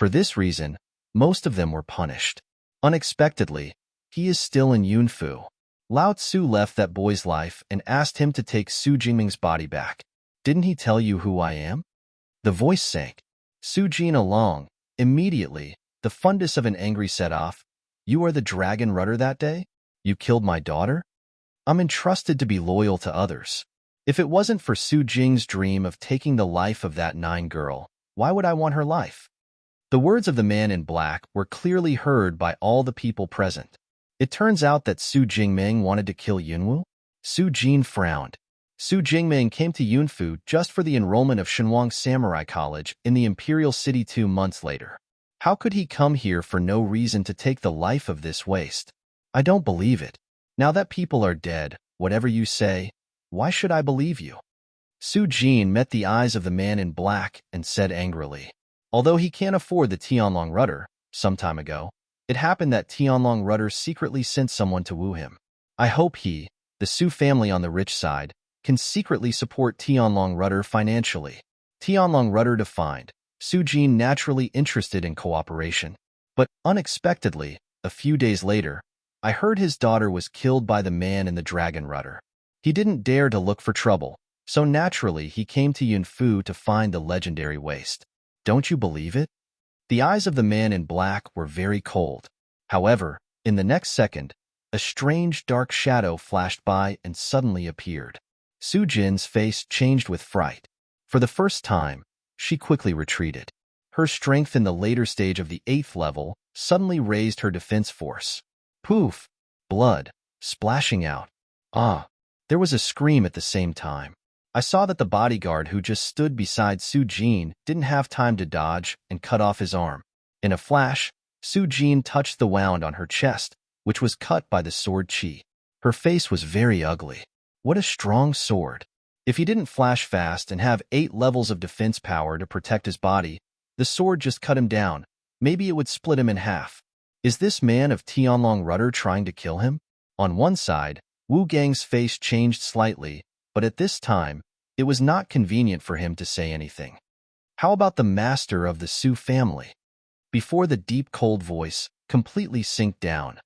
For this reason, most of them were punished. Unexpectedly, he is still in Yunfu. Lao Tzu left that boy's life and asked him to take Su Jingming's body back. Didn't he tell you who I am? The voice sank. Su Jin along. Immediately, the fundus of an angry set off. You are the dragon rudder that day? You killed my daughter? I'm entrusted to be loyal to others. If it wasn't for Su Jing's dream of taking the life of that 9 girl, why would I want her life? The words of the man in black were clearly heard by all the people present. It turns out that Su Jingming wanted to kill Yunwu? Su Jin frowned. Su Jingming came to Yunfu just for the enrollment of Shenwang Samurai College in the Imperial City 2 months later. How could he come here for no reason to take the life of this waste? I don't believe it. Now that people are dead, whatever you say, why should I believe you? Su Jin met the eyes of the man in black and said angrily. Although he can't afford the Tianlong rudder, some time ago, it happened that Tianlong rudder secretly sent someone to woo him. I hope he, the Su family on the rich side, can secretly support Tianlong rudder financially. Tianlong rudder defined, Su Jin naturally interested in cooperation. But unexpectedly, a few days later, I heard his daughter was killed by the man in the dragon rudder. He didn't dare to look for trouble, so naturally he came to Yunfu to find the legendary waste. Don't you believe it? The eyes of the man in black were very cold. However, in the next second, a strange dark shadow flashed by and suddenly appeared. Su Jin's face changed with fright. For the first time, she quickly retreated. Her strength in the later stage of the 8th level suddenly raised her defense force. Poof! Blood, splashing out. Ah! There was a scream at the same time. I saw that the bodyguard who just stood beside Su Jin didn't have time to dodge and cut off his arm. In a flash, Su Jin touched the wound on her chest, which was cut by the sword Qi. Her face was very ugly. What a strong sword. If he didn't flash fast and have 8 levels of defense power to protect his body, the sword just cut him down. Maybe it would split him in half. Is this man of Tianlong rudder trying to kill him? On one side, Wu Gang's face changed slightly, but at this time, it was not convenient for him to say anything. How about the master of the Su family? Before the deep cold voice completely sank down.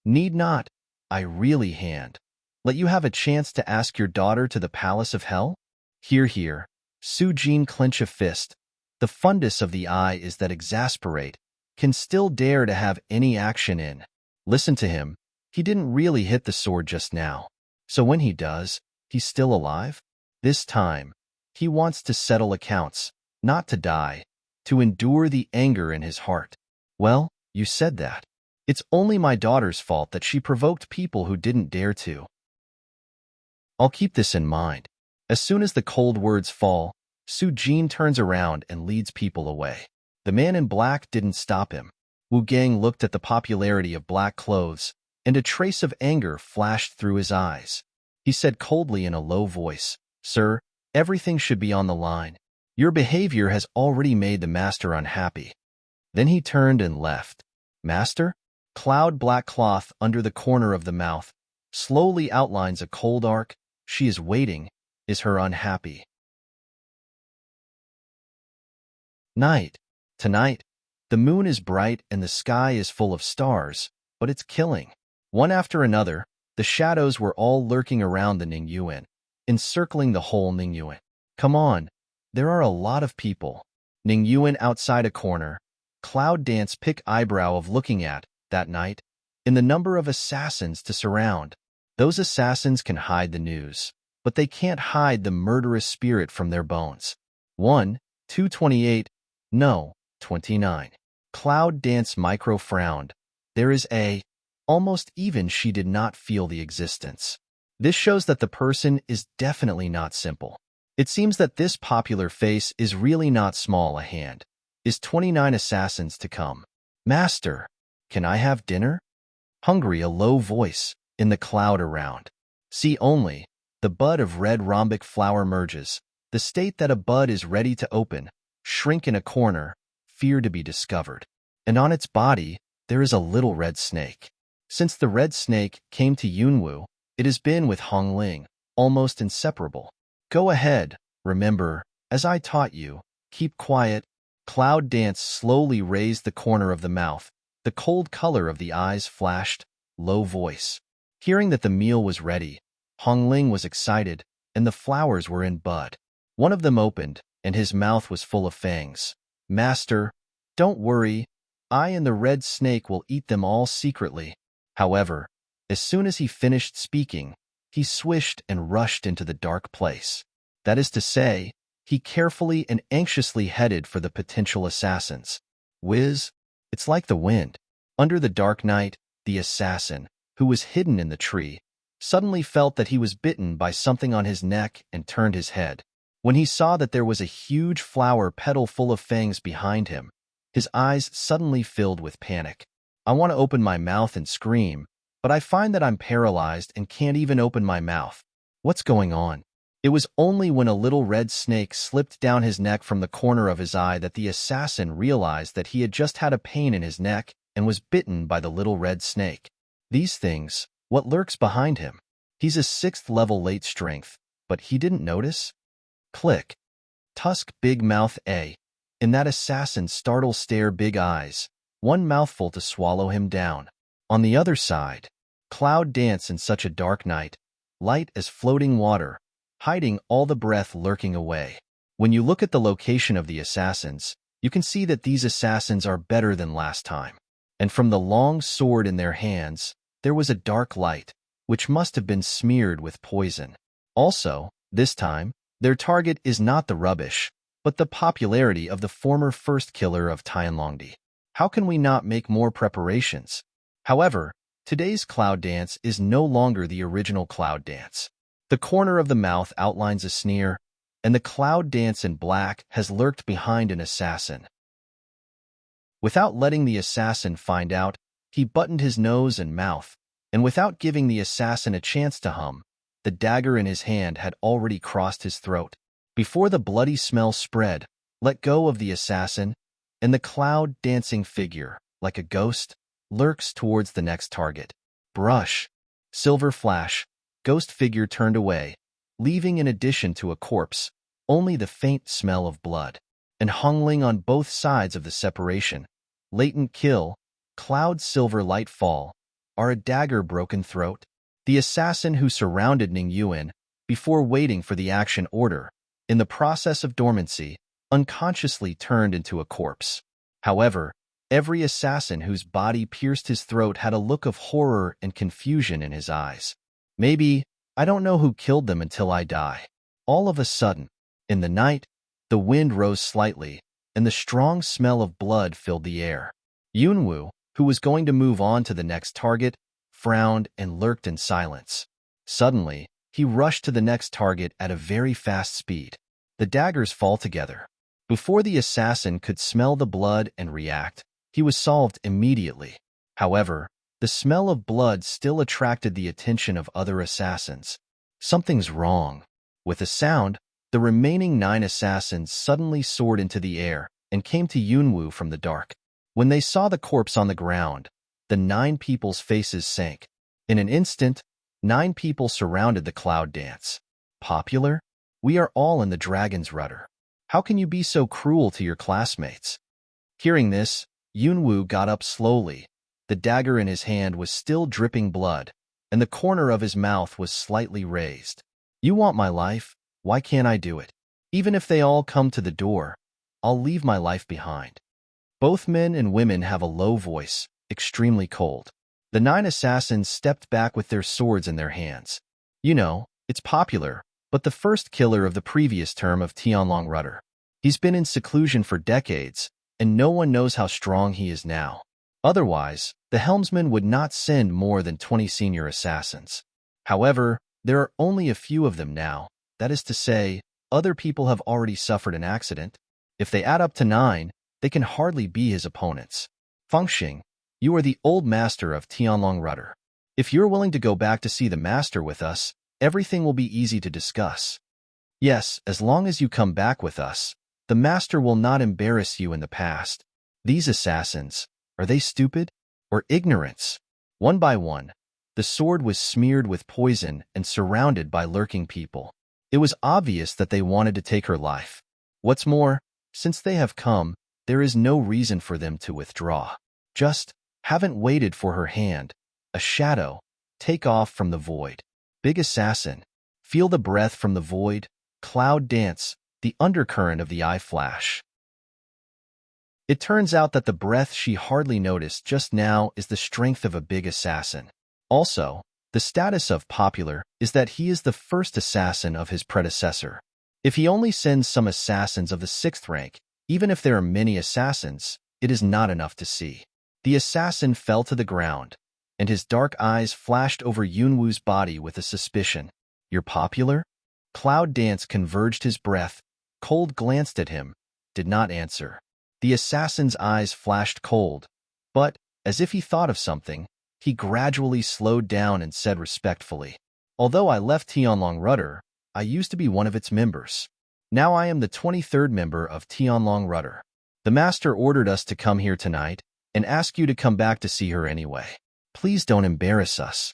Need not, I really hand. Let you have a chance to ask your daughter to the palace of hell? Here, Su Jin clench a fist. The fundus of the eye is that exasperate, can still dare to have any action in. Listen to him, he didn't really hit the sword just now. So when he does, he's still alive? This time, he wants to settle accounts, not to die, to endure the anger in his heart. Well, you said that. It's only my daughter's fault that she provoked people who didn't dare to. I'll keep this in mind. As soon as the cold words fall, Su Jin turns around and leads people away. The man in black didn't stop him. Wu Gang looked at the popularity of black clothes, and a trace of anger flashed through his eyes. He said coldly in a low voice, Sir, everything should be on the line. Your behavior has already made the master unhappy. Then he turned and left. Master? Cloud black cloth under the corner of the mouth, slowly outlines a cold arc. She is waiting. Is her unhappy? Night. Tonight, the moon is bright and the sky is full of stars, but it's killing. One after another, the shadows were all lurking around the Ningyuan, encircling the whole Ningyuan. Come on, there are a lot of people. Ningyuan outside a corner, Cloud Dance pick eyebrow of looking at, that night, in the number of assassins to surround. Those assassins can hide the news, but they can't hide the murderous spirit from their bones. 228, no, 29. Cloud Dance micro frowned. There is almost even she did not feel the existence. This shows that the person is definitely not simple. It seems that this popular face is really not small a hand. Is 29 assassins to come? Master, can I have dinner? Hungry, a low voice, in the cloud around. See only, the bud of red rhombic flower merges, the state that a bud is ready to open, shrink in a corner, fear to be discovered. And on its body, there is a little red snake. Since the red snake came to Yunwu, it has been with Hong Ling, almost inseparable. Go ahead, remember, as I taught you, keep quiet. Cloud Dance slowly raised the corner of the mouth. The cold color of the eyes flashed, low voice. Hearing that the meal was ready, Hongling was excited, and the flowers were in bud. One of them opened, and his mouth was full of fangs. Master, don't worry. I and the red snake will eat them all secretly. However, as soon as he finished speaking, he swished and rushed into the dark place. That is to say, he carefully and anxiously headed for the potential assassins. Whiz! It's like the wind. Under the dark night, the assassin, who was hidden in the tree, suddenly felt that he was bitten by something on his neck and turned his head. When he saw that there was a huge flower petal full of fangs behind him, his eyes suddenly filled with panic. I want to open my mouth and scream, but I find that I'm paralyzed and can't even open my mouth. What's going on? It was only when a little red snake slipped down his neck from the corner of his eye that the assassin realized that he had just had a pain in his neck and was bitten by the little red snake. These things, what lurks behind him? He's a 6th level late strength, but he didn't notice? Click. Tusk big mouth A. In that assassin's startle stare big eyes, one mouthful to swallow him down. On the other side, Cloud Dance in such a dark night, light as floating water, hiding all the breath lurking away. When you look at the location of the assassins, you can see that these assassins are better than last time. And from the long sword in their hands, there was a dark light, which must have been smeared with poison. Also, this time, their target is not the rubbish, but the popularity of the former first killer of Tianlongdi. How can we not make more preparations? However, today's Cloud Dance is no longer the original Cloud Dance. The corner of the mouth outlines a sneer, and the Cloud Dance in black has lurked behind an assassin. Without letting the assassin find out, he buttoned his nose and mouth, and without giving the assassin a chance to hum, the dagger in his hand had already crossed his throat. Before the bloody smell spread, let go of the assassin, and the Cloud Dancing figure, like a ghost, lurks towards the next target. Brush. Silver flash. Ghost figure turned away, leaving in addition to a corpse, only the faint smell of blood. And Hongling on both sides of the separation. Latent kill. Cloud silver light fall. Are a dagger broken throat? The assassin who surrounded Ning Yuan, before waiting for the action order, in the process of dormancy, unconsciously turned into a corpse. However, every assassin whose body pierced his throat had a look of horror and confusion in his eyes. Maybe, I don't know who killed them until I die. All of a sudden, in the night, the wind rose slightly, and the strong smell of blood filled the air. Yunwu, who was going to move on to the next target, frowned and lurked in silence. Suddenly, he rushed to the next target at a very fast speed. The daggers fall together. Before the assassin could smell the blood and react, he was solved immediately. However, the smell of blood still attracted the attention of other assassins. Something's wrong. With a sound, the remaining 9 assassins suddenly soared into the air and came to Yunwu from the dark. When they saw the corpse on the ground, the 9 people's faces sank. In an instant, 9 people surrounded the Cloud Dance. Popular? We are all in the dragon's rudder. How can you be so cruel to your classmates? Hearing this, Yunwu got up slowly. The dagger in his hand was still dripping blood, and the corner of his mouth was slightly raised. You want my life? Why can't I do it? Even if they all come to the door, I'll leave my life behind. Both men and women have a low voice, extremely cold. The 9 assassins stepped back with their swords in their hands. You know, it's popular, but the first killer of the previous term of Tianlong Rudder. He's been in seclusion for decades, and no one knows how strong he is now. Otherwise, the helmsman would not send more than 20 senior assassins. However, there are only a few of them now. That is to say, other people have already suffered an accident. If they add up to 9, they can hardly be his opponents. Fengxing, you are the old master of Tianlong Rudder. If you're willing to go back to see the master with us, everything will be easy to discuss. Yes, as long as you come back with us, the master will not embarrass you in the past. These assassins, are they stupid or ignorance? One by one, the sword was smeared with poison and surrounded by lurking people. It was obvious that they wanted to take her life. What's more, since they have come, There is no reason for them to withdraw. Just haven't waited for her hand. A shadow. Take off from the void. Big assassin. Feel the breath from the void. Cloud dance. The undercurrent of the eye flash. It turns out that the breath she hardly noticed just now is the strength of a big assassin. Also, the status of popular is that he is the first assassin of his predecessor. If he only sends some assassins of the 6th rank, even if there are many assassins, it is not enough to see. The assassin fell to the ground, and his dark eyes flashed over Yunwoo's body with a suspicion. You're popular? Cloud Dance converged his breath. Cold glanced at him, did not answer. The assassin's eyes flashed cold, but, as if he thought of something, he gradually slowed down and said respectfully, although I left Tianlong Rudder, I used to be one of its members. Now I am the 23rd member of Tianlong Rudder. The master ordered us to come here tonight and ask you to come back to see her anyway. Please don't embarrass us.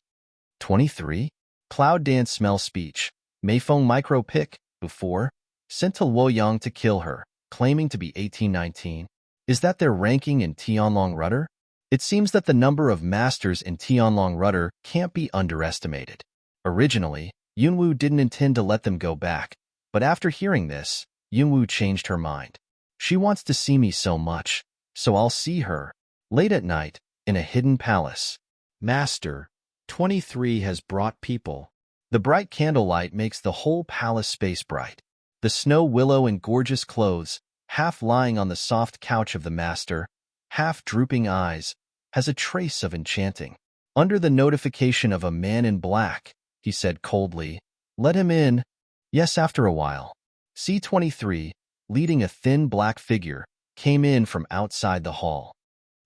23? Cloud Dance smell speech. Meifeng micro pick, before, sent to Luoyang to kill her, claiming to be 1819. Is that their ranking in Tianlong Rudder? It seems that the number of masters in Tianlong Rudder can't be underestimated. Originally, Yunwoo didn't intend to let them go back, but after hearing this, Yunwoo changed her mind. She wants to see me so much, so I'll see her, late at night, in a hidden palace. Master, 23 has brought people. The bright candlelight makes the whole palace space bright. The snow willow in gorgeous clothes, half lying on the soft couch of the master, half drooping eyes, has a trace of enchanting. Under the notification of a man in black, he said coldly, let him in. Yes, after a while. C-23, leading a thin black figure, came in from outside the hall.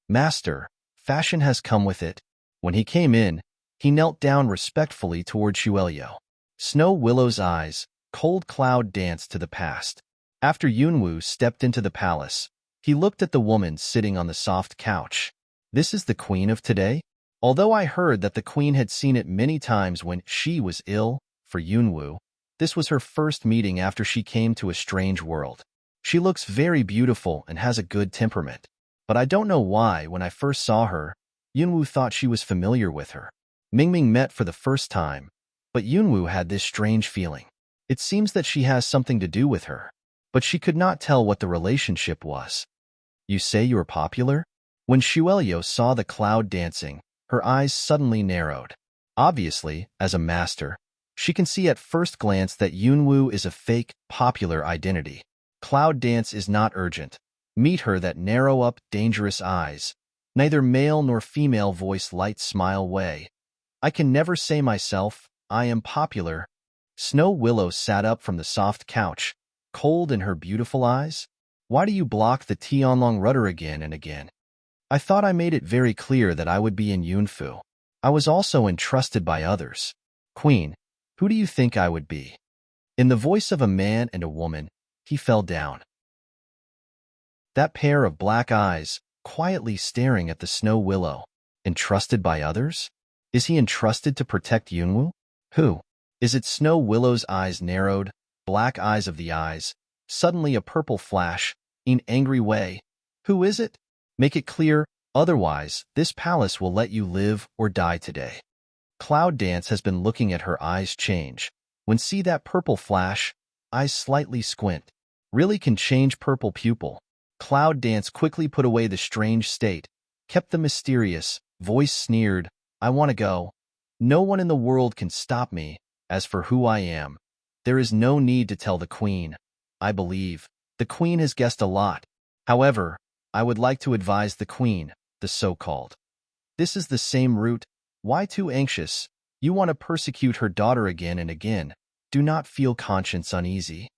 Master, fashion has come with it. When he came in, he knelt down respectfully toward Xuelio. Snow Willow's eyes, cold cloud danced to the past. After Yunwoo stepped into the palace, he looked at the woman sitting on the soft couch. This is the queen of today? Although I heard that the queen had seen it many times when she was ill, for Yunwoo, this was her first meeting after she came to a strange world. She looks very beautiful and has a good temperament. But I don't know why, when I first saw her, Yunwoo thought she was familiar with her. Mingming met for the first time, but Yunwoo had this strange feeling. It seems that she has something to do with her, but she could not tell what the relationship was. You say you're popular? When Xuelio saw the cloud dancing, her eyes suddenly narrowed. Obviously, as a master, she can see at first glance that Yunwoo is a fake, popular identity. Cloud dance is not urgent. Meet her that narrow up, dangerous eyes. Neither male nor female voice light smile way. I can never say myself, I am popular. Snow Willow sat up from the soft couch, cold in her beautiful eyes. Why do you block the Tianlong Rudder again and again? I thought I made it very clear that I would be in Yunfu. I was also entrusted by others. Queen, who do you think I would be? In the voice of a man and a woman, he fell down. That pair of black eyes, quietly staring at the Snow Willow. Entrusted by others? Is he entrusted to protect Yunwoo? Who? Is it? Snow Willow's eyes narrowed, black eyes of the eyes, suddenly a purple flash, in angry way. Who is it? Make it clear, otherwise, this palace will let you live or die today. Cloud Dance has been looking at her eyes change. When see that purple flash, eyes slightly squint. Really can change purple pupil. Cloud Dance quickly put away the strange state, kept the mysterious, voice sneered, I want to go. No one in the world can stop me. As for who I am, there is no need to tell the queen. I believe the queen has guessed a lot. However, I would like to advise the queen, the so-called. This is the same route. Why too anxious? You want to persecute her daughter again and again. Do not feel conscience uneasy.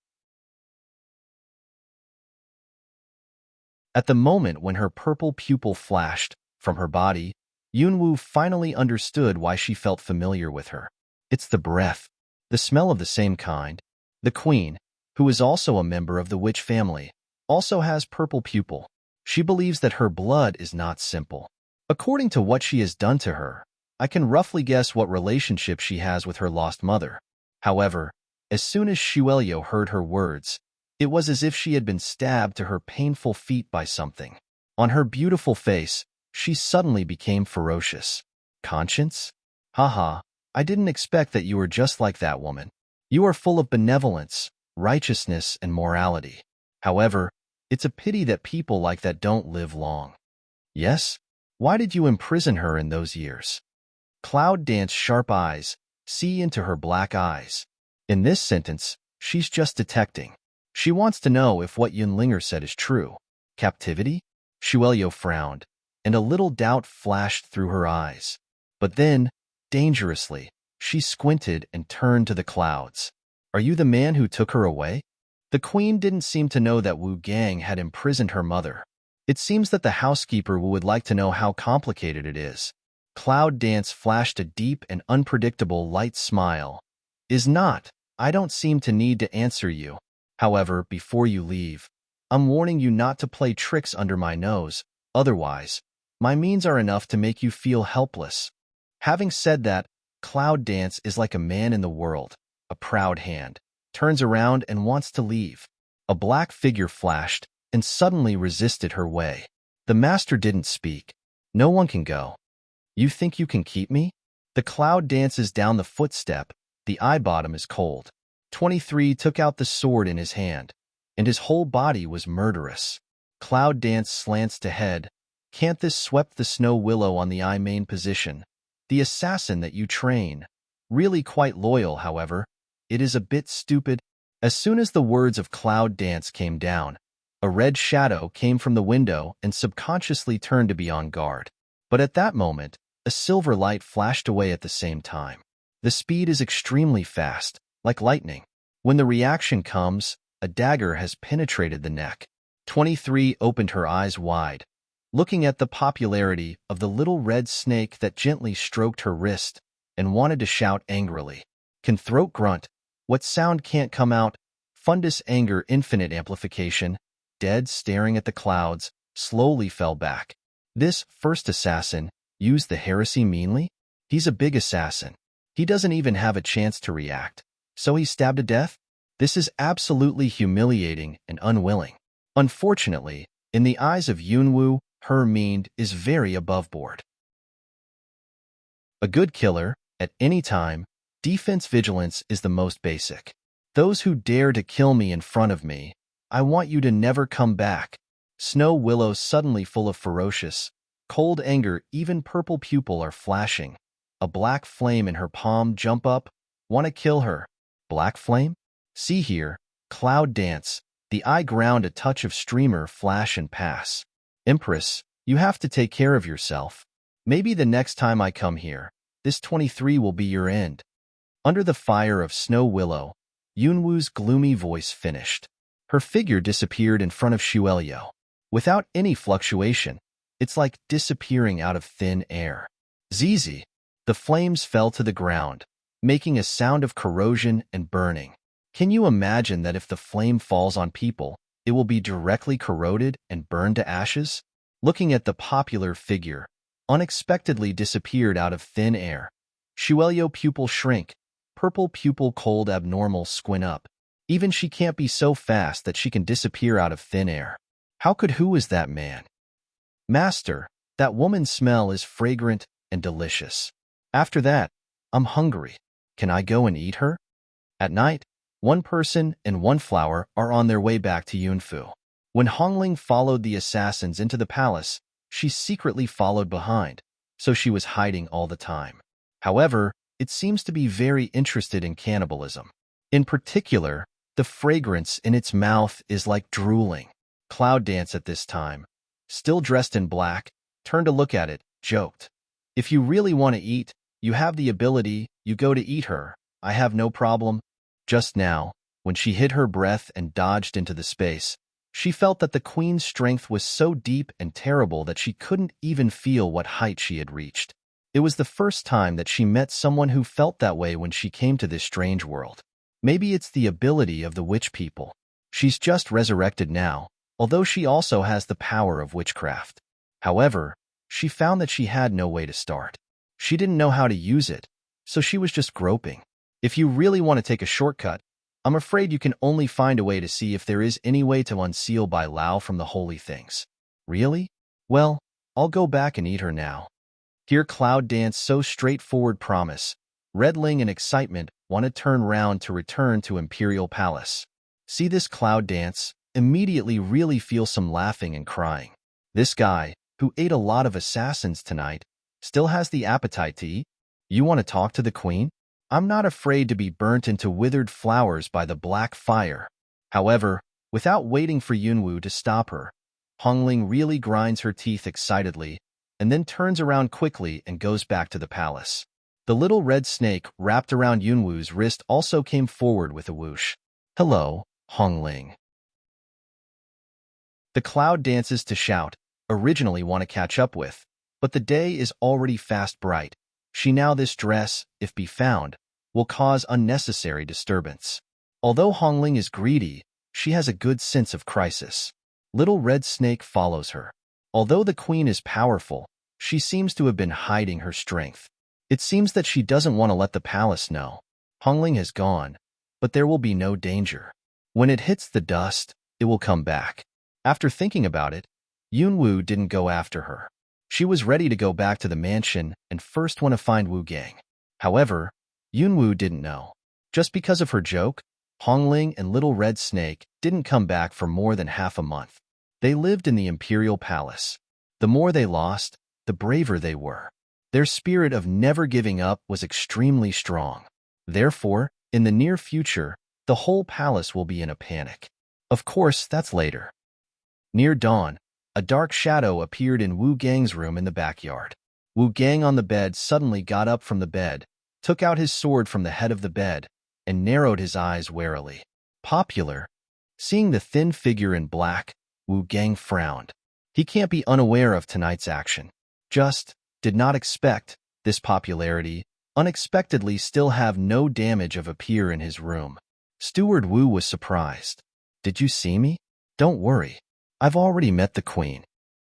At the moment when her purple pupil flashed from her body, Yunwoo finally understood why she felt familiar with her. It's the breath, the smell of the same kind. The queen, who is also a member of the witch family, also has purple pupil. She believes that her blood is not simple. According to what she has done to her, I can roughly guess what relationship she has with her lost mother. However, as soon as Xuelio heard her words, It was as if she had been stabbed to her painful feet by something. On her beautiful face, she suddenly became ferocious. Conscience? Haha, I didn't expect that you were just like that woman. You are full of benevolence, righteousness, and morality. However, it's a pity that people like that don't live long. Yes? Why did you imprison her in those years? Cloud Dance's sharp eyes see into her black eyes. In this sentence, she's just detecting. She wants to know if what Yunlinger said is true. Captivity? Shuelyo frowned, and a little doubt flashed through her eyes. But then, dangerously, she squinted and turned to the clouds. Are you the man who took her away? The queen didn't seem to know that Wu Gang had imprisoned her mother. It seems that the housekeeper would like to know how complicated it is. Cloud Dance flashed a deep and unpredictable light smile. Is not. I don't seem to need to answer you. However, before you leave, I'm warning you not to play tricks under my nose, otherwise, my means are enough to make you feel helpless. Having said that, Cloud Dance is like a man in the world, a proud hand, turns around and wants to leave. A black figure flashed and suddenly resisted her way. The master didn't speak. No one can go. You think you can keep me? The cloud dances down the footstep. The eye bottom is cold. 23 took out the sword in his hand, and his whole body was murderous. Cloud Dance slants to head. Can't this swept the snow willow on the eye main position? The assassin that you train. Really quite loyal, however. It is a bit stupid. As soon as the words of Cloud Dance came down, a red shadow came from the window and subconsciously turned to be on guard. But at that moment, a silver light flashed away at the same time. The speed is extremely fast, like lightning. When the reaction comes, a dagger has penetrated the neck. 23 opened her eyes wide, looking at the popularity of the little red snake that gently stroked her wrist, and wanted to shout angrily. Can throat grunt. What sound can't come out? Fundus anger infinite amplification. Dead staring at the clouds, slowly fell back. This first assassin used the heresy meanly? He's a big assassin. He doesn't even have a chance to react. So he stabbed to death? This is absolutely humiliating and unwilling. Unfortunately, in the eyes of Yunwu, her mean is very above board. A good killer, at any time, defense vigilance is the most basic. Those who dare to kill me in front of me, I want you to never come back. Snow Willow suddenly full of ferocious, cold anger, even purple pupil are flashing. A black flame in her palm jump up. Want to kill her. Black flame? See here, Cloud Dance. The eye ground a touch of streamer flash and pass. Empress, you have to take care of yourself. Maybe the next time I come here, this 23 will be your end. Under the fire of Snow Willow, Yunwu's gloomy voice finished. Her figure disappeared in front of Shuelyo. Without any fluctuation, it's like disappearing out of thin air. Zizi, the flames fell to the ground, making a sound of corrosion and burning. Can you imagine that if the flame falls on people, it will be directly corroded and burned to ashes? Looking at the popular figure, unexpectedly disappeared out of thin air. Shuelyo pupil shrink, purple pupil cold abnormal squint up. Even she can't be so fast that she can disappear out of thin air. Who is that man? Master, that woman's smell is fragrant and delicious. After that, I'm hungry. Can I go and eat her? At night, one person and one flower are on their way back to Yunfu. When Hongling followed the assassins into the palace, she secretly followed behind, so she was hiding all the time. However, it seems to be very interested in cannibalism. In particular, the fragrance in its mouth is like drooling. Cloud Dance at this time, still dressed in black, turned to look at it, joked. If you really want to eat, you have the ability, you go to eat her. I have no problem. Just now, when she hid her breath and dodged into the space, she felt that the queen's strength was so deep and terrible that she couldn't even feel what height she had reached. It was the first time that she met someone who felt that way when she came to this strange world. Maybe it's the ability of the witch people. She's just resurrected now, although she also has the power of witchcraft. However, she found that she had no way to start. She didn't know how to use it, so she was just groping. If you really want to take a shortcut, I'm afraid you can only find a way to see if there is any way to unseal Bai Lao from the holy things. Really? Well, I'll go back and eat her now. Hear Cloud dance so straightforward promise. Redling in excitement want to turn round to return to Imperial Palace. See this Cloud dance, immediately really feel some laughing and crying. This guy, who ate a lot of assassins tonight, still has the appetite to eat? You want to talk to the queen? I'm not afraid to be burnt into withered flowers by the black fire. However, without waiting for Yunwu to stop her, Hongling really grinds her teeth excitedly, and then turns around quickly and goes back to the palace. The little red snake wrapped around Yunwu's wrist also came forward with a whoosh. Hello, Hongling. The Cloud dances to shout, originally want to catch up with, but the day is already fast bright. She now this dress, if be found, will cause unnecessary disturbance. Although Hongling is greedy, she has a good sense of crisis. Little red snake follows her. Although the queen is powerful, she seems to have been hiding her strength. It seems that she doesn't want to let the palace know. Hongling has gone, but there will be no danger. When it hits the dust, it will come back. After thinking about it, Yunwu didn't go after her. She was ready to go back to the mansion and first want to find Wu Gang. However, Yunwu didn't know. Just because of her joke, Hongling and Little Red Snake didn't come back for more than half a month. They lived in the Imperial Palace. The more they lost, the braver they were. Their spirit of never giving up was extremely strong. Therefore, in the near future, the whole palace will be in a panic. Of course, that's later. Near dawn, a dark shadow appeared in Wu Gang's room in the backyard. Wu Gang on the bed suddenly got up from the bed, took out his sword from the head of the bed, and narrowed his eyes warily. Popular. Seeing the thin figure in black, Wu Gang frowned. He can't be unaware of tonight's action. Just did not expect this popularity, unexpectedly still have no damage of appear in his room. Steward Wu was surprised. Did you see me? Don't worry. I've already met the queen.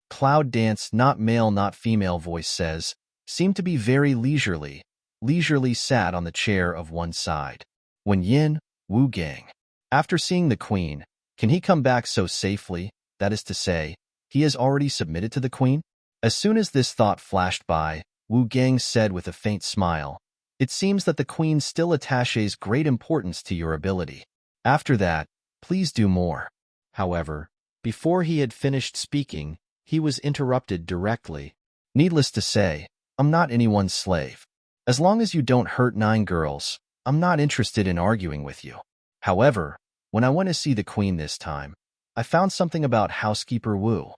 Cloud dance, not male, not female voice says, seemed to be very leisurely sat on the chair of one side. When Yin, Wu Gang. After seeing the queen, can he come back so safely, that is to say, he has already submitted to the queen? As soon as this thought flashed by, Wu Gang said with a faint smile, it seems that the queen still attaches great importance to your ability. After that, please do more. However, before he had finished speaking, he was interrupted directly. Needless to say, I'm not anyone's slave. As long as you don't hurt 9 girls, I'm not interested in arguing with you. However, when I went to see the queen this time, I found something about housekeeper Wu.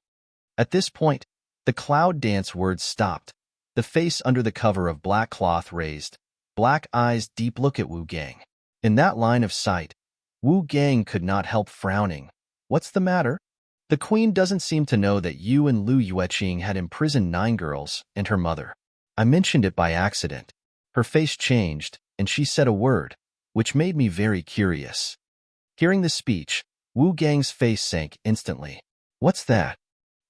At this point, the Cloud dance words stopped. The face under the cover of black cloth raised, black eyes deep look at Wu Gang. In that line of sight, Wu Gang could not help frowning. What's the matter? The queen doesn't seem to know that you and Lu Yueqing had imprisoned 9 girls and her mother. I mentioned it by accident. Her face changed, and she said a word, which made me very curious. Hearing the speech, Wu Gang's face sank instantly. What's that?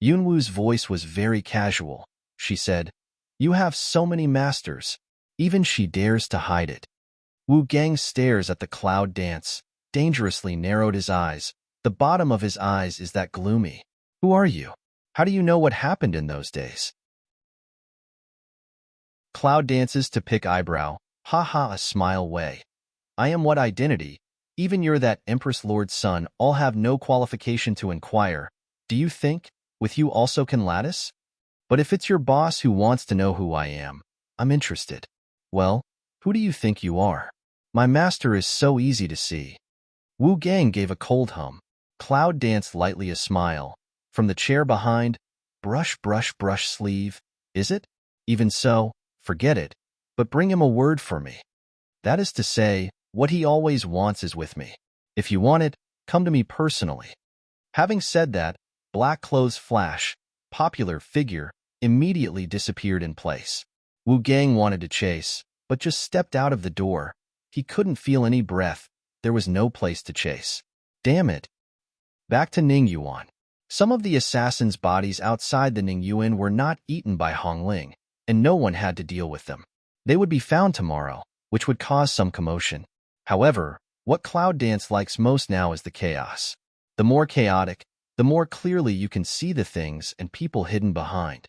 Yunwu's voice was very casual. She said, you have so many masters. Even she dares to hide it. Wu Gang stares at the Cloud dance, dangerously narrowed his eyes. The bottom of his eyes is that gloomy. Who are you? How do you know what happened in those days? Cloud dances to pick eyebrow. Ha ha, a smile way. I am what identity? Even you're that Empress Lord's son, all have no qualification to inquire. Do you think, with you also can lattice? But if it's your boss who wants to know who I am, I'm interested. Well, who do you think you are? My master is so easy to see. Wu Gang gave a cold hum. Cloud danced lightly a smile. From the chair behind, brush, brush, brush sleeve. Is it? Even so, forget it, but bring him a word for me. That is to say, what he always wants is with me. If you want it, come to me personally. Having said that, black clothes flash, popular figure, immediately disappeared in place. Wu Gang wanted to chase, but just stepped out of the door. He couldn't feel any breath. There was no place to chase. Damn it. Back to Ningyuan. Some of the assassins' bodies outside the Ningyuan were not eaten by Hongling, and no one had to deal with them. They would be found tomorrow, which would cause some commotion. However, What Cloud Dance likes most now is the chaos. The more chaotic, the more clearly you can see the things and people hidden behind.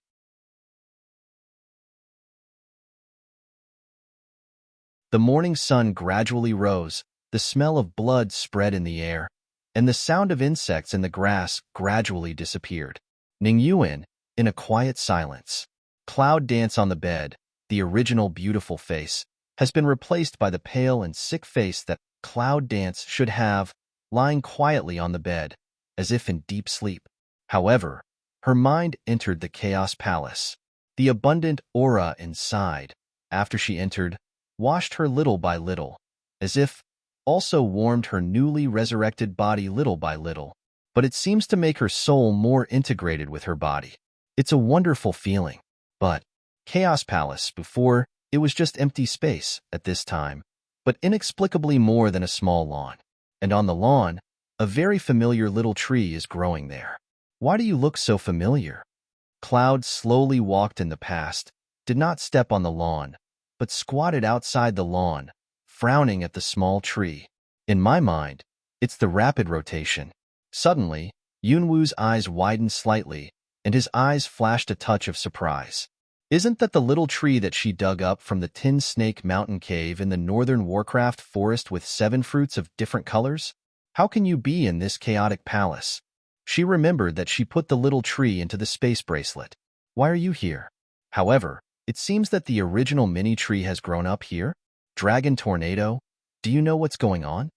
The morning sun gradually rose, the smell of blood spread in the air, and the sound of insects in the grass gradually disappeared. Ning Yuan, in a quiet silence. Cloud Dance on the bed, the original beautiful face, has been replaced by the pale and sick face that Cloud Dance should have, lying quietly on the bed, as if in deep sleep. However, her mind entered the Chaos Palace. The abundant aura inside, after she entered, washed her little by little, as if also warmed her newly resurrected body little by little, but it seems to make her soul more integrated with her body. It's a wonderful feeling. But Chaos Palace, before, it was just empty space at this time, but inexplicably more than a small lawn. And on the lawn, a very familiar little tree is growing there. Why do you look so familiar? Cloud slowly walked in the past, did not step on the lawn, but squatted outside the lawn, frowning at the small tree. In my mind, it's the rapid rotation. Suddenly, Yunwu's eyes widened slightly, and his eyes flashed a touch of surprise. Isn't that the little tree that she dug up from the Tin Snake Mountain Cave in the northern Warcraft forest with 7 fruits of different colors? How can you be in this chaotic palace? She remembered that she put the little tree into the space bracelet. Why are you here? However, it seems that the original mini-tree has grown up here. Dragon Tornado, do you know what's going on?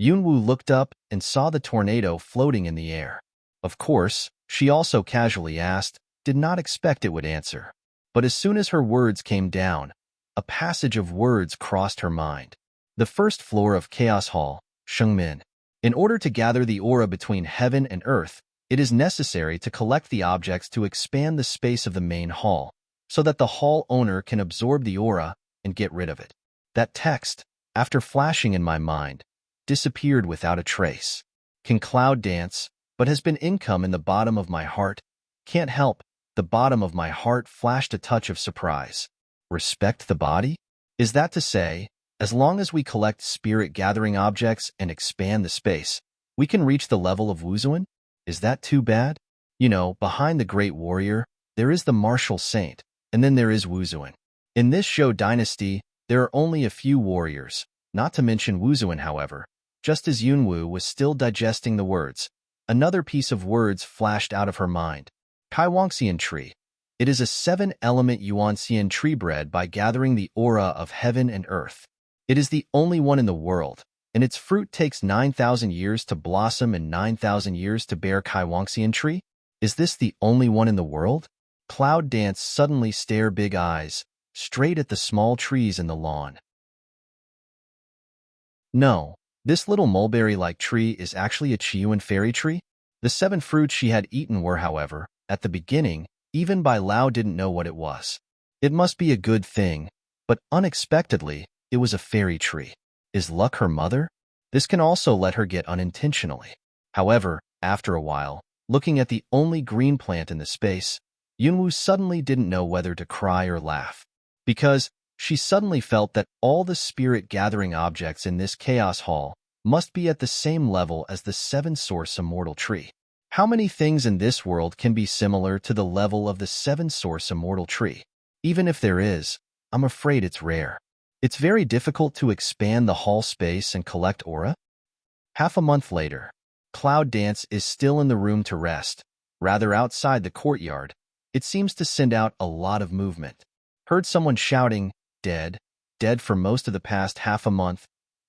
Yunwu looked up and saw the tornado floating in the air. Of course, she also casually asked, did not expect it would answer. But as soon as her words came down, a passage of words crossed her mind. The first floor of Chaos Hall, Shengmin. In order to gather the aura between heaven and earth, it is necessary to collect the objects to expand the space of the main hall, so that the hall owner can absorb the aura and get rid of it. That text, after flashing in my mind, disappeared without a trace. Can Cloud Dance, but has been income in the bottom of my heart. Can't help, the bottom of my heart flashed a touch of surprise. Respect the body? Is that to say, as long as we collect spirit-gathering objects and expand the space, we can reach the level of Wuzuan? Is that too bad? You know, behind the great warrior, there is the martial saint, and then there is Wuzuan. In this Zhou dynasty, there are only a few warriors, not to mention Wuzuan, however. Just as Yunwu was still digesting the words, another piece of words flashed out of her mind. Kaiwangxian tree. It is a 7-element Yuanxian tree bred by gathering the aura of heaven and earth. It is the only one in the world, and its fruit takes 9,000 years to blossom and 9,000 years to bear. Kaiwangxian tree? Is this the only one in the world? Cloud Dance suddenly stared big eyes, straight at the small trees in the lawn. No, this little mulberry-like tree is actually a Qiyuan fairy tree. The 7 fruits she had eaten were, however, at the beginning, even Bai Lao didn't know what it was. It must be a good thing, but unexpectedly, it was a fairy tree. Is luck her mother? This can also let her get unintentionally. However, after a while, looking at the only green plant in the space, Yunwu suddenly didn't know whether to cry or laugh, because she suddenly felt that all the spirit-gathering objects in this Chaos Hall must be at the same level as the 7-source immortal tree. How many things in this world can be similar to the level of the 7-source immortal tree? Even if there is, I'm afraid it's rare. It's very difficult to expand the hall space and collect aura. Half a month later, Cloud Dance is still in the room to rest, rather outside the courtyard. It seems to send out a lot of movement. Heard someone shouting, dead, dead for most of the past half a month.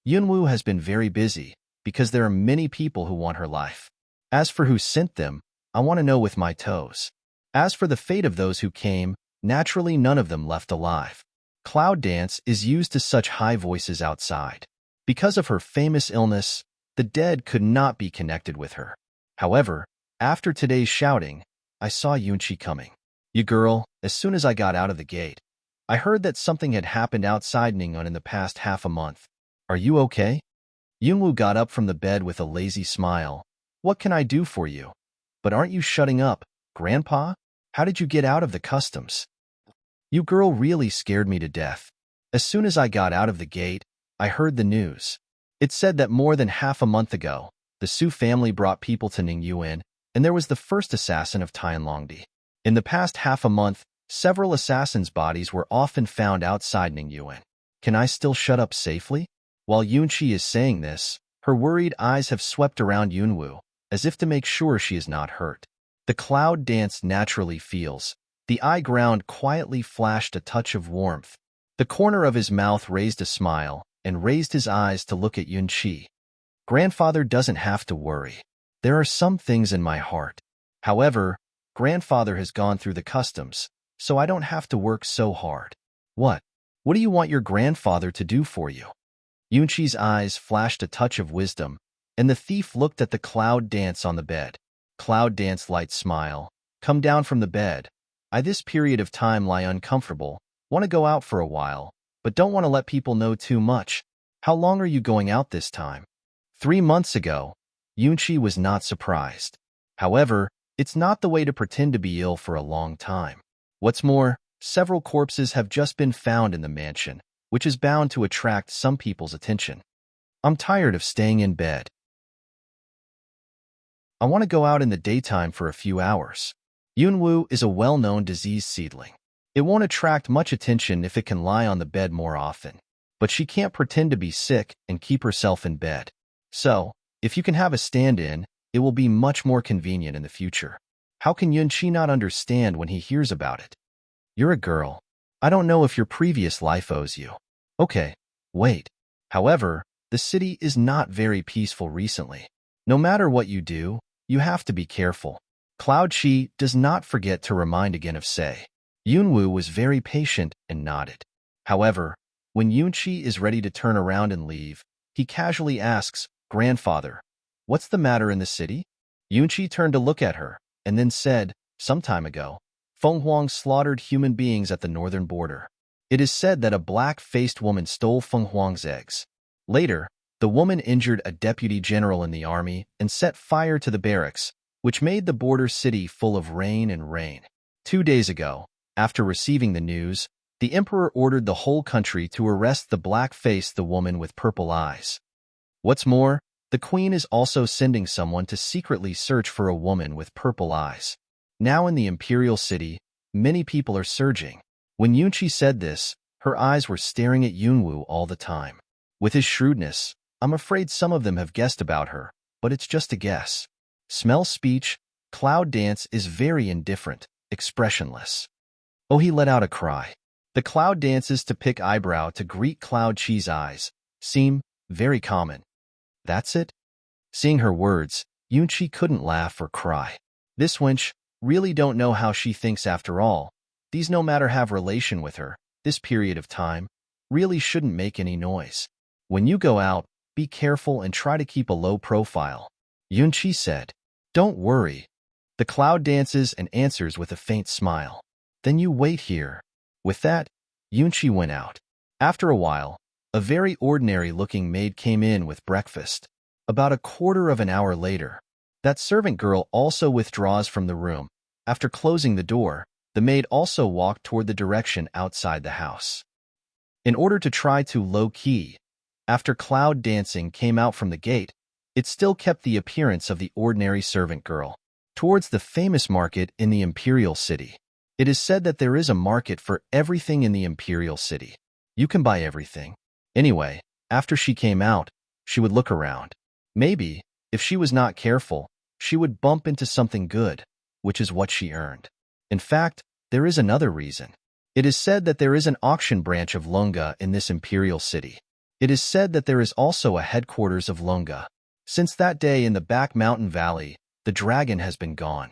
Yunwu has been very busy, because there are many people who want her life. As for who sent them, I want to know with my toes. As for the fate of those who came, naturally none of them left alive. Cloud Dance is used to such high voices outside. Because of her famous illness, the dead could not be connected with her. However, after today's shouting, I saw Yunchi coming. You girl, as soon as I got out of the gate, I heard that something had happened outside Ning'un in the past half a month. Are you okay? Yunwu got up from the bed with a lazy smile. What can I do for you? But aren't you shutting up, Grandpa? How did you get out of the customs? You girl really scared me to death. As soon as I got out of the gate, I heard the news. It's said that more than half a month ago, the Su family brought people to Ningyuan, and there was the first assassin of Tianlongdi. In the past half a month, several assassins' bodies were often found outside Ningyuan. Can I still shut up safely? While Yunqi is saying this, her worried eyes have swept around Yunwu, as if to make sure she is not hurt. The cloud dance naturally feels. The eye ground quietly flashed a touch of warmth. The corner of his mouth raised a smile, and raised his eyes to look at Yunqi. Grandfather doesn't have to worry. There are some things in my heart. However, Grandfather has gone through the customs, so I don't have to work so hard. What? What do you want your grandfather to do for you? Yunqi's eyes flashed a touch of wisdom, and the thief looked at the cloud dance on the bed. Cloud dance light smile. Come down from the bed. I this period of time lie uncomfortable, want to go out for a while, but don't want to let people know too much. How long are you going out this time? 3 months ago. Yunqi was not surprised. However, it's not the way to pretend to be ill for a long time. What's more, several corpses have just been found in the mansion, which is bound to attract some people's attention. I'm tired of staying in bed. I want to go out in the daytime for a few hours. Yunwu is a well-known disease seedling. It won't attract much attention if it can lie on the bed more often. But she can't pretend to be sick and keep herself in bed. So, if you can have a stand-in, it will be much more convenient in the future. How can Yunqi not understand when he hears about it? You're a girl. I don't know if your previous life owes you. Okay, wait. However, the city is not very peaceful recently. No matter what you do, you have to be careful. Cloud Chi does not forget to remind again of Sei. Yunwu was very patient and nodded. However, when Yunqi is ready to turn around and leave, he casually asks, Grandfather, what's the matter in the city? Yunqi turned to look at her, and then said, some time ago, Feng Huang slaughtered human beings at the northern border. It is said that a black-faced woman stole Feng Huang's eggs. Later, the woman injured a deputy general in the army and set fire to the barracks, which made the border city full of rain and rain. 2 days ago, after receiving the news, the emperor ordered the whole country to arrest the black-faced the woman with purple eyes. What's more, the queen is also sending someone to secretly search for a woman with purple eyes. Now in the imperial city, many people are surging. When Yunqi said this, her eyes were staring at Yunwu all the time. With his shrewdness, I'm afraid some of them have guessed about her, but it's just a guess. Smell speech, Cloud Dance is very indifferent, expressionless. Oh, he let out a cry. The Cloud Dance's to pick eyebrow to greet Cloud Chi's eyes seem very common. That's it? Seeing her words, Yunqi couldn't laugh or cry. This wench really don't know how she thinks after all. These no matter have relation with her, this period of time, really shouldn't make any noise. When you go out, be careful and try to keep a low profile. Yunqi said, Don't worry. The Cloud dances and answers with a faint smile. Then you wait here. With that, Yunqi went out. After a while, a very ordinary-looking maid came in with breakfast. About a quarter of an hour later, that servant girl also withdraws from the room. After closing the door, the maid also walked toward the direction outside the house. In order to try to low-key, after Cloud dancing came out from the gate, it still kept the appearance of the ordinary servant girl. Towards the famous market in the imperial city. It is said that there is a market for everything in the imperial city. You can buy everything. Anyway, after she came out, she would look around. Maybe, if she was not careful, she would bump into something good, which is what she earned. In fact, there is another reason. It is said that there is an auction branch of Longa in this imperial city. It is said that there is also a headquarters of Longa. Since that day in the back mountain valley, the dragon has been gone.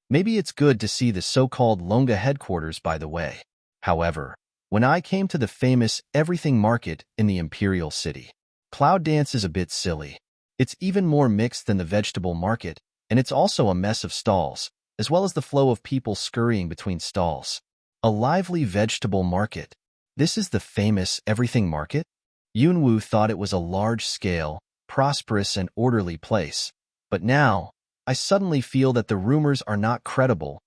Maybe it's good to see the so-called Longa headquarters by the way. However, when I came to the famous everything market in the imperial city, Cloud Dance is a bit silly. It's even more mixed than the vegetable market, and it's also a mess of stalls, as well as the flow of people scurrying between stalls. A lively vegetable market. This is the famous everything market? Yunwu thought it was a large-scale, prosperous and orderly place, but now, I suddenly feel that the rumors are not credible.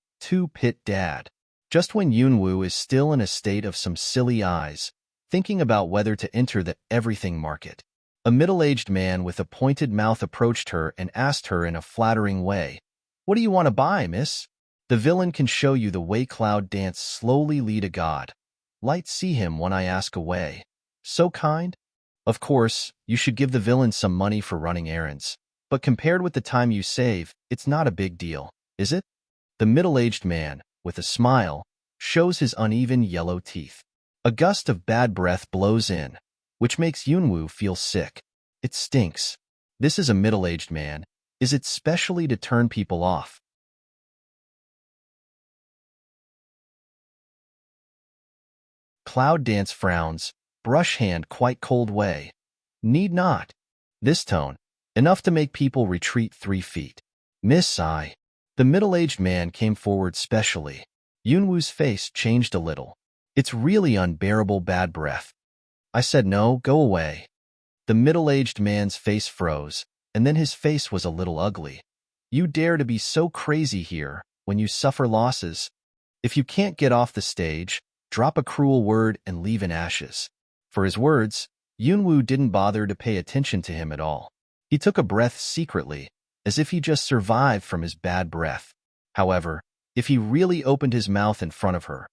Pit Dad. Just when Yunwu is still in a state of some silly eyes, thinking about whether to enter the everything market. A middle-aged man with a pointed mouth approached her and asked her in a flattering way, "What do you want to buy, miss?" The villain can show you the way cloud dance slowly lead a god. Light see him when I ask away. So kind? Of course, you should give the villain some money for running errands. But compared with the time you save, it's not a big deal, is it? The middle-aged man, with a smile, shows his uneven yellow teeth. A gust of bad breath blows in, which makes Yunwoo feel sick. It stinks. This is a middle-aged man. Is it specially to turn people off? Cloud dance frowns, brush hand quite cold way. Need not. This tone, enough to make people retreat 3 feet. Miss I. The middle-aged man came forward specially. Yunwoo's face changed a little. It's really unbearable bad breath. I said no, go away. The middle-aged man's face froze, and then his face was a little ugly. You dare to be so crazy here when you suffer losses? If you can't get off the stage, drop a cruel word and leave in ashes. For his words, Yunwoo didn't bother to pay attention to him at all. He took a breath secretly, as if he just survived from his bad breath. However, if he really opened his mouth in front of her,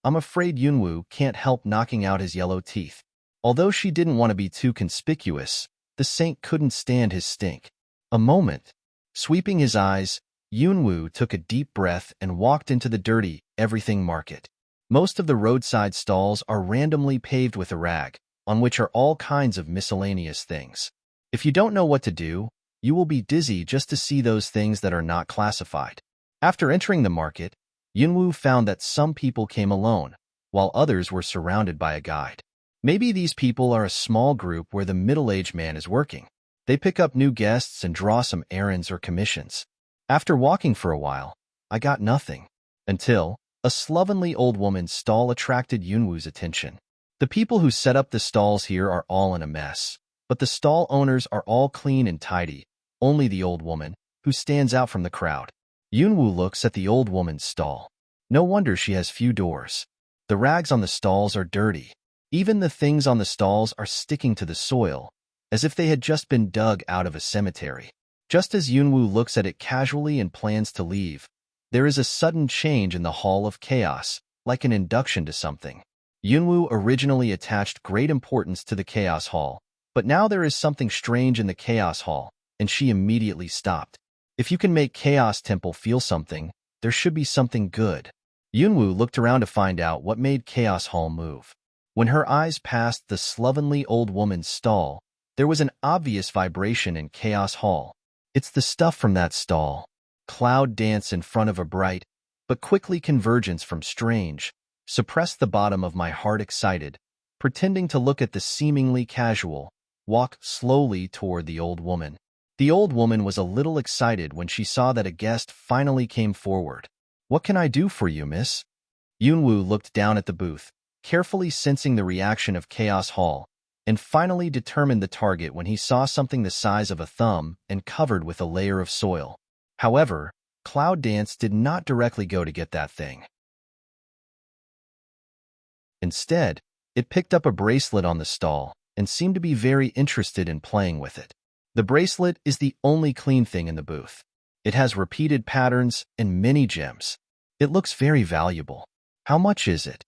I'm afraid Yunwoo can't help knocking out his yellow teeth. Although she didn't want to be too conspicuous, the saint couldn't stand his stink. A moment. Sweeping his eyes, Yunwoo took a deep breath and walked into the dirty everything market. Most of the roadside stalls are randomly paved with a rag, on which are all kinds of miscellaneous things. If you don't know what to do, you will be dizzy just to see those things that are not classified. After entering the market, Yunwoo found that some people came alone, while others were surrounded by a guide. Maybe these people are a small group where the middle-aged man is working. They pick up new guests and draw some errands or commissions. After walking for a while, I got nothing. Until a slovenly old woman's stall attracted Yunwoo's attention. The people who set up the stalls here are all in a mess, but the stall owners are all clean and tidy, only the old woman, who stands out from the crowd. Yunwoo looks at the old woman's stall. No wonder she has few doors. The rags on the stalls are dirty. Even the things on the stalls are sticking to the soil, as if they had just been dug out of a cemetery. Just as Yunwoo looks at it casually and plans to leave, there is a sudden change in the Hall of Chaos, like an induction to something. Yunwoo originally attached great importance to the Chaos Hall, but now there is something strange in the Chaos Hall, and she immediately stopped. If you can make Chaos Temple feel something, there should be something good. Yunwoo looked around to find out what made Chaos Hall move. When her eyes passed the slovenly old woman's stall, there was an obvious vibration in Chaos Hall. It's the stuff from that stall. Cloud dance in front of a bright, but quickly convergence from strange, suppressed the bottom of my heart excited, pretending to look at the seemingly casual, walk slowly toward the old woman. The old woman was a little excited when she saw that a guest finally came forward. "What can I do for you, miss?" Yunwoo looked down at the booth, carefully sensing the reaction of Chaos Hall, and finally determined the target when he saw something the size of a thumb and covered with a layer of soil. However, Cloud Dance did not directly go to get that thing. Instead, it picked up a bracelet on the stall and seemed to be very interested in playing with it. The bracelet is the only clean thing in the booth. It has repeated patterns and many gems. It looks very valuable. How much is it?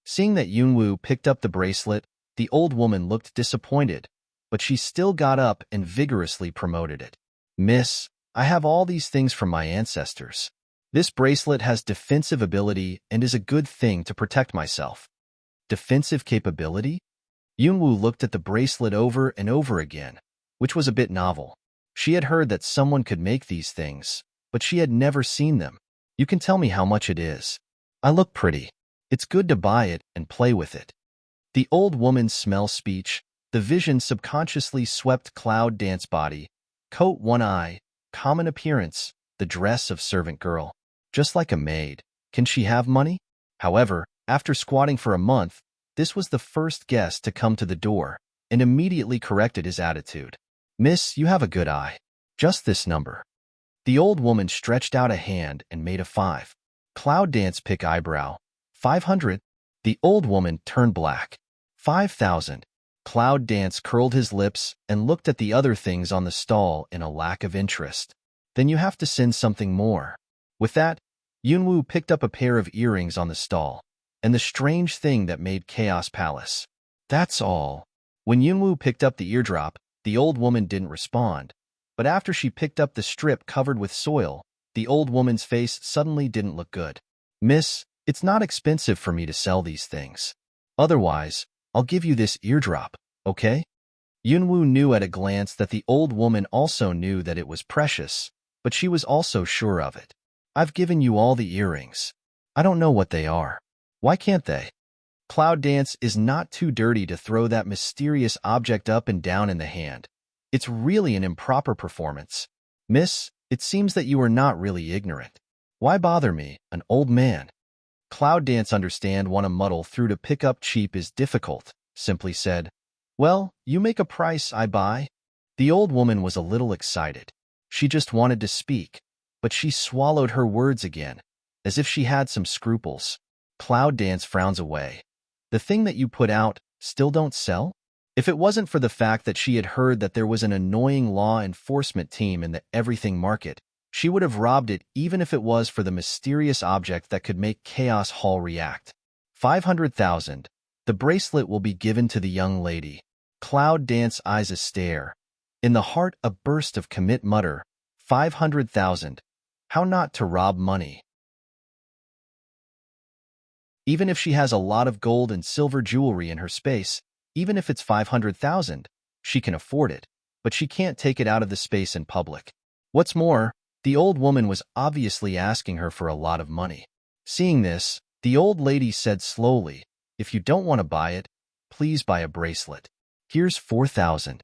Seeing that Yunwoo picked up the bracelet, the old woman looked disappointed, but she still got up and vigorously promoted it. "Miss, I have all these things from my ancestors. This bracelet has defensive ability and is a good thing to protect myself." Defensive capability? Yunwoo looked at the bracelet over and over again, which was a bit novel. She had heard that someone could make these things, but she had never seen them. "You can tell me how much it is. I look pretty. It's good to buy it and play with it." The old woman's smell speech, the vision subconsciously swept Cloud Dance body, coat one eye, common appearance, the dress of servant girl. Just like a maid. Can she have money? However, after squatting for a month, this was the first guest to come to the door, and immediately corrected his attitude. "Miss, you have a good eye. Just this number." The old woman stretched out a hand and made a 5. Cloud Dance pick eyebrow. 500. The old woman turned black. 5,000. Cloud Dance curled his lips and looked at the other things on the stall in a lack of interest. Then you have to send something more. With that, Yunwu picked up a pair of earrings on the stall, and the strange thing that made Chaos Palace. That's all. When Yunwu picked up the eardrop, the old woman didn't respond, but after she picked up the strip covered with soil, the old woman's face suddenly didn't look good. Miss, it's not expensive for me to sell these things. Otherwise, I'll give you this eardrop, okay? Yunwu knew at a glance that the old woman also knew that it was precious, but she was also sure of it. I've given you all the earrings. I don't know what they are. Why can't they? Cloud Dance is not too dirty to throw that mysterious object up and down in the hand. It's really an improper performance. Miss, it seems that you are not really ignorant. Why bother me, an old man? Cloud Dance understand want to muddle through to pick up cheap is difficult, simply said, well, you make a price, I buy. The old woman was a little excited. She just wanted to speak, but she swallowed her words again, as if she had some scruples. Cloud Dance frowns away. The thing that you put out still don't sell? If it wasn't for the fact that she had heard that there was an annoying law enforcement team in the everything market, she would have robbed it even if it was for the mysterious object that could make Chaos Hall react. 500,000. The bracelet will be given to the young lady. Cloud Dance eyes a stare. In the heart a burst of commit mutter. 500,000. How not to rob money? Even if she has a lot of gold and silver jewelry in her space, even if it's 500,000, she can afford it, but she can't take it out of the space in public. What's more, the old woman was obviously asking her for a lot of money. Seeing this, the old lady said slowly, if you don't want to buy it, please buy a bracelet. Here's 4,000.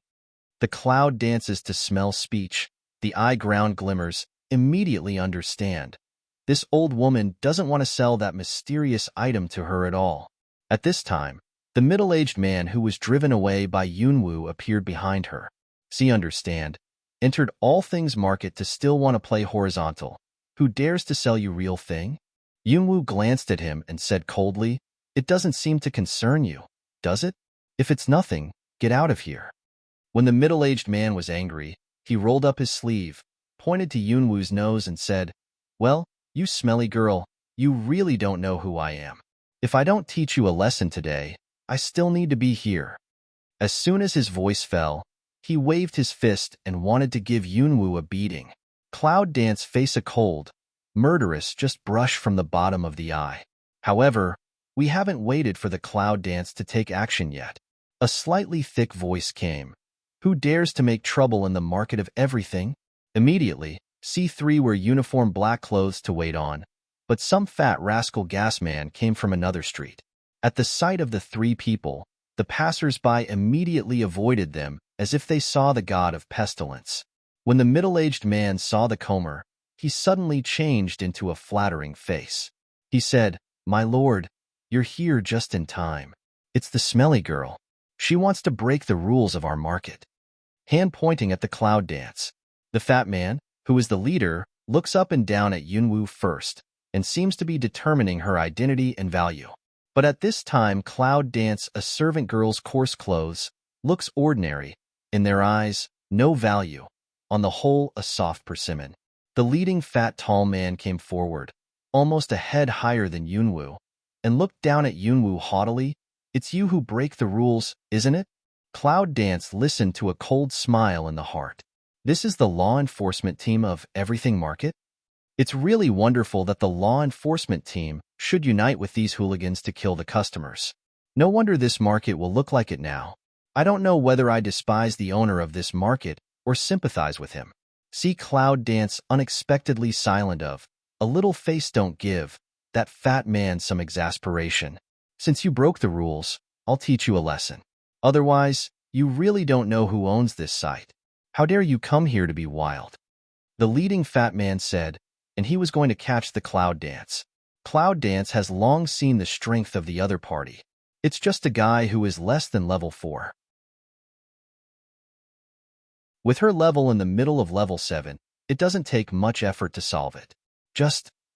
The cloud dances to smell speech. The eye ground glimmers, immediately understand. This old woman doesn't want to sell that mysterious item to her at all. At this time, the middle-aged man who was driven away by Yunwu appeared behind her. See, understand, entered all things market to still want to play horizontal. Who dares to sell you real thing? Yunwu glanced at him and said coldly, it doesn't seem to concern you, does it? If it's nothing, get out of here. When the middle-aged man was angry, he rolled up his sleeve, pointed to Yunwu's nose and said, well, you smelly girl, you really don't know who I am. If I don't teach you a lesson today, I still need to be here. As soon as his voice fell, he waved his fist and wanted to give Yunwu a beating. Cloud Dance face a cold, murderous just brush from the bottom of the eye. However, we haven't waited for the Cloud Dance to take action yet. A slightly thick voice came. Who dares to make trouble in the market of everything? Immediately, C3 wear uniform black clothes to wait on, but some fat rascal gas man came from another street. At the sight of the three people, the passers-by immediately avoided them as if they saw the god of pestilence. When the middle-aged man saw the comer, he suddenly changed into a flattering face. He said, my lord, you're here just in time. It's the smelly girl. She wants to break the rules of our market. Hand pointing at the Cloud Dance. The fat man, who is the leader, looks up and down at Yunwu first, and seems to be determining her identity and value. But at this time Cloud Dance, a servant girl's coarse clothes, looks ordinary. In their eyes, no value. On the whole, a soft persimmon. The leading fat tall man came forward, almost a head higher than Yunwu, and looked down at Yunwu haughtily. It's you who break the rules, isn't it? Cloud Dance listened to a cold smile in the heart. This is the law enforcement team of Everything Market? It's really wonderful that the law enforcement team should unite with these hooligans to kill the customers. No wonder this market will look like it now. I don't know whether I despise the owner of this market or sympathize with him. See Cloud Dance unexpectedly silent of, a little face don't give, that fat man some exasperation. Since you broke the rules, I'll teach you a lesson. Otherwise, you really don't know who owns this site. How dare you come here to be wild? The leading fat man said, and he was going to catch the Cloud Dance. Cloud Dance has long seen the strength of the other party. It's just a guy who is less than level 4. With her level in the middle of level 7, it doesn't take much effort to solve it.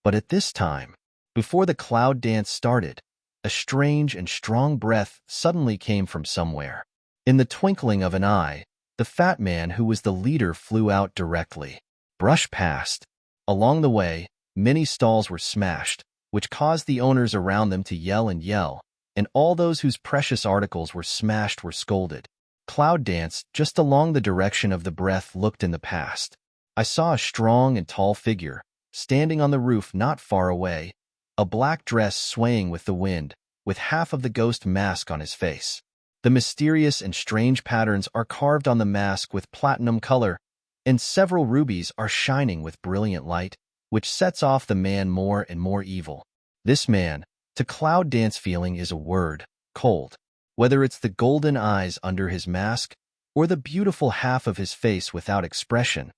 But at this time, before the Cloud Dance started, a strange and strong breath suddenly came from somewhere. In the twinkling of an eye, the fat man who was the leader flew out directly. Brush past. Along the way, many stalls were smashed, which caused the owners around them to yell, and all those whose precious articles were smashed were scolded. Cloud Dance, just along the direction of the breath, looked in the past. I saw a strong and tall figure, standing on the roof not far away, a black dress swaying with the wind, with half of the ghost mask on his face. The mysterious and strange patterns are carved on the mask with platinum color, and several rubies are shining with brilliant light, which sets off the man more and more evil. This man, to Cloud Dance feeling, is a word, cold. Whether it's the golden eyes under his mask, or the beautiful half of his face without expression,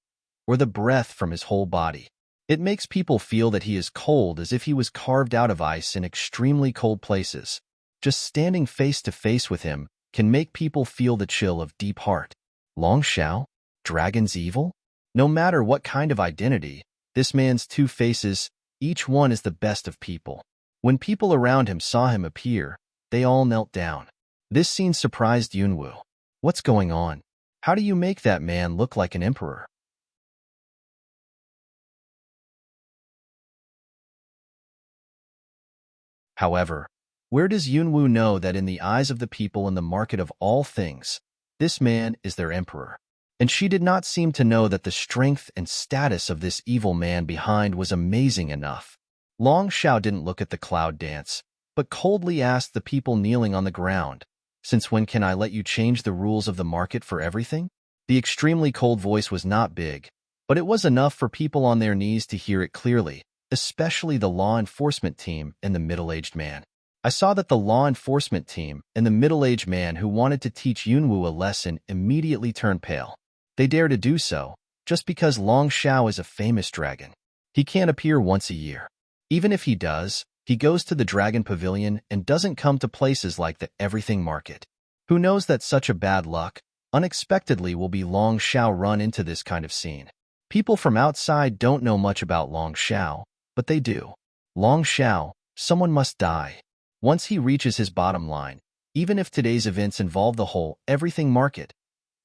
or the breath from his whole body. It makes people feel that he is cold, as if he was carved out of ice in extremely cold places. Just standing face to face with him can make people feel the chill of deep heart. Long Xiao? Dragon's evil? No matter what kind of identity, this man's two faces, each one is the best of people. When people around him saw him appear, they all knelt down. This scene surprised Yunwu. What's going on? How do you make that man look like an emperor? However, where does Yunwu know that in the eyes of the people in the market of all things, this man is their emperor? And she did not seem to know that the strength and status of this evil man behind was amazing enough. Long Xiao didn't look at the Cloud Dance, but coldly asked the people kneeling on the ground, "Since when can I let you change the rules of the market for everything?" The extremely cold voice was not big, but it was enough for people on their knees to hear it clearly, especially the law enforcement team and the middle-aged man. I saw that the law enforcement team and the middle-aged man who wanted to teach Yunwu a lesson immediately turned pale. They dare to do so, just because Long Xiao is a famous dragon. He can't appear once a year. Even if he does, he goes to the Dragon Pavilion and doesn't come to places like the Everything Market. Who knows that such a bad luck, unexpectedly, will be Long Xiao run into this kind of scene. People from outside don't know much about Long Xiao, but they do. Long Xiao, someone must die. Once he reaches his bottom line, even if today's events involve the whole Everything Market,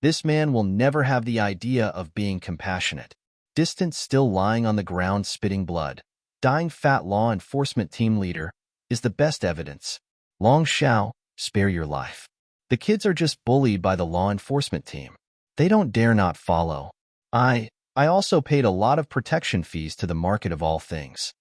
this man will never have the idea of being compassionate. Distant, still lying on the ground spitting blood, dying fat law enforcement team leader, is the best evidence. Long Xiao, spare your life. The kids are just bullied by the law enforcement team. They don't dare not follow. I also paid a lot of protection fees to the market of all things.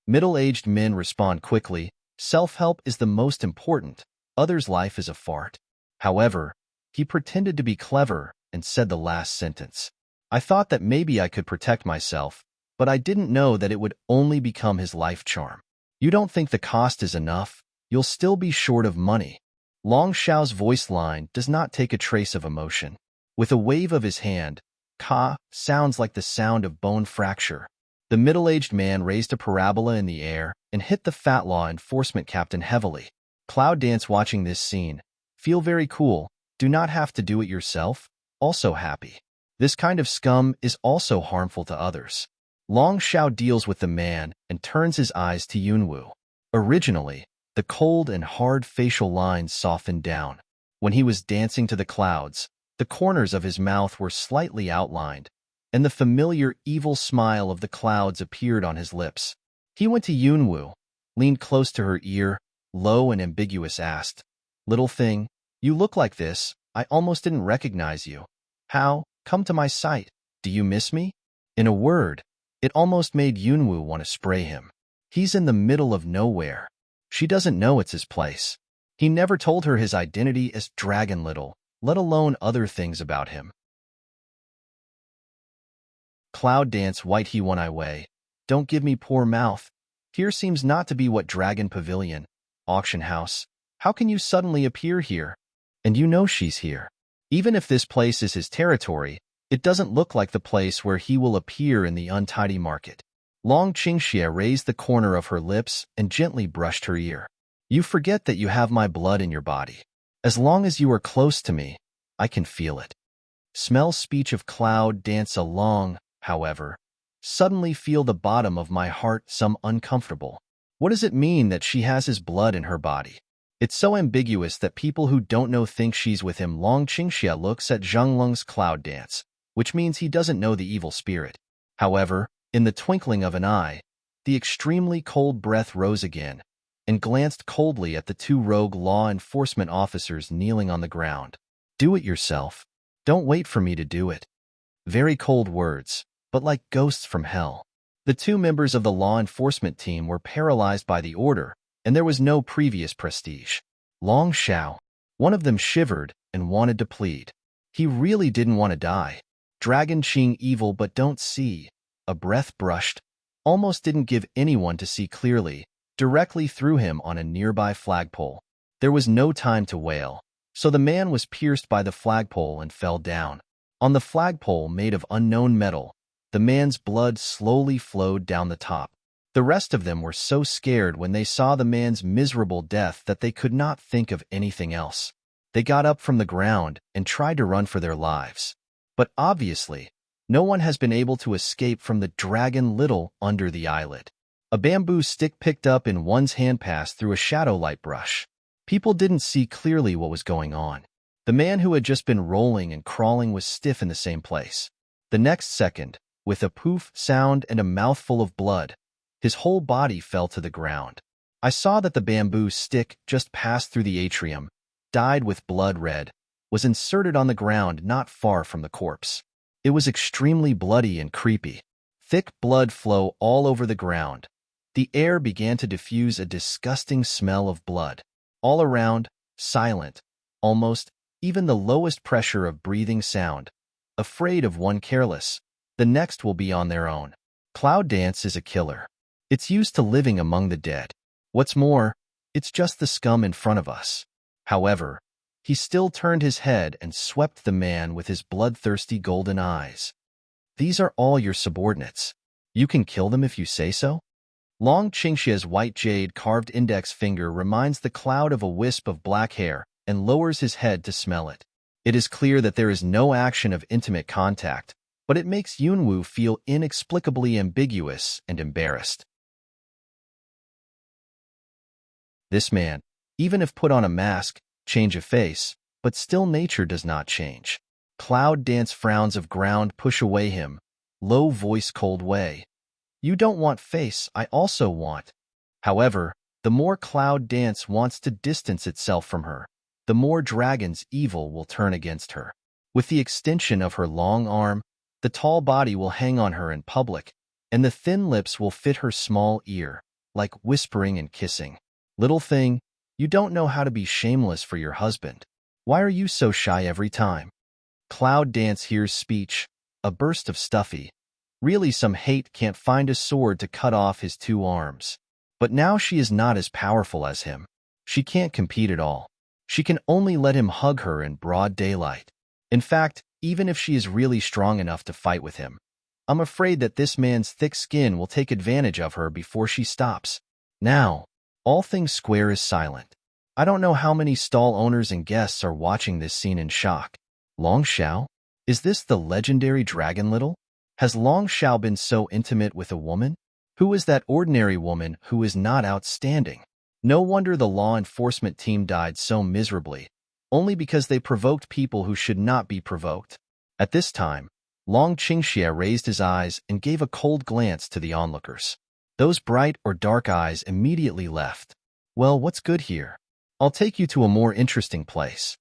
Middle-aged men respond quickly. Self-help is the most important. Others' life is a fart. However, he pretended to be clever and said the last sentence. I thought that maybe I could protect myself, but I didn't know that it would only become his life charm. You don't think the cost is enough? You'll still be short of money. Long Xiao's voice line does not take a trace of emotion. With a wave of his hand, "Ka" sounds like the sound of bone fracture. The middle-aged man raised a parabola in the air and hit the fat law enforcement captain heavily. Cloud Dance, watching this scene, feel very cool. Do not have to do it yourself. Also happy. This kind of scum is also harmful to others. Long Xiao deals with the man and turns his eyes to Yunwu. Originally, the cold and hard facial lines softened down. When he was dancing to the clouds, the corners of his mouth were slightly outlined, and the familiar evil smile of the clouds appeared on his lips. He went to Yunwu, leaned close to her ear, low and ambiguous, asked, "Little thing, you look like this. I almost didn't recognize you. How? Come to my sight. Do you miss me?" In a word, it almost made Yunwu want to spray him. He's in the middle of nowhere. She doesn't know it's his place. He never told her his identity as Dragon Little, let alone other things about him. Cloud Dance, white he one eye way. Don't give me poor mouth. Here seems not to be what Dragon Pavilion, auction house. How can you suddenly appear here? And you know she's here. Even if this place is his territory, it doesn't look like the place where he will appear in the untidy market. Long Qingxie raised the corner of her lips and gently brushed her ear. You forget that you have my blood in your body. As long as you are close to me, I can feel it. Smell speech of Cloud Dance along, however, suddenly feel the bottom of my heart some uncomfortable. What does it mean that she has his blood in her body? It's so ambiguous that people who don't know think she's with him. Long Qingxia looks at Zhang Lung's cloud dance, which means he doesn't know the evil spirit. However, in the twinkling of an eye, the extremely cold breath rose again and glanced coldly at the two rogue law enforcement officers kneeling on the ground. Do it yourself. Don't wait for me to do it. Very cold words, but like ghosts from hell. The two members of the law enforcement team were paralyzed by the order, and there was no previous prestige. Long Xiao. One of them shivered and wanted to plead. He really didn't want to die. Dragon Qing evil but don't see. A breath brushed, almost didn't give anyone to see clearly, directly through him on a nearby flagpole. There was no time to wail, so the man was pierced by the flagpole and fell down. On the flagpole made of unknown metal, the man's blood slowly flowed down the top. The rest of them were so scared when they saw the man's miserable death that they could not think of anything else. They got up from the ground and tried to run for their lives. But obviously, no one has been able to escape from the dragon little under the eyelid. A bamboo stick picked up in one's hand passed through a shadow light brush. People didn't see clearly what was going on. The man who had just been rolling and crawling was stiff in the same place. The next second, with a poof sound and a mouthful of blood, his whole body fell to the ground. I saw that the bamboo stick just passed through the atrium, dyed with blood red, was inserted on the ground not far from the corpse. It was extremely bloody and creepy. Thick blood flow all over the ground. The air began to diffuse a disgusting smell of blood. All around, silent, almost, even the lowest pressure of breathing sound. Afraid of one careless, the next will be on their own. Cloud dance is a killer. It's used to living among the dead. What's more, it's just the scum in front of us. However, he still turned his head and swept the man with his bloodthirsty golden eyes. These are all your subordinates. You can kill them if you say so? Long Qingxia's white jade carved index finger reminds the cloud of a wisp of black hair and lowers his head to smell it. It is clear that there is no action of intimate contact, but it makes Yunwu feel inexplicably ambiguous and embarrassed. This man, even if put on a mask, change of face, but still nature does not change. Cloud dance frowns of ground push away him, low voice cold way. You don't want face, I also want. However, the more cloud dance wants to distance itself from her, the more dragon's evil will turn against her. With the extension of her long arm, the tall body will hang on her in public, and the thin lips will fit her small ear, like whispering and kissing. Little thing, you don't know how to be shameless for your husband. Why are you so shy every time? Cloud dance hears speech, a burst of stuffy. Really some hate can't find a sword to cut off his two arms. But now she is not as powerful as him. She can't compete at all. She can only let him hug her in broad daylight. In fact, even if she is really strong enough to fight with him, I'm afraid that this man's thick skin will take advantage of her before she stops. Now, all things square is silent. I don't know how many stall owners and guests are watching this scene in shock. Long Xiao? Is this the legendary Dragon Little? Has Long Xiao been so intimate with a woman? Who is that ordinary woman who is not outstanding? No wonder the law enforcement team died so miserably, only because they provoked people who should not be provoked. At this time, Long Qingxia raised his eyes and gave a cold glance to the onlookers. Those bright or dark eyes immediately left. Well, what's good here? I'll take you to a more interesting place.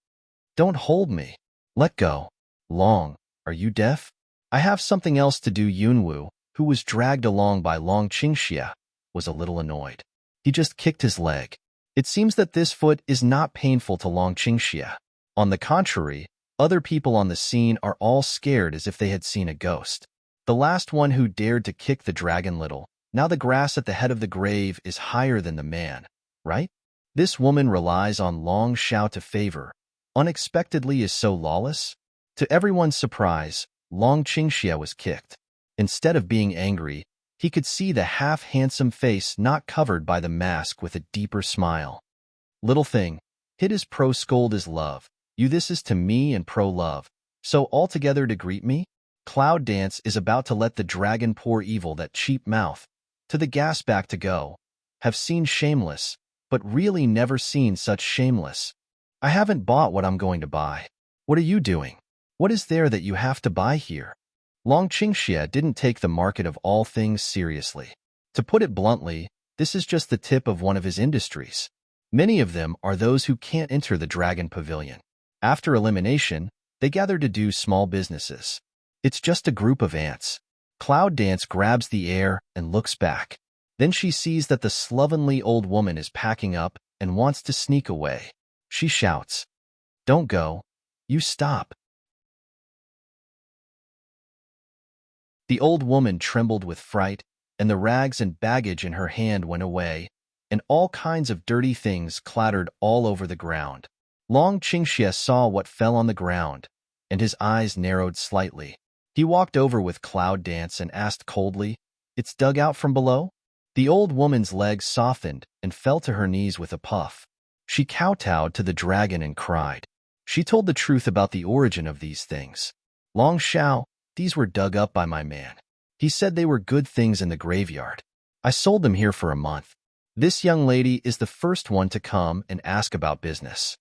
Don't hold me. Let go. Long, are you deaf? I have something else to do. Yunwu, who was dragged along by Long Qingxia, was a little annoyed. He just kicked his leg. It seems that this foot is not painful to Long Qingxia. On the contrary, other people on the scene are all scared as if they had seen a ghost. The last one who dared to kick the dragon little. Now the grass at the head of the grave is higher than the man, right? This woman relies on Long Xiao to favor. Unexpectedly is so lawless? To everyone's surprise, Long Qingxia was kicked. Instead of being angry, he could see the half-handsome face not covered by the mask with a deeper smile. Little thing, hit is pro-scold is love. You this is to me and pro-love. So altogether to greet me? Cloud Dance is about to let the dragon pour evil that cheap mouth. To the gas back to go. have seen shameless, but really never seen such shameless. I haven't bought what I'm going to buy. What are you doing? What is there that you have to buy here? Long Qingxie didn't take the market of all things seriously. To put it bluntly, this is just the tip of one of his industries. Many of them are those who can't enter the Dragon Pavilion. After elimination, they gather to do small businesses. It's just a group of ants. Cloud Dance grabs the air and looks back. Then she sees that the slovenly old woman is packing up and wants to sneak away. She shouts, "Don't go. You stop." The old woman trembled with fright, and the rags and baggage in her hand went away, and all kinds of dirty things clattered all over the ground. Long Qingxie saw what fell on the ground, and his eyes narrowed slightly. He walked over with Cloud Dance and asked coldly, "It's dug out from below?" The old woman's legs softened and fell to her knees with a puff. She kowtowed to the dragon and cried. She told the truth about the origin of these things. "Long Xiao, these were dug up by my man. He said they were good things in the graveyard. I sold them here for a month. This young lady is the first one to come and ask about business.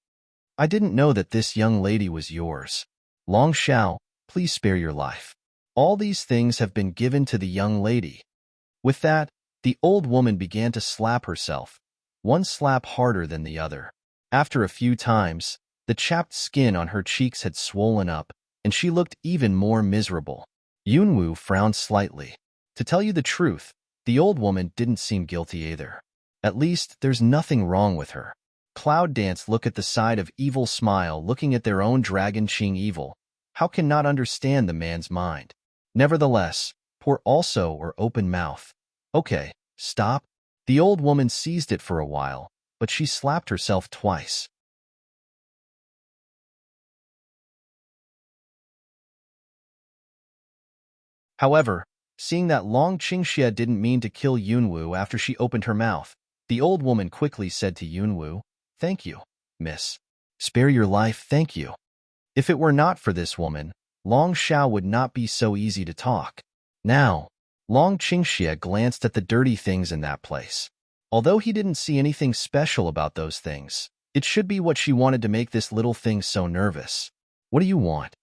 I didn't know that this young lady was yours. Long Xiao, please spare your life. All these things have been given to the young lady." With that, the old woman began to slap herself, one slap harder than the other. After a few times, the chapped skin on her cheeks had swollen up, and she looked even more miserable. Yunwu frowned slightly. To tell you the truth, the old woman didn't seem guilty either. At least, there's nothing wrong with her. Cloud Dance look at the side of evil smile looking at their own dragon Qing evil. How can not understand the man's mind? Nevertheless, poor also or open mouth. Okay, stop. The old woman seized it for a while, but she slapped herself twice. However, seeing that Long Qingxie didn't mean to kill Yunwu after she opened her mouth, the old woman quickly said to Yunwu, "Thank you, miss. Spare your life, thank you." If it were not for this woman, Long Xiao would not be so easy to talk. Now, Long Qingxie glanced at the dirty things in that place. Although he didn't see anything special about those things, it should be what she wanted to make this little thing so nervous. "What do you want?"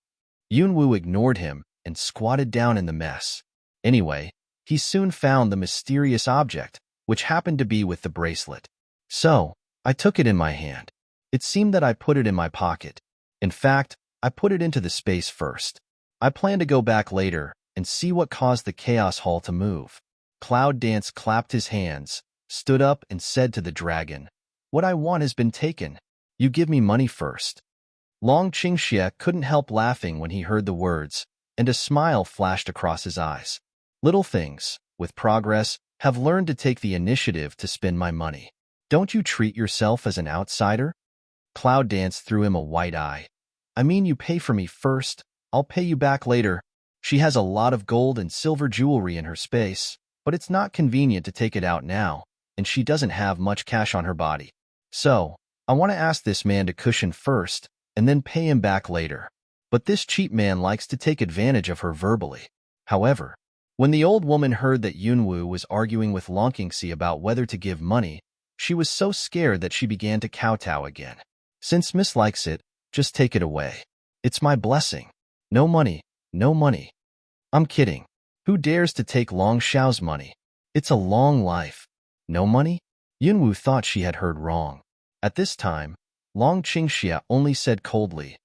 Yunwu ignored him and squatted down in the mess. Anyway, he soon found the mysterious object, which happened to be with the bracelet. So, I took it in my hand. It seemed that I put it in my pocket. In fact, I put it into the space first. I plan to go back later and see what caused the Chaos Hall to move. Cloud Dance clapped his hands, stood up and said to the dragon, "What I want has been taken. You give me money first." Long Qingxie couldn't help laughing when he heard the words, and a smile flashed across his eyes. "Little things, with progress, have learned to take the initiative to spend my money. Don't you treat yourself as an outsider?" Cloud Dance threw him a white eye. "I mean, you pay for me first, I'll pay you back later." She has a lot of gold and silver jewelry in her space, but it's not convenient to take it out now, and she doesn't have much cash on her body. So, I want to ask this man to cushion first, and then pay him back later. But this cheap man likes to take advantage of her verbally. However, when the old woman heard that Yunwu was arguing with Long Qingxie about whether to give money, she was so scared that she began to kowtow again. "Since Miss likes it, just take it away. It's my blessing. No money, no money." "I'm kidding. Who dares to take Long Xiao's money? It's a long life. No money?" Yunwu thought she had heard wrong. At this time, Long Qingxie only said coldly,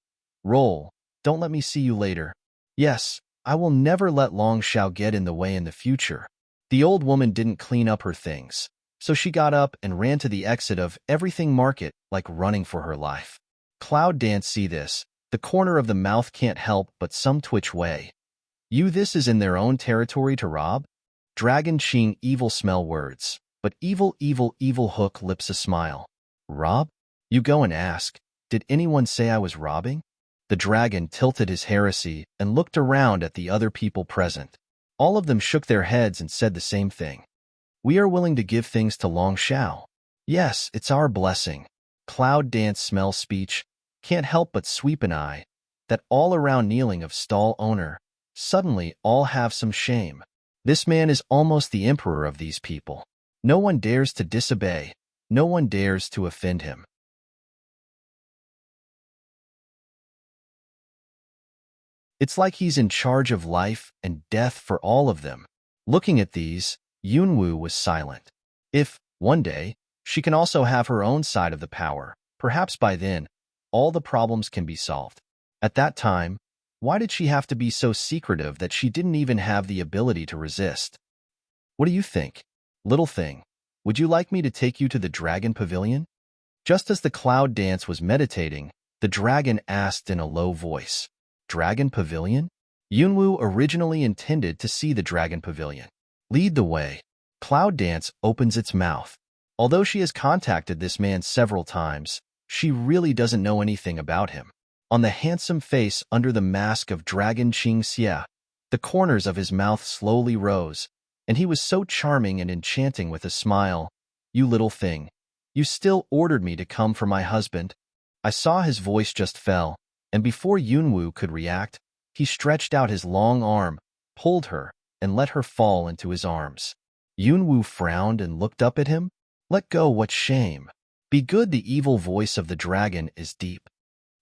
"Roll, don't let me see you later." "Yes, I will never let Long Xiao get in the way in the future." The old woman didn't clean up her things, so she got up and ran to the exit of Everything Market like running for her life. Cloud Dance see this, the corner of the mouth can't help but some twitch way. "You this is in their own territory to rob?" Dragon Qing evil smell words, but evil hook lips a smile. "Rob? You go and ask, did anyone say I was robbing?" The dragon tilted his heresy and looked around at the other people present. All of them shook their heads and said the same thing. "We are willing to give things to Long Xiao. Yes, it's our blessing." Cloud Dance smell speech, can't help but sweep an eye, that all around kneeling of stall owner, suddenly all have some shame. This man is almost the emperor of these people. No one dares to disobey. No one dares to offend him. It's like he's in charge of life and death for all of them. Looking at these, Yunwoo was silent. If, one day, she can also have her own side of the power, perhaps by then, all the problems can be solved. At that time, why did she have to be so secretive that she didn't even have the ability to resist? What do you think? Little thing, would you like me to take you to the Dragon Pavilion? Just as the cloud dance was meditating, the dragon asked in a low voice. Dragon Pavilion? Yunwoo originally intended to see the Dragon Pavilion. Lead the way. Cloud Dance opens its mouth. Although she has contacted this man several times, she really doesn't know anything about him. On the handsome face under the mask of Dragon Qingxia, the corners of his mouth slowly rose, and he was so charming and enchanting with a smile. You little thing. You still ordered me to come for my husband. I saw his voice just fell, and before Yunwoo could react, he stretched out his long arm, pulled her, and let her fall into his arms. Yunwoo frowned and looked up at him. Let go, what shame. Be good, the evil voice of the dragon is deep.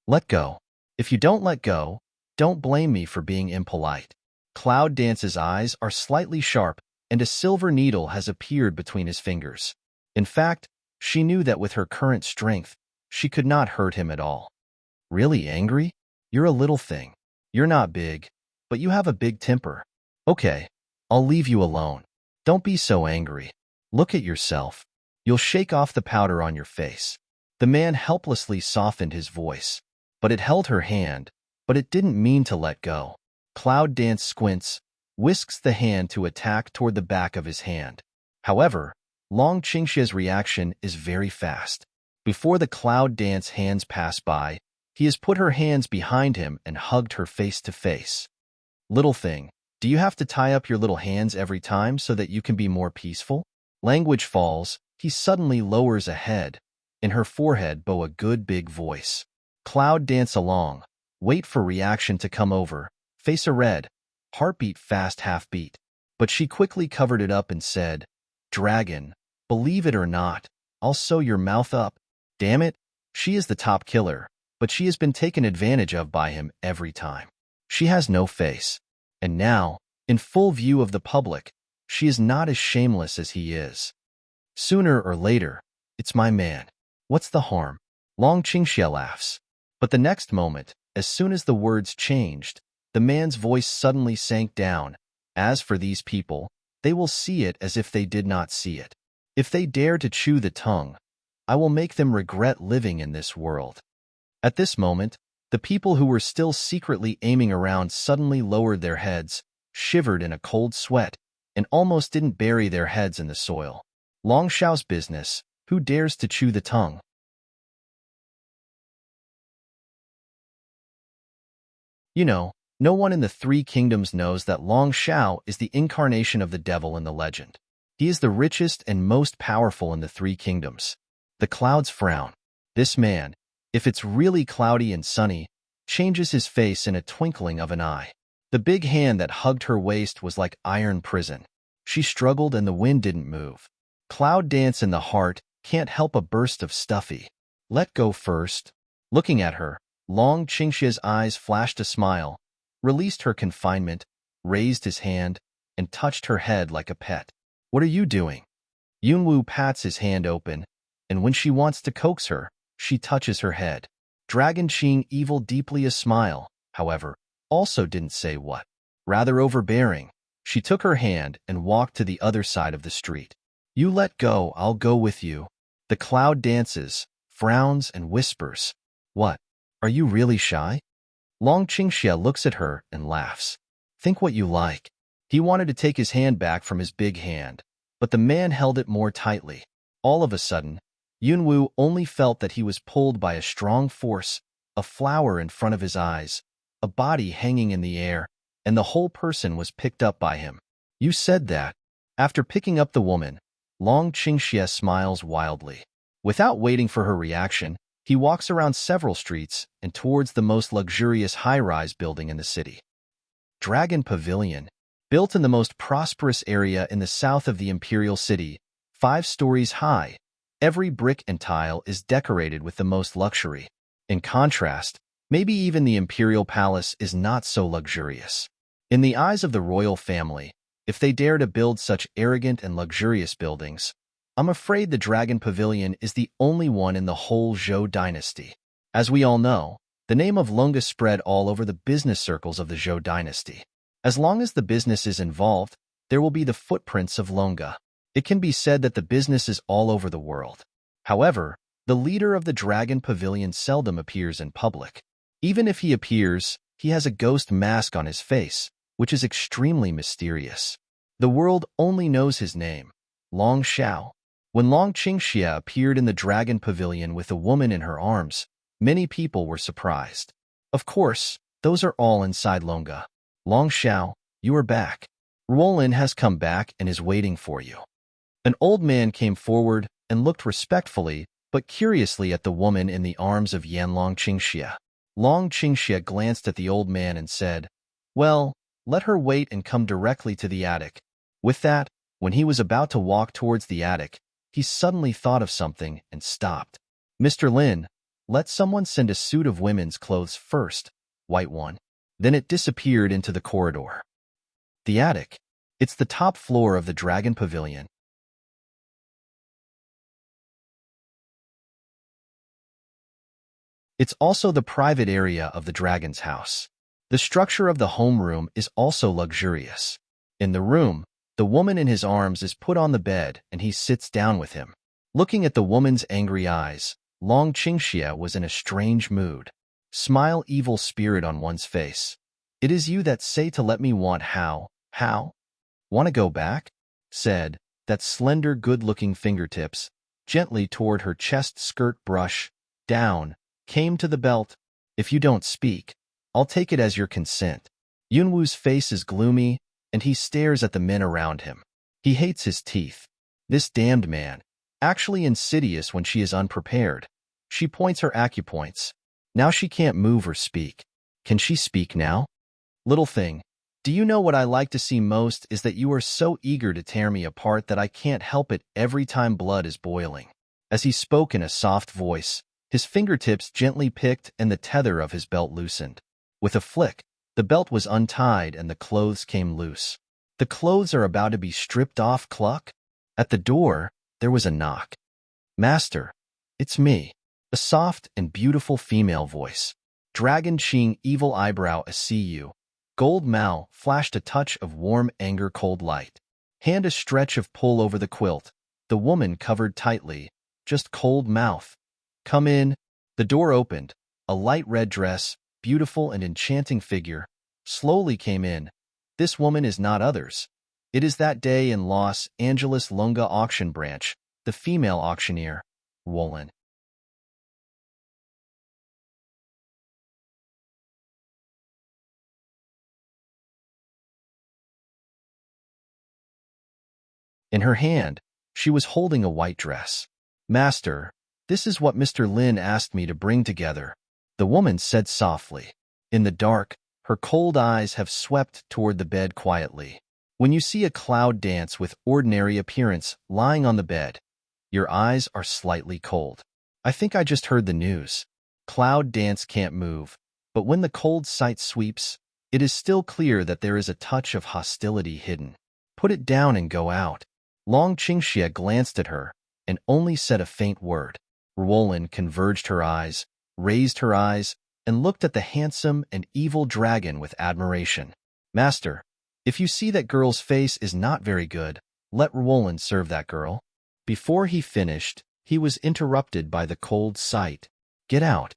Let go. If you don't let go, don't blame me for being impolite. Cloud Dance's eyes are slightly sharp, and a silver needle has appeared between his fingers. In fact, she knew that with her current strength, she could not hurt him at all. Really angry? You're a little thing. You're not big, but you have a big temper. Okay, I'll leave you alone. Don't be so angry. Look at yourself. You'll shake off the powder on your face. The man helplessly softened his voice, but it held her hand, but it didn't mean to let go. Cloud Dance squints, whisks the hand to attack toward the back of his hand. However, Long Qingxia's reaction is very fast. Before the Cloud Dance hands pass by, he has put her hands behind him and hugged her face to face. Little thing, do you have to tie up your little hands every time so that you can be more peaceful? Language falls, he suddenly lowers a head. In her forehead bow a good big voice. Cloud Dance along, wait for reaction to come over, face a red, heartbeat fast half beat. But she quickly covered it up and said, Dragon, believe it or not, I'll sew your mouth up. Damn it, she is the top killer, but she has been taken advantage of by him every time. She has no face. And now, in full view of the public, she is not as shameless as he is. Sooner or later, it's my man. What's the harm? Long Qingxia laughs. But the next moment, as soon as the words changed, the man's voice suddenly sank down. As for these people, they will see it as if they did not see it. If they dare to chew the tongue, I will make them regret living in this world. At this moment, the people who were still secretly aiming around suddenly lowered their heads, shivered in a cold sweat, and almost didn't bury their heads in the soil. Long Xiao's business, who dares to chew the tongue? You know, no one in the Three Kingdoms knows that Long Xiao is the incarnation of the devil in the legend. He is the richest and most powerful in the Three Kingdoms. The clouds frown. This man, if it's really cloudy and sunny, changes his face in a twinkling of an eye. The big hand that hugged her waist was like iron prison. She struggled and the wind didn't move. Cloud Dance in the heart can't help a burst of stuffy. Let go first. Looking at her, Long Qingxia's eyes flashed a smile, released her confinement, raised his hand, and touched her head like a pet. What are you doing? Yunwoo pats his hand open, and when she wants to coax her, she touches her head. Dragon Qing evil deeply a smile, however, also didn't say what. Rather overbearing, she took her hand and walked to the other side of the street. You let go, I'll go with you. The cloud dances, frowns, and whispers. What? Are you really shy? Long Qingxia looks at her and laughs. Think what you like. He wanted to take his hand back from his big hand, but the man held it more tightly. All of a sudden, Yunwoo only felt that he was pulled by a strong force, a flower in front of his eyes, a body hanging in the air, and the whole person was picked up by him. You said that. After picking up the woman, Long Qingxia smiles wildly. Without waiting for her reaction, he walks around several streets and towards the most luxurious high-rise building in the city. Dragon Pavilion, built in the most prosperous area in the south of the imperial city, 5 stories high. Every brick and tile is decorated with the most luxury. In contrast, maybe even the imperial palace is not so luxurious. In the eyes of the royal family, if they dare to build such arrogant and luxurious buildings, I'm afraid the Dragon Pavilion is the only one in the whole Zhou dynasty. As we all know, the name of Longa spread all over the business circles of the Zhou dynasty. As long as the business is involved, there will be the footprints of Longa. It can be said that the business is all over the world. However, the leader of the Dragon Pavilion seldom appears in public. Even if he appears, he has a ghost mask on his face, which is extremely mysterious. The world only knows his name, Long Xiao. When Long Qingxia appeared in the Dragon Pavilion with a woman in her arms, many people were surprised. Of course, those are all inside Longa. Long Xiao, you are back. Ruolin has come back and is waiting for you. An old man came forward and looked respectfully but curiously at the woman in the arms of Yanlong Qingxia. Long Qingxia glanced at the old man and said, "Well, let her wait and come directly to the attic." With that, when he was about to walk towards the attic, he suddenly thought of something and stopped. "Mr. Lin, let someone send a suit of women's clothes first, white one." Then it disappeared into the corridor. The attic. It's the top floor of the Dragon Pavilion. It's also the private area of the dragon's house. The structure of the homeroom is also luxurious. In the room, the woman in his arms is put on the bed and he sits down with him. Looking at the woman's angry eyes, Long Qingxia was in a strange mood. Smile, evil spirit on one's face. "It is you that say to let me want how? Want to go back?" said that slender, good-looking fingertips, gently toward her chest skirt brush, down, came to the belt. "If you don't speak, I'll take it as your consent." Yunwu's face is gloomy, and he stares at the men around him. He hates his teeth. This damned man, actually insidious when she is unprepared. She points her acupoints. Now she can't move or speak. Can she speak now? "Little thing, do you know what I like to see most is that you are so eager to tear me apart that I can't help it every time blood is boiling." As he spoke in a soft voice, his fingertips gently picked and the tether of his belt loosened. With a flick, the belt was untied and the clothes came loose. The clothes are about to be stripped off, cluck. At the door, there was a knock. "Master, it's me." A soft and beautiful female voice. Dragon Qing, evil eyebrow, I see you. Gold Mao flashed a touch of warm anger, cold light. Hand a stretch of pull over the quilt. The woman covered tightly, just cold mouth. "Come in." The door opened. A light red dress, beautiful and enchanting figure, slowly came in. This woman is not others. It is that day in Los Angeles Longa auction branch, the female auctioneer, Ruolin. In her hand, she was holding a white dress. "Master, this is what Mr. Lin asked me to bring together," the woman said softly. In the dark, her cold eyes have swept toward the bed quietly. When you see a cloud dance with ordinary appearance lying on the bed, your eyes are slightly cold. I think I just heard the news. Cloud dance can't move, but when the cold sight sweeps, it is still clear that there is a touch of hostility hidden. Put it down and go out. Long Qingxia glanced at her and only said a faint word. Ruolin converged her eyes, raised her eyes, and looked at the handsome and evil dragon with admiration. "Master, if you see that girl's face is not very good, let Ruolin serve that girl." Before he finished, he was interrupted by the cold sight. "Get out."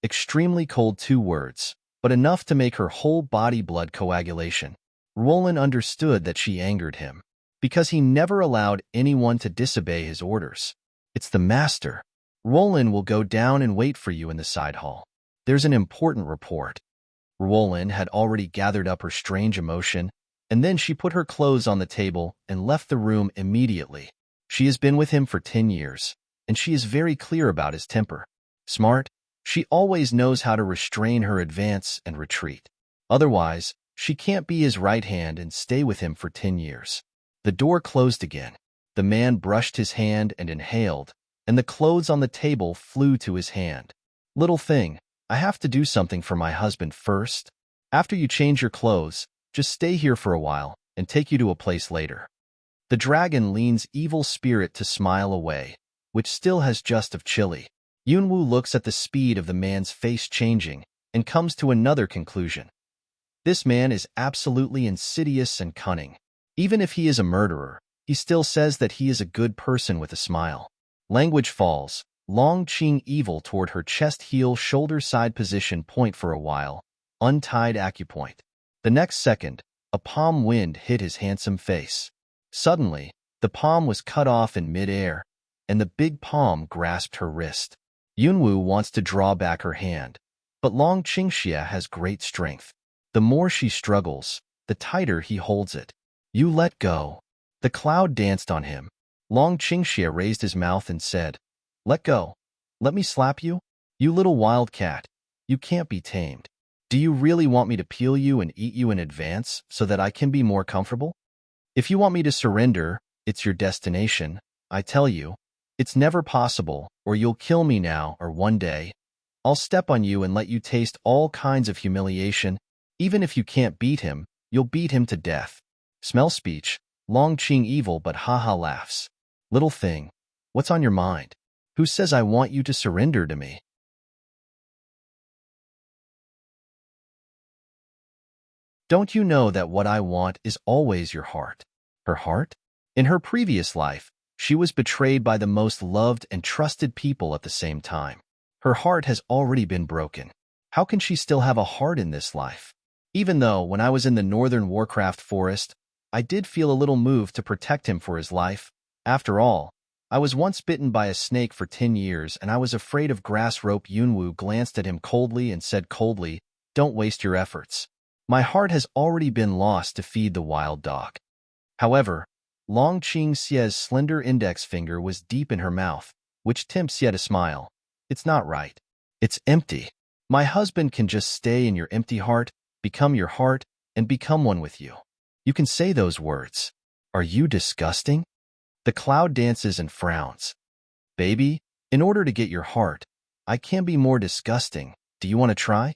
Extremely cold, 2 words, but enough to make her whole body blood coagulation. Ruolin understood that she angered him, because he never allowed anyone to disobey his orders. "It's the master. Ruolin will go down and wait for you in the side hall. There's an important report." Ruolin had already gathered up her strange emotion, and then she put her clothes on the table and left the room immediately. She has been with him for 10 years, and she is very clear about his temper. Smart, she always knows how to restrain her advance and retreat. Otherwise, she can't be his right hand and stay with him for 10 years. The door closed again. The man brushed his hand and inhaled, and the clothes on the table flew to his hand. Little thing, I have to do something for my husband first. After you change your clothes, just stay here for a while and take you to a place later. The dragon leans evil spirit to smile away, which still has just of chilly. Yunwu looks at the speed of the man's face changing and comes to another conclusion. This man is absolutely insidious and cunning. Even if he is a murderer, he still says that he is a good person with a smile. Language falls. Long Qing evil toward her chest heel shoulder side position point for a while. Untied acupoint. The next second, a palm wind hit his handsome face. Suddenly, the palm was cut off in mid-air, and the big palm grasped her wrist. Yunwu wants to draw back her hand, but Long Qingxia has great strength. The more she struggles, the tighter he holds it. You let go. The cloud danced on him. Long Qingxia raised his mouth and said, Let go. Let me slap you? You little wildcat. You can't be tamed. Do you really want me to peel you and eat you in advance so that I can be more comfortable? If you want me to surrender, it's your destination, I tell you. It's never possible, or you'll kill me now or one day. I'll step on you and let you taste all kinds of humiliation. Even if you can't beat him, you'll beat him to death. Smell speech. Long Qing evil but haha laughs. Little thing, what's on your mind? Who says I want you to surrender to me? Don't you know that what I want is always your heart? Her heart? In her previous life, she was betrayed by the most loved and trusted people at the same time. Her heart has already been broken. How can she still have a heart in this life? Even though, when I was in the northern Warcraft forest, I did feel a little moved to protect him for his life. After all, I was once bitten by a snake for 10 years and I was afraid of grass rope. Yunwu glanced at him coldly and said coldly, Don't waste your efforts. My heart has already been lost to feed the wild dog. However, Long Qingxia's slender index finger was deep in her mouth, which tempts Xie to smile. It's not right. It's empty. My husband can just stay in your empty heart, become your heart, and become one with you. You can say those words. Are you disgusting? The cloud dances and frowns. Baby, in order to get your heart, I can be more disgusting. Do you want to try?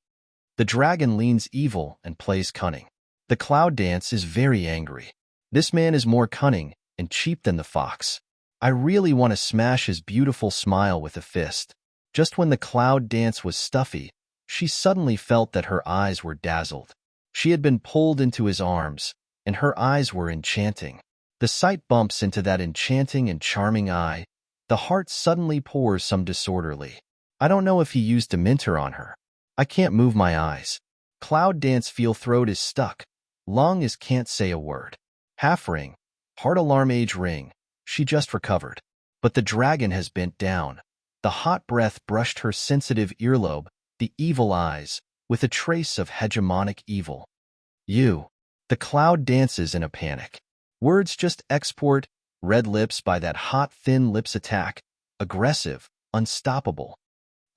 The dragon leans evil and plays cunning. The cloud dance is very angry. This man is more cunning and cheap than the fox. I really want to smash his beautiful smile with a fist. Just when the cloud dance was stuffy, she suddenly felt that her eyes were dazzled. She had been pulled into his arms, and her eyes were enchanting. The sight bumps into that enchanting and charming eye. The heart suddenly pours some disorderly. I don't know if he used Dementor on her. I can't move my eyes. Cloud dance feel throat is stuck. Long as can't say a word. Half ring. Heart alarm age ring. She just recovered. But the dragon has bent down. The hot breath brushed her sensitive earlobe, the evil eyes, with a trace of hegemonic evil. You. The cloud dances in a panic. Words just export, red lips by that hot thin lips attack, aggressive, unstoppable.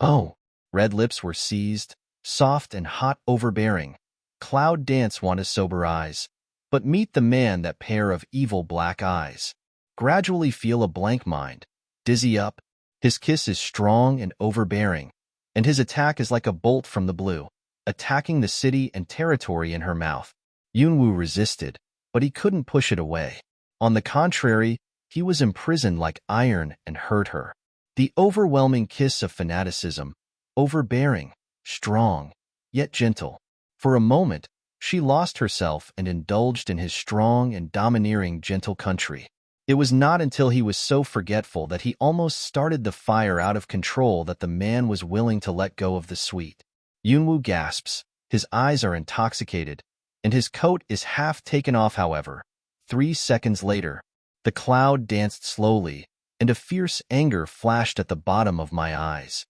Oh, red lips were seized, soft and hot overbearing. Cloud dance want to sober eyes, but meet the man that pair of evil black eyes. Gradually feel a blank mind, dizzy up. His kiss is strong and overbearing, and his attack is like a bolt from the blue, attacking the city and territory in her mouth. Yunwu resisted, but he couldn't push it away. On the contrary, he was imprisoned like iron and hurt her. The overwhelming kiss of fanaticism, overbearing, strong, yet gentle. For a moment, she lost herself and indulged in his strong and domineering gentle country. It was not until he was so forgetful that he almost started the fire out of control that the man was willing to let go of the sweet. Yunwu gasps, his eyes are intoxicated, and his coat is half taken off. However, 3 seconds later, the cloud danced slowly, and a fierce anger flashed at the bottom of my eyes.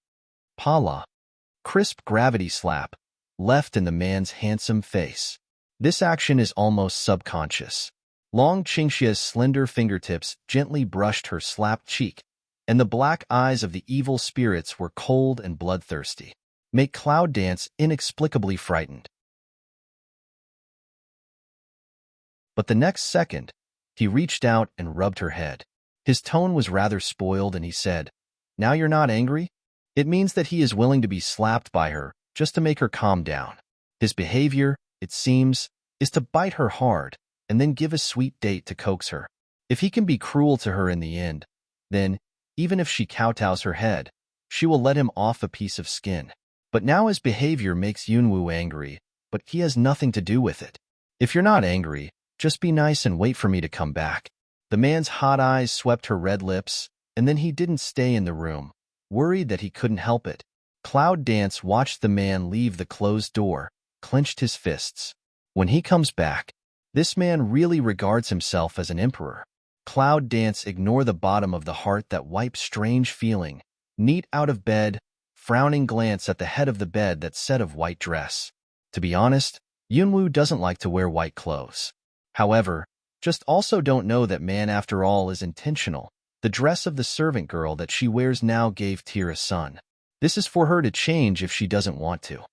Pala. Crisp gravity slap, left in the man's handsome face. This action is almost subconscious. Long Qingxia's slender fingertips gently brushed her slapped cheek, and the black eyes of the evil spirits were cold and bloodthirsty. Make cloud dance inexplicably frightened. But the next second, he reached out and rubbed her head. His tone was rather spoiled and he said, "Now you're not angry?" It means that he is willing to be slapped by her just to make her calm down. His behavior, it seems, is to bite her hard and then give a sweet date to coax her. If he can be cruel to her in the end, then, even if she kowtows her head, she will let him off a piece of skin. But now his behavior makes Yunwoo angry, but he has nothing to do with it. "If you're not angry, just be nice and wait for me to come back." The man's hot eyes swept her red lips, and then he didn't stay in the room, worried that he couldn't help it. Cloud Dance watched the man leave the closed door, clenched his fists. When he comes back, this man really regards himself as an emperor. Cloud Dance ignore the bottom of the heart that wipes strange feeling, neat out of bed, frowning glance at the head of the bed that said of white dress. To be honest, Yunwoo doesn't like to wear white clothes. However, just also don't know that man after all is intentional. The dress of the servant girl that she wears now gave Tyr a son. This is for her to change if she doesn't want to.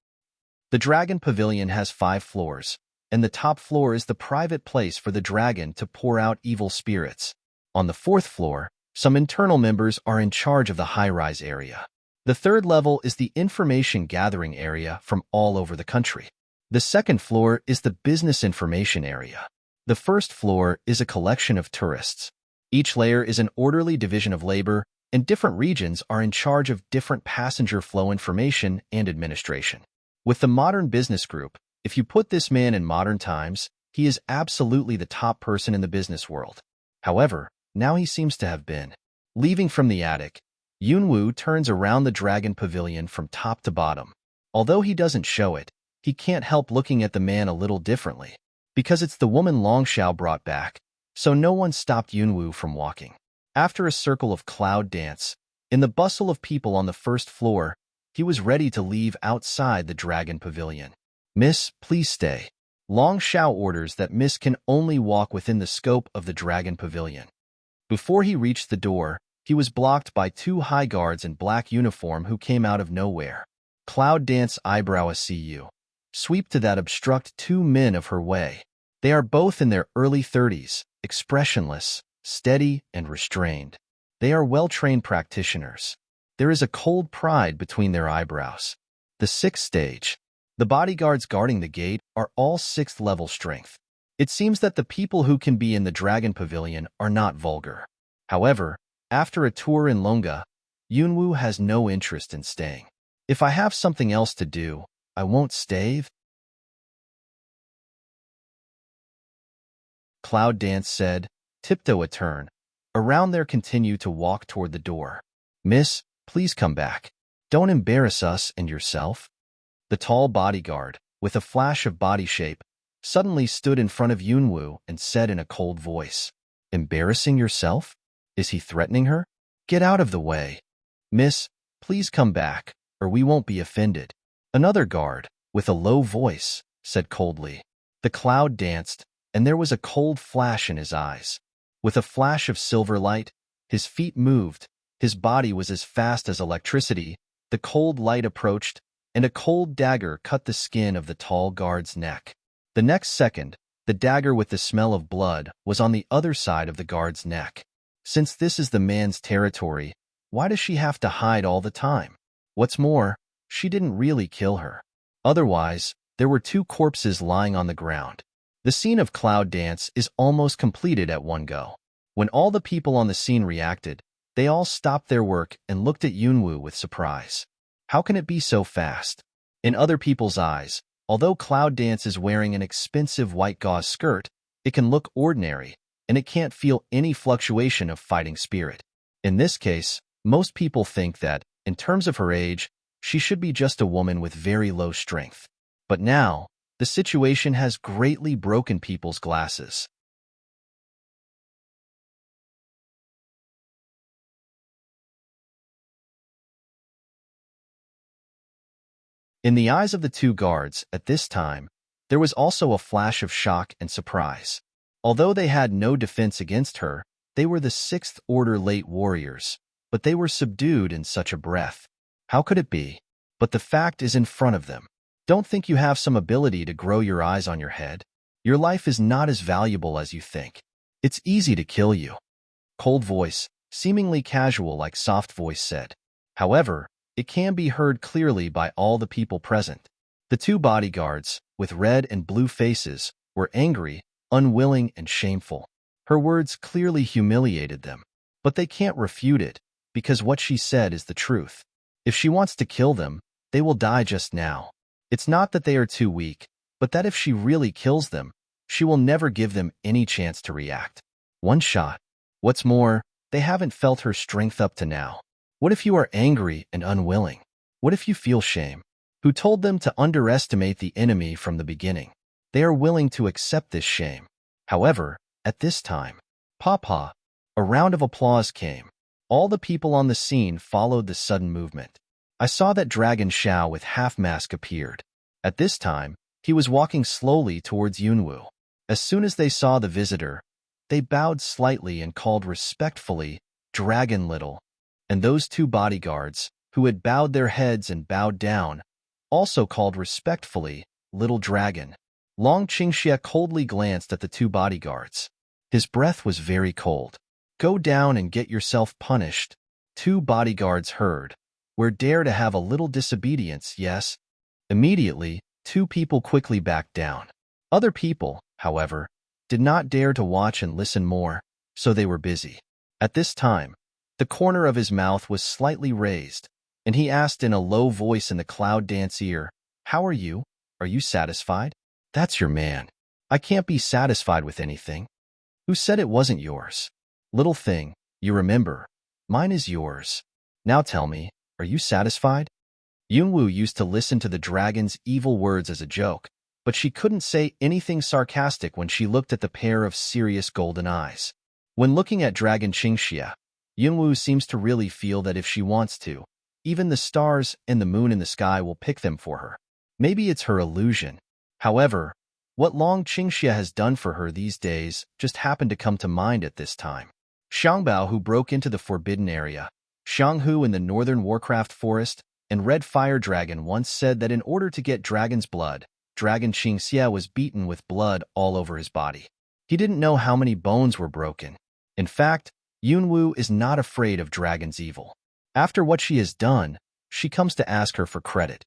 The Dragon Pavilion has 5 floors, and the top floor is the private place for the dragon to pour out evil spirits. On the 4th floor, some internal members are in charge of the high-rise area. The 3rd level is the information gathering area from all over the country. The 2nd floor is the business information area. The 1st floor is a collection of tourists. Each layer is an orderly division of labor, and different regions are in charge of different passenger flow information and administration. With the modern business group, if you put this man in modern times, he is absolutely the top person in the business world. However, now he seems to have been. Leaving from the attic, Yunwoo turns around the Dragon Pavilion from top to bottom. Although he doesn't show it, he can't help looking at the man a little differently. Because it's the woman Longshao brought back, so no one stopped Yunwoo from walking. After a circle of Cloud Dance, in the bustle of people on the 1st floor, he was ready to leave outside the Dragon Pavilion. "Miss, please stay." Longshao orders that Miss can only walk within the scope of the Dragon Pavilion. Before he reached the door, he was blocked by 2 high guards in black uniform who came out of nowhere. Cloud Dance eyebrow a CU. Sweep to that obstruct 2 men of her way. They are both in their early 30s, expressionless, steady, and restrained. They are well-trained practitioners. There is a cold pride between their eyebrows. The 6th stage. The bodyguards guarding the gate are all 6th level strength. It seems that the people who can be in the Dragon Pavilion are not vulgar. However, after a tour in Longa, Yunwoo has no interest in staying. "If I have something else to do, I won't stay." Cloud Dance said, tiptoe a turn. Around there continue to walk toward the door. "Miss, please come back. Don't embarrass us and yourself." The tall bodyguard, with a flash of body shape, suddenly stood in front of Yunwoo and said in a cold voice, "Embarrassing yourself?" Is he threatening her? "Get out of the way." "Miss, please come back, or we won't be offended." Another guard, with a low voice, said coldly. The cloud danced, and there was a cold flash in his eyes. With a flash of silver light, his feet moved, his body was as fast as electricity, the cold light approached, and a cold dagger cut the skin of the tall guard's neck. The next second, the dagger with the smell of blood was on the other side of the guard's neck. Since this is the man's territory, why does she have to hide all the time? What's more, she didn't really kill her. Otherwise, there were 2 corpses lying on the ground. The scene of Cloud Dance is almost completed at one go. When all the people on the scene reacted, they all stopped their work and looked at Yunwoo with surprise. How can it be so fast? In other people's eyes, although Cloud Dance is wearing an expensive white gauze skirt, it can look ordinary, and it can't feel any fluctuation of fighting spirit. In this case, most people think that, in terms of her age, she should be just a woman with very low strength. But now, the situation has greatly broken people's glasses. In the eyes of the 2 guards, at this time, there was also a flash of shock and surprise. Although they had no defense against her, they were the 6th Order late warriors, but they were subdued in such a breath. How could it be? But the fact is in front of them. Don't think you have some ability to grow your eyes on your head. Your life is not as valuable as you think. It's easy to kill you. Cold voice, seemingly casual like soft voice said. However, it can be heard clearly by all the people present. The two bodyguards, with red and blue faces, were angry, unwilling, and shameful. Her words clearly humiliated them, but they can't refute it, because what she said is the truth. If she wants to kill them, they will die just now. It's not that they are too weak, but that if she really kills them, she will never give them any chance to react. One shot. What's more, they haven't felt her strength up to now. What if you are angry and unwilling? What if you feel shame? Who told them to underestimate the enemy from the beginning? They are willing to accept this shame. However, at this time, Papa, a round of applause came. All the people on the scene followed the sudden movement. I saw that Dragon Xiao with half-mask appeared. At this time, he was walking slowly towards Yunwu. As soon as they saw the visitor, they bowed slightly and called respectfully, "Dragon Little." And those two bodyguards, who had bowed their heads and bowed down, also called respectfully, "Little Dragon." Long Qingxia coldly glanced at the two bodyguards. His breath was very cold. "Go down and get yourself punished." Two bodyguards heard. "We're dare to have a little disobedience, yes?" Immediately, two people quickly backed down. Other people, however, did not dare to watch and listen more, so they were busy. At this time, the corner of his mouth was slightly raised, and he asked in a low voice in the Cloud Dance ear, "How are you? Are you satisfied?" "That's your man. I can't be satisfied with anything." "Who said it wasn't yours?" "Little thing, you remember. Mine is yours. Now tell me, are you satisfied?" Yunwu used to listen to the dragon's evil words as a joke, but she couldn't say anything sarcastic when she looked at the pair of serious golden eyes. When looking at Dragon Qingxia, Yunwu seems to really feel that if she wants to, even the stars and the moon in the sky will pick them for her. Maybe it's her illusion. However, what Long Qingxia has done for her these days just happened to come to mind at this time. Xiangbao, who broke into the forbidden area, Xianghu in the northern Warcraft forest, and Red Fire Dragon once said that in order to get dragon's blood, Dragon Qingxia was beaten with blood all over his body. He didn't know how many bones were broken. In fact, Yunwu is not afraid of dragon's evil. After what she has done, she comes to ask her for credit.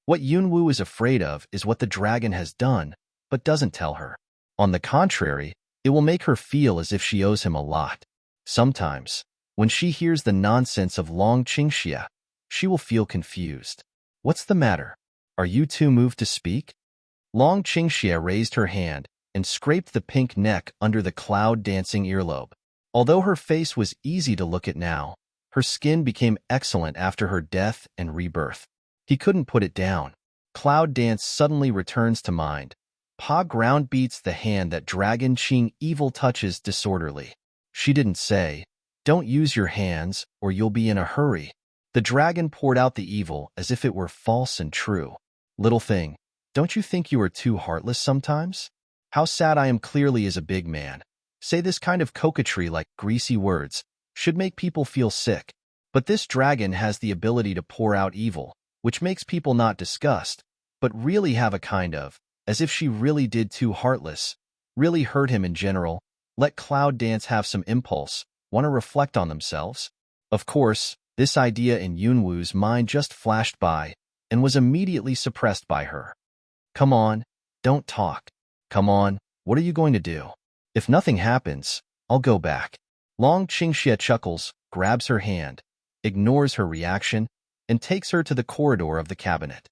What Yunwu is afraid of is what the dragon has done, but doesn't tell her. On the contrary, it will make her feel as if she owes him a lot. Sometimes, when she hears the nonsense of Long Qingxia, she will feel confused. "What's the matter? Are you too moved to speak?" Long Qingxia raised her hand and scraped the pink neck under the cloud-dancing earlobe. Although her face was easy to look at now, her skin became excellent after her death and rebirth. He couldn't put it down. Cloud dance suddenly returns to mind. Pa ground beats the hand that Dragon Qing evil touches disorderly. She didn't say, "Don't use your hands or you'll be in a hurry." The dragon poured out the evil as if it were false and true. "Little thing, don't you think you are too heartless sometimes? How sad I am clearly is a big man. Say this kind of coquetry like greasy words should make people feel sick. But this dragon has the ability to pour out evil, which makes people not disgust, but really have a kind of, as if she really did too heartless, really hurt him in general. Let Cloud Dance have some impulse, want to reflect on themselves." Of course, this idea in Yunwu's mind just flashed by and was immediately suppressed by her. "Come on, don't talk. Come on, what are you going to do? If nothing happens, I'll go back." Long Qingxia chuckles, grabs her hand, ignores her reaction, and takes her to the corridor of the cabinet.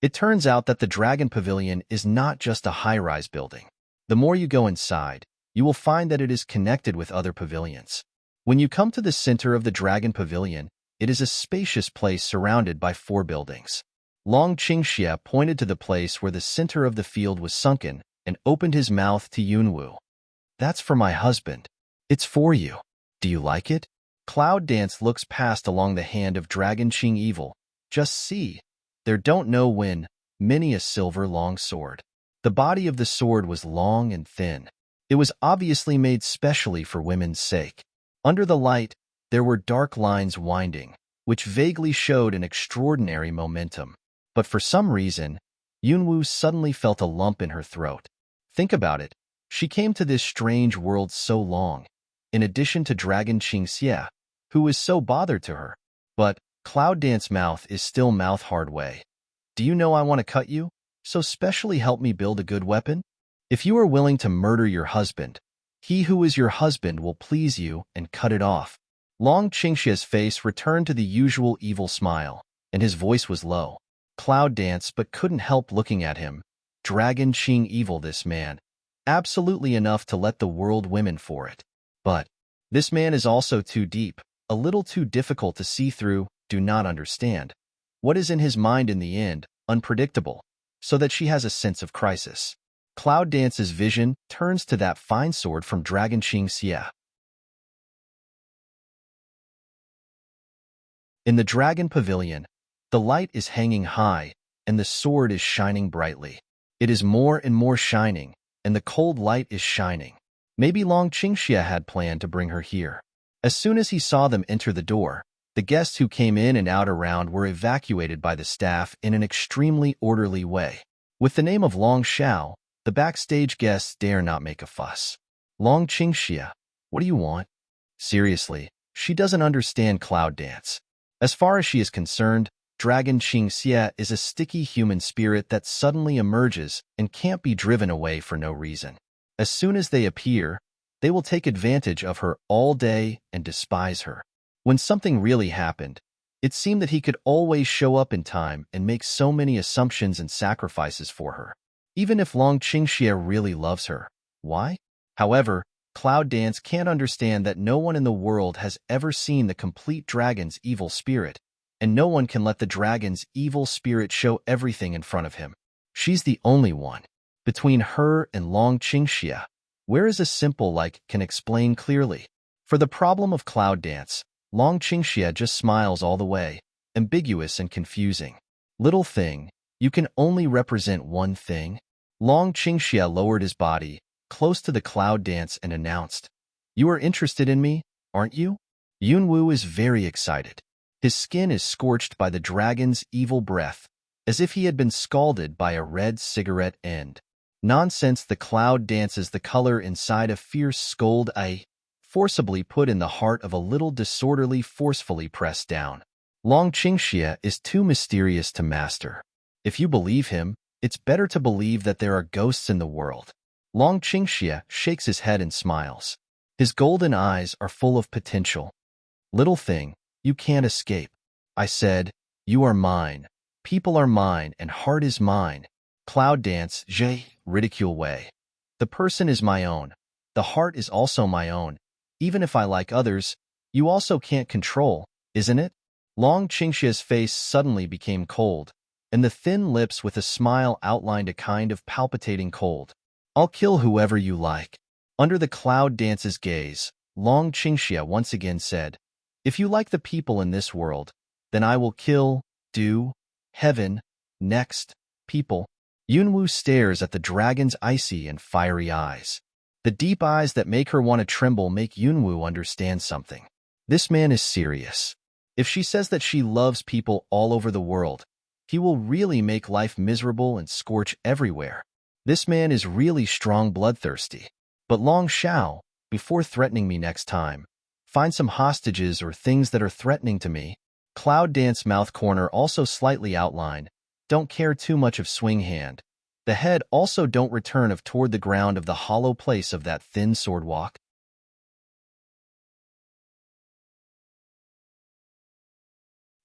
It turns out that the Dragon Pavilion is not just a high-rise building. The more you go inside, you will find that it is connected with other pavilions. When you come to the center of the Dragon Pavilion, it is a spacious place surrounded by 4 buildings. Long Qingxia pointed to the place where the center of the field was sunken and opened his mouth to Yunwu. "That's for my husband. It's for you. Do you like it?" Cloud Dance looks past along the hand of Dragon Qing Evil. "Just see. There don't know when, many a silver long sword." The body of the sword was long and thin. It was obviously made specially for women's sake. Under the light, there were dark lines winding, which vaguely showed an extraordinary momentum. But for some reason, Yunwu suddenly felt a lump in her throat. Think about it. She came to this strange world so long, in addition to Dragon Qingxia, who is so bothered to her. But Cloud Dance mouth is still mouth hard way. Do you know I want to cut you? So specially help me build a good weapon? If you are willing to murder your husband, he who is your husband will please you and cut it off. Long Qingxia's face returned to the usual evil smile, and his voice was low. Cloud Dance but couldn't help looking at him. Dragon Qing evil this man. Absolutely enough to let the world women for it. But this man is also too deep, a little too difficult to see through, do not understand. What is in his mind in the end, unpredictable, so that she has a sense of crisis. Cloud Dance's vision turns to that fine sword from Dragon Qingxia. In the Dragon Pavilion, the light is hanging high, and the sword is shining brightly. It is more and more shining, and the cold light is shining. Maybe Long Qingxia had planned to bring her here. As soon as he saw them enter the door, the guests who came in and out around were evacuated by the staff in an extremely orderly way. With the name of Long Xiao, the backstage guests dare not make a fuss. Long Qingxia, what do you want? Seriously, she doesn't understand Cloud Dance. As far as she is concerned, Dragon Qingxia is a sticky human spirit that suddenly emerges and can't be driven away for no reason. As soon as they appear, they will take advantage of her all day and despise her. When something really happened, it seemed that he could always show up in time and make so many assumptions and sacrifices for her. Even if Long Qingxia really loves her. Why? However, Cloud Dance can't understand that no one in the world has ever seen the complete dragon's evil spirit, and no one can let the dragon's evil spirit show everything in front of him. She's the only one. Between her and Long Qingxia, where is a simple like can explain clearly? For the problem of Cloud Dance, Long Qingxia just smiles all the way, ambiguous and confusing. Little thing, you can only represent one thing? Long Qingxia lowered his body, close to the Cloud Dance and announced, "You are interested in me, aren't you?" Yunwu is very excited. His skin is scorched by the dragon's evil breath, as if he had been scalded by a red cigarette end. Nonsense, the Cloud Dances the color inside a fierce scold forcibly put in the heart of a little disorderly forcefully pressed down. Long Qingxia is too mysterious to master. If you believe him, it's better to believe that there are ghosts in the world. Long Qingxia shakes his head and smiles. His golden eyes are full of potential. Little thing, you can't escape. I said, you are mine. People are mine and heart is mine. Cloud Dance, ridicule way. The person is my own. The heart is also my own. Even if I like others, you also can't control, isn't it? Long Qingxia's face suddenly became cold, and the thin lips with a smile outlined a kind of palpitating cold. I'll kill whoever you like. Under the Cloud Dance's gaze, Long Qingxia once again said, if you like the people in this world, then I will kill, heaven, next, people. Yunwu stares at the dragon's icy and fiery eyes. The deep eyes that make her want to tremble make Yunwu understand something. This man is serious. If she says that she loves people all over the world, he will really make life miserable and scorch everywhere. This man is really strong bloodthirsty. But Long Xiao, before threatening me next time, find some hostages or things that are threatening to me. Cloud Dance mouth corner also slightly outlined. Don't care too much of swing hand. The head also don't return of toward the ground of the hollow place of that thin sword walk.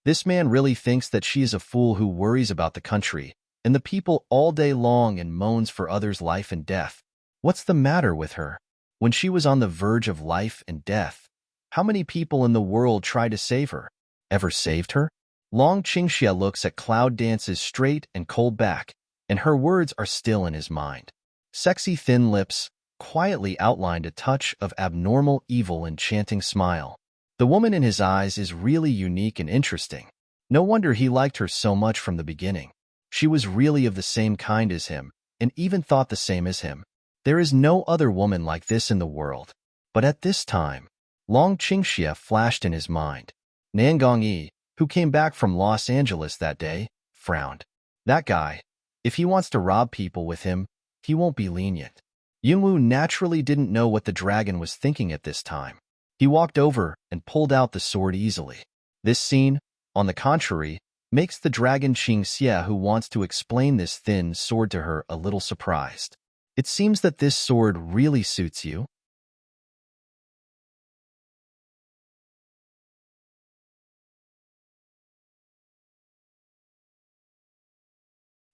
This man really thinks that she is a fool who worries about the country and the people all day long and moans for others' life and death. What's the matter with her? When she was on the verge of life and death, how many people in the world tried to save her? Ever saved her? Long Qingxia looks at Cloud Dance's straight and cold back, and her words are still in his mind. Sexy thin lips quietly outlined a touch of abnormal evil enchanting smile. The woman in his eyes is really unique and interesting. No wonder he liked her so much from the beginning. She was really of the same kind as him, and even thought the same as him. There is no other woman like this in the world. But at this time, Long Qingxia flashed in his mind. Nangong Yi, who came back from Los Angeles that day, frowned. That guy, if he wants to rob people with him, he won't be lenient. Yunwu naturally didn't know what the dragon was thinking at this time. He walked over and pulled out the sword easily. This scene, on the contrary, makes the dragon Qingxia, who wants to explain this thin sword to her, a little surprised. It seems that this sword really suits you.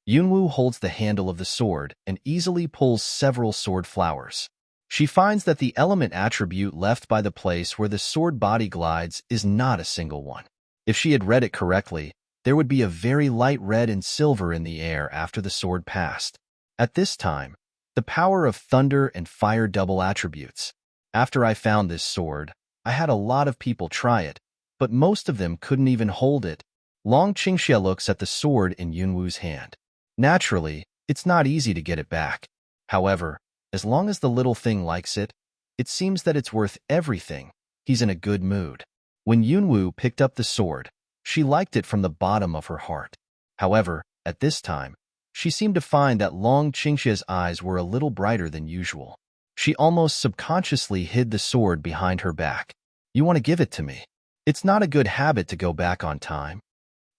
Yunwu holds the handle of the sword and easily pulls several sword flowers. She finds that the element attribute left by the place where the sword body glides is not a single one. If she had read it correctly, there would be a very light red and silver in the air after the sword passed. At this time, the power of thunder and fire double attributes. After I found this sword, I had a lot of people try it, but most of them couldn't even hold it. Long Qingxia looks at the sword in Yunwu's hand. Naturally, it's not easy to get it back. However, as long as the little thing likes it, it seems that it's worth everything. He's in a good mood. When Yunwu picked up the sword, she liked it from the bottom of her heart. However, at this time, she seemed to find that Long Qingxia's eyes were a little brighter than usual. She almost subconsciously hid the sword behind her back. You want to give it to me? It's not a good habit to go back on time.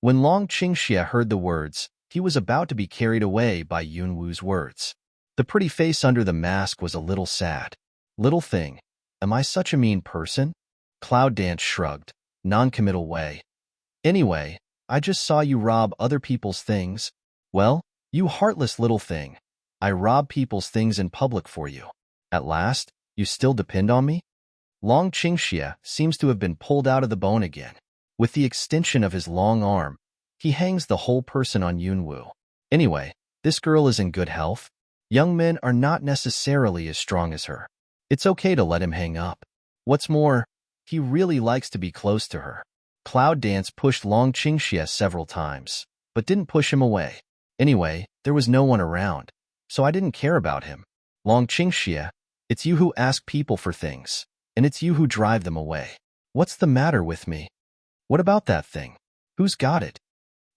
When Long Qingxia heard the words, he was about to be carried away by Yunwu's words. The pretty face under the mask was a little sad. Little thing, am I such a mean person? Cloud Dance shrugged, non-committal way. Anyway, I just saw you rob other people's things. Well, you heartless little thing. I rob people's things in public for you. At last, you still depend on me? Long Qingxia seems to have been pulled out of the bone again. With the extension of his long arm, he hangs the whole person on Yunwu. Anyway, this girl is in good health. Young men are not necessarily as strong as her. It's okay to let him hang up. What's more, he really likes to be close to her. Cloud Dance pushed Long Qingxia several times, but didn't push him away. Anyway, there was no one around, so I didn't care about him. Long Qingxia, it's you who ask people for things, and it's you who drive them away. What's the matter with me? What about that thing? Who's got it?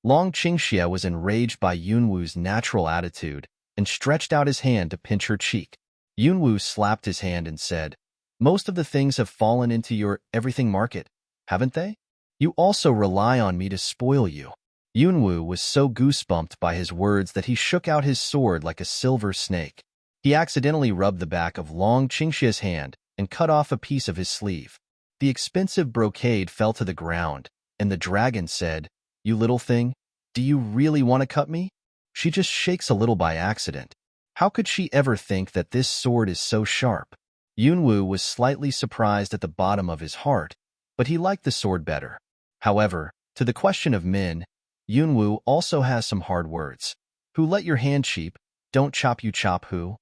Long Qingxia was enraged by Yunwu's natural attitude and stretched out his hand to pinch her cheek. Yunwu slapped his hand and said, most of the things have fallen into your everything market, haven't they? You also rely on me to spoil you. Yunwu was so goosebumped by his words that he shook out his sword like a silver snake. He accidentally rubbed the back of Long Qingxia's hand and cut off a piece of his sleeve. The expensive brocade fell to the ground, and the dragon said, you little thing, do you really want to cut me? She just shakes a little by accident. How could she ever think that this sword is so sharp? Yunwu was slightly surprised at the bottom of his heart, but he liked the sword better. However, to the question of men, Yunwu also has some hard words. Who let your hand cheap, don't chop you chop who?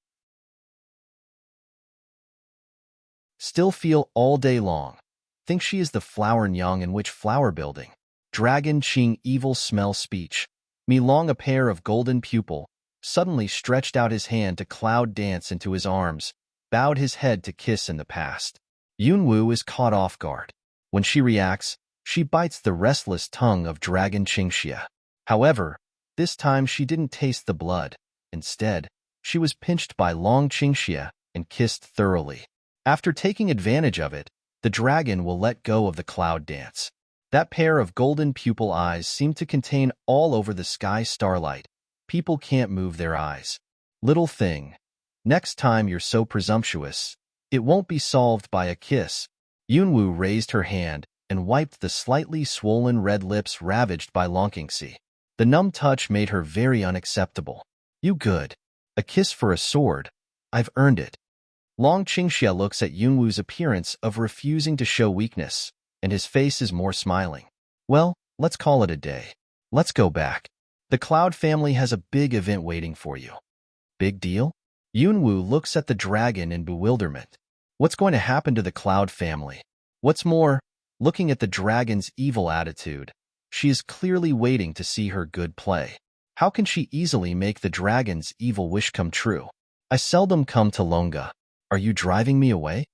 Still feel all day long. Think she is the flower nyang in which flower building. Dragon Qing evil smell speech. Me long a pair of golden pupil, suddenly stretched out his hand to Cloud Dance into his arms, bowed his head to kiss in the past. Yunwu is caught off guard. When she reacts, she bites the restless tongue of Dragon Qingxia. However, this time she didn't taste the blood. Instead, she was pinched by Long Qingxia and kissed thoroughly. After taking advantage of it, the dragon will let go of the Cloud Dance. That pair of golden pupil eyes seem to contain all over the sky starlight. People can't move their eyes. Little thing. Next time you're so presumptuous, it won't be solved by a kiss. Yunwu raised her hand and wiped the slightly swollen red lips ravaged by Long Qingxia. The numb touch made her very unacceptable. You good. A kiss for a sword. I've earned it. Long Qingxia looks at Yunwu's appearance of refusing to show weakness, and his face is more smiling. Well, let's call it a day. Let's go back. The Cloud family has a big event waiting for you. Big deal? Yunwu looks at the dragon in bewilderment. What's going to happen to the Cloud family? What's more, looking at the dragon's evil attitude, she is clearly waiting to see her good play. How can she easily make the dragon's evil wish come true? I seldom come to Longa. Are you driving me away?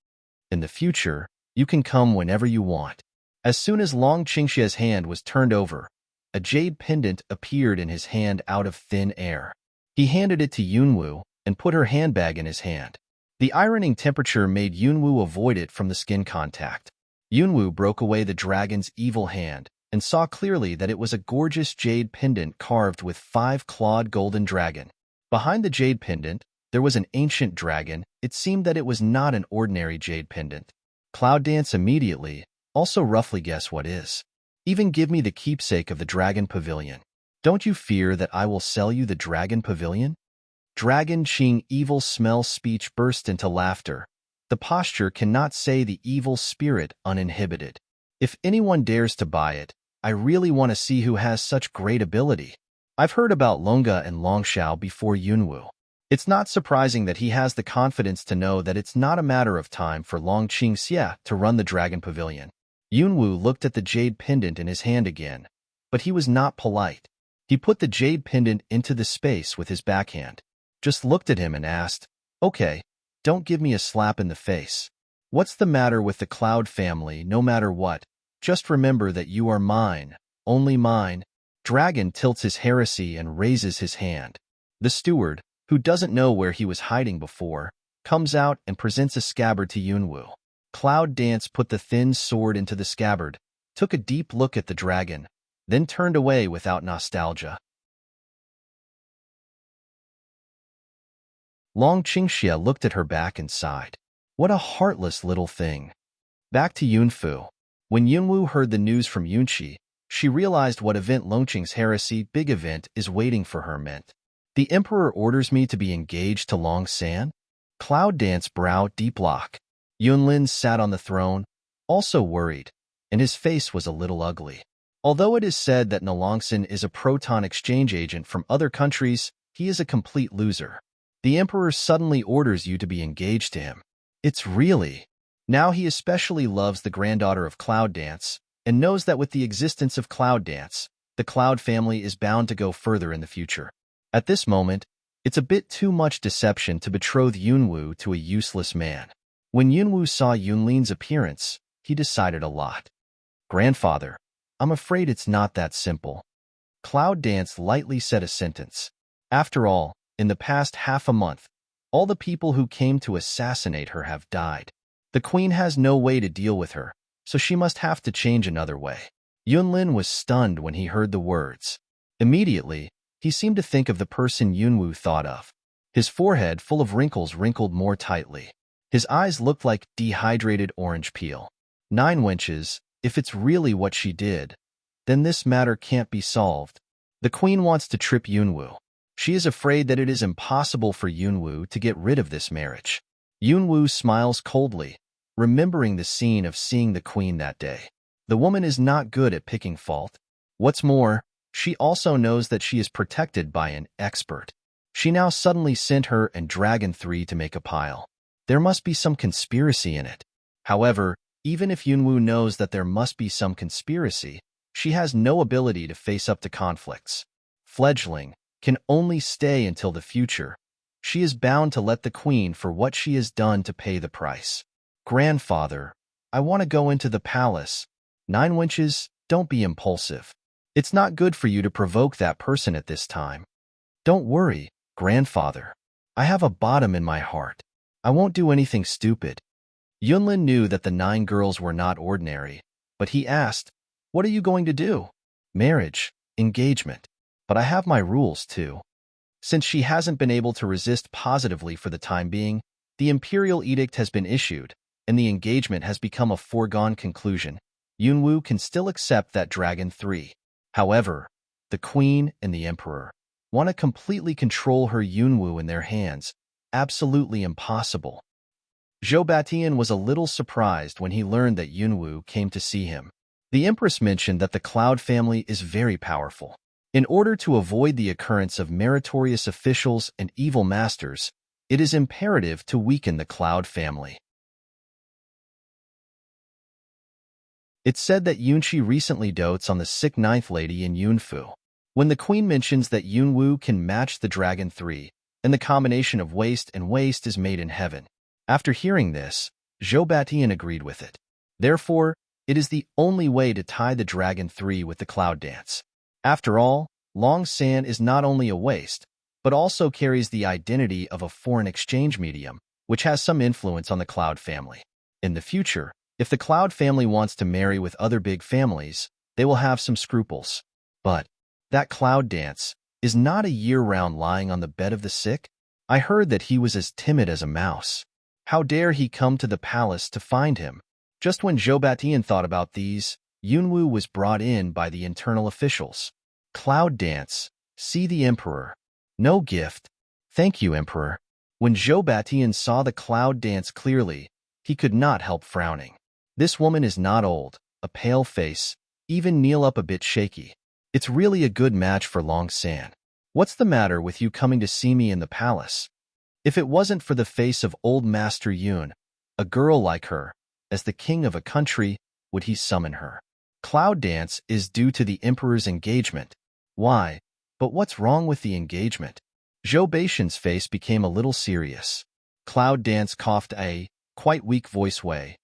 In the future, you can come whenever you want. As soon as Long Qingxia's hand was turned over, a jade pendant appeared in his hand out of thin air. He handed it to Yunwu, and put her handbag in his hand. The ironing temperature made Yunwoo avoid it from the skin contact. Yunwoo broke away the dragon's evil hand and saw clearly that it was a gorgeous jade pendant carved with 5-clawed golden dragon. Behind the jade pendant, there was an ancient dragon. It seemed that it was not an ordinary jade pendant. Cloud Dance immediately also roughly guess what is. Even give me the keepsake of the dragon pavilion. Don't you fear that I will sell you the dragon pavilion? Dragon Qing evil smell speech burst into laughter. The posture cannot say the evil spirit uninhibited. If anyone dares to buy it, I really want to see who has such great ability. I've heard about Longa and Longshao before Yunwoo. It's not surprising that he has the confidence to know that it's not a matter of time for Long Qingxia to run the Dragon Pavilion. Yunwoo looked at the jade pendant in his hand again, but he was not polite. He put the jade pendant into the space with his backhand, just looked at him and asked, "Okay, don't give me a slap in the face. What's the matter with the Cloud family? No matter what, just remember that you are mine, only mine." Dragon tilts his heresy and raises his hand. The steward, who doesn't know where he was hiding before, comes out and presents a scabbard to Yunwoo. Cloud Dance put the thin sword into the scabbard, took a deep look at the dragon, then turned away without nostalgia. Long Qingxia looked at her back and sighed. What a heartless little thing. Back to Yunfu. When Yunwoo heard the news from Yunqi, she realized what event Longqing's heresy big event is waiting for her meant. The emperor orders me to be engaged to Long San? Cloud Dance brow deep lock. Yunlin sat on the throne, also worried, and his face was a little ugly. Although it is said that Nalongsan is a proton exchange agent from other countries, he is a complete loser. The emperor suddenly orders you to be engaged to him. It's really. Now he especially loves the granddaughter of Cloud Dance, and knows that with the existence of Cloud Dance, the Cloud family is bound to go further in the future. At this moment, it's a bit too much deception to betroth Yunwoo to a useless man. When Yunwoo saw Yunlin's appearance, he decided a lot. Grandfather, I'm afraid it's not that simple. Cloud Dance lightly said a sentence. After all, in the past half a month, all the people who came to assassinate her have died. The queen has no way to deal with her, so she must have to change another way. Yunlin was stunned when he heard the words. Immediately, he seemed to think of the person Yunwoo thought of. His forehead, full of wrinkles, wrinkled more tightly. His eyes looked like dehydrated orange peel. 9 wenches, if it's really what she did, then this matter can't be solved. The queen wants to trip Yunwoo. She is afraid that it is impossible for Yunwoo to get rid of this marriage. Yunwoo smiles coldly, remembering the scene of seeing the queen that day. The woman is not good at picking fault. What's more, she also knows that she is protected by an expert. She now suddenly sent her and Dragon 3 to make a pile. There must be some conspiracy in it. However, even if Yunwoo knows that there must be some conspiracy, she has no ability to face up to conflicts. Fledgling can only stay until the future. She is bound to let the queen for what she has done to pay the price. Grandfather, I want to go into the palace. 9 wenches, don't be impulsive. It's not good for you to provoke that person at this time. Don't worry, grandfather. I have a bottom in my heart. I won't do anything stupid. Yunlin knew that the 9 girls were not ordinary, but he asked, what are you going to do? Marriage, engagement. But I have my rules too. Since she hasn't been able to resist positively for the time being, the imperial edict has been issued, and the engagement has become a foregone conclusion. Yunwoo can still accept that Dragon 3. However, the queen and the emperor want to completely control her Yunwoo in their hands. Absolutely impossible. Zhou Batian was a little surprised when he learned that Yunwoo came to see him. The empress mentioned that the Cloud family is very powerful. In order to avoid the occurrence of meritorious officials and evil masters, it is imperative to weaken the Cloud family. It's said that Yunqi recently dotes on the sick 9th lady in Yunfu. When the queen mentions that Yunwoo can match the Dragon 3, and the combination of waste and waste is made in heaven. After hearing this, Zhou Batian agreed with it. Therefore, it is the only way to tie the Dragon 3 with the Cloud Dance. After all, Long San is not only a waste, but also carries the identity of a foreign exchange medium, which has some influence on the Cloud family. In the future, if the Cloud family wants to marry with other big families, they will have some scruples. But that Cloud Dance is not a year-round lying on the bed of the sick. I heard that he was as timid as a mouse. How dare he come to the palace to find him? Just when Zhou Batian thought about these, Yunwu was brought in by the internal officials. Cloud Dance. See the Emperor. No gift. Thank you, Emperor. When Zhou Batian saw the Cloud Dance clearly, he could not help frowning. This woman is not old, a pale face, even kneel up a bit shaky. It's really a good match for Long San. What's the matter with you coming to see me in the palace? If it wasn't for the face of old Master Yun, a girl like her, as the king of a country, would he summon her? Cloud Dance is due to the Emperor's engagement. Why? But what's wrong with the engagement? Zhou Baishan's face became a little serious. Cloud Dance coughed a quite weak voice way.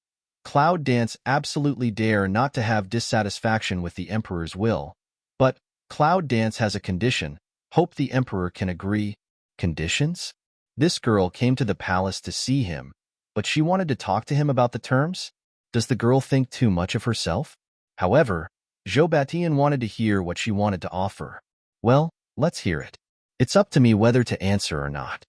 Cloud Dance absolutely dare not to have dissatisfaction with the Emperor's will. But Cloud Dance has a condition. Hope the Emperor can agree. Conditions? This girl came to the palace to see him, but she wanted to talk to him about the terms? Does the girl think too much of herself? However, Zhou Batian wanted to hear what she wanted to offer. Well, let's hear it. It's up to me whether to answer or not.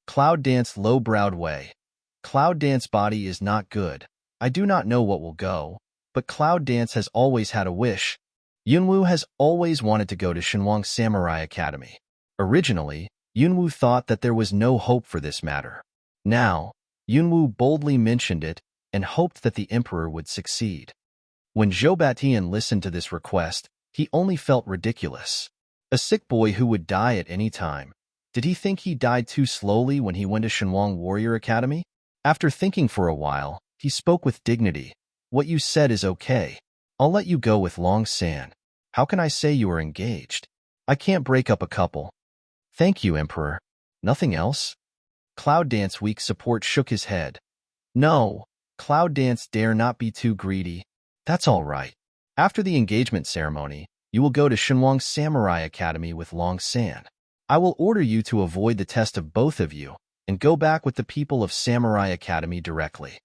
Cloud Dance low-browed way. Cloud Dance body is not good. I do not know what will go, but Cloud Dance has always had a wish. Yunwu has always wanted to go to Shenwang Samurai Academy. Originally, Yunwu thought that there was no hope for this matter. Now, Yunwu boldly mentioned it and hoped that the Emperor would succeed. When Zhou Batian listened to this request, he only felt ridiculous. A sick boy who would die at any time. Did he think he died too slowly when he went to Shenwang Warrior Academy? After thinking for a while, he spoke with dignity. What you said is okay. I'll let you go with Long San. How can I say you are engaged? I can't break up a couple. Thank you, Emperor. Nothing else? Cloud Dance weak support shook his head. No, Cloud Dance dare not be too greedy. That's all right. After the engagement ceremony, you will go to Shenwang Samurai Academy with Long San. I will order you to avoid the test of both of you and go back with the people of Samurai Academy directly.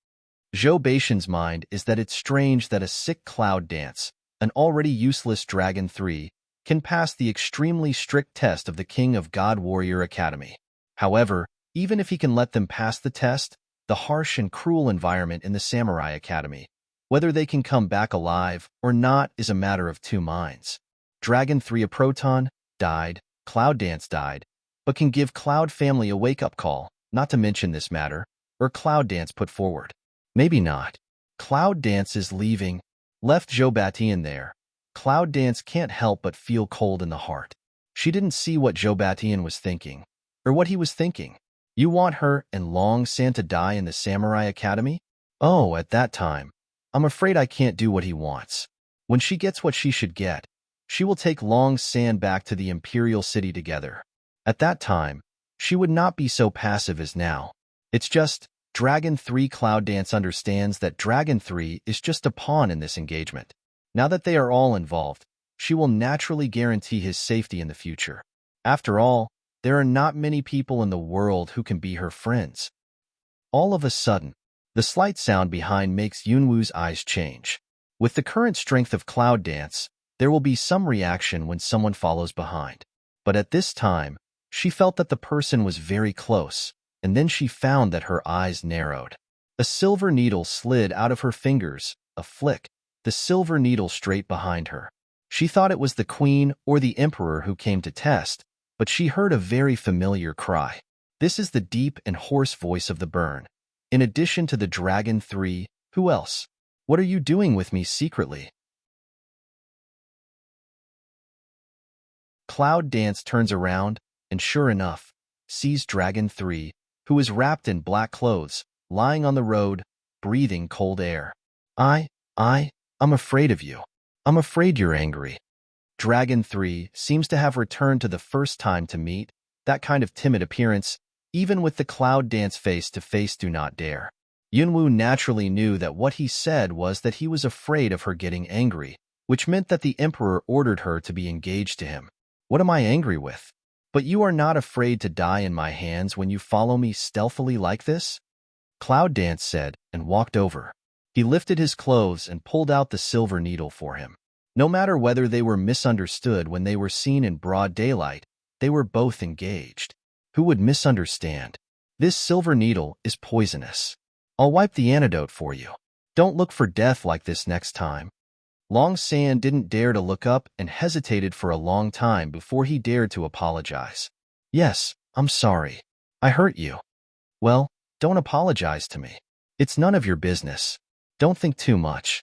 Zhou Baishan's mind is that it's strange that a sick Cloud Dance, an already useless Dragon 3, can pass the extremely strict test of the King of God Warrior Academy. However, even if he can let them pass the test, the harsh and cruel environment in the Samurai Academy, whether they can come back alive or not, is a matter of two minds. Dragon 3 a proton, died, Cloud Dance died, but can give Cloud family a wake-up call, not to mention this matter, or Cloud Dance put forward. Maybe not. Cloud Dance is leaving. Left Zhou Batian there. Cloud Dance can't help but feel cold in the heart. She didn't see what Zhou Batian was thinking, or what he was thinking. You want her and Long San to die in the Samurai Academy? Oh, at that time, I'm afraid I can't do what he wants. When she gets what she should get, she will take Long San back to the Imperial City together. At that time, she would not be so passive as now. It's just, Dragon 3 Cloud Dance understands that Dragon 3 is just a pawn in this engagement. Now that they are all involved, she will naturally guarantee his safety in the future. After all, there are not many people in the world who can be her friends. All of a sudden, the slight sound behind makes Yunwu's eyes change. With the current strength of Cloud Dance, there will be some reaction when someone follows behind. But at this time, she felt that the person was very close, and then she found that her eyes narrowed. A silver needle slid out of her fingers, a flick, the silver needle straight behind her. She thought it was the queen or the emperor who came to test, but she heard a very familiar cry. This is the deep and hoarse voice of the burn. In addition to the Dragon 3, who else? What are you doing with me secretly? Cloud Dance turns around, and sure enough, sees Dragon 3, who is wrapped in black clothes, lying on the road, breathing cold air. I'm afraid of you. I'm afraid you're angry. Dragon 3 seems to have returned to the first time to meet, that kind of timid appearance, even with the Cloud Dance face-to-face do not dare. Yunwu naturally knew that what he said was that he was afraid of her getting angry, which meant that the emperor ordered her to be engaged to him. What am I angry with? But you are not afraid to die in my hands when you follow me stealthily like this? Cloud Dance said and walked over. He lifted his clothes and pulled out the silver needle for him. No matter whether they were misunderstood when they were seen in broad daylight, they were both engaged. Who would misunderstand? This silver needle is poisonous. I'll wipe the antidote for you. Don't look for death like this next time. Long San didn't dare to look up and hesitated for a long time before he dared to apologize. Yes, I'm sorry. I hurt you. Well, don't apologize to me. It's none of your business. Don't think too much.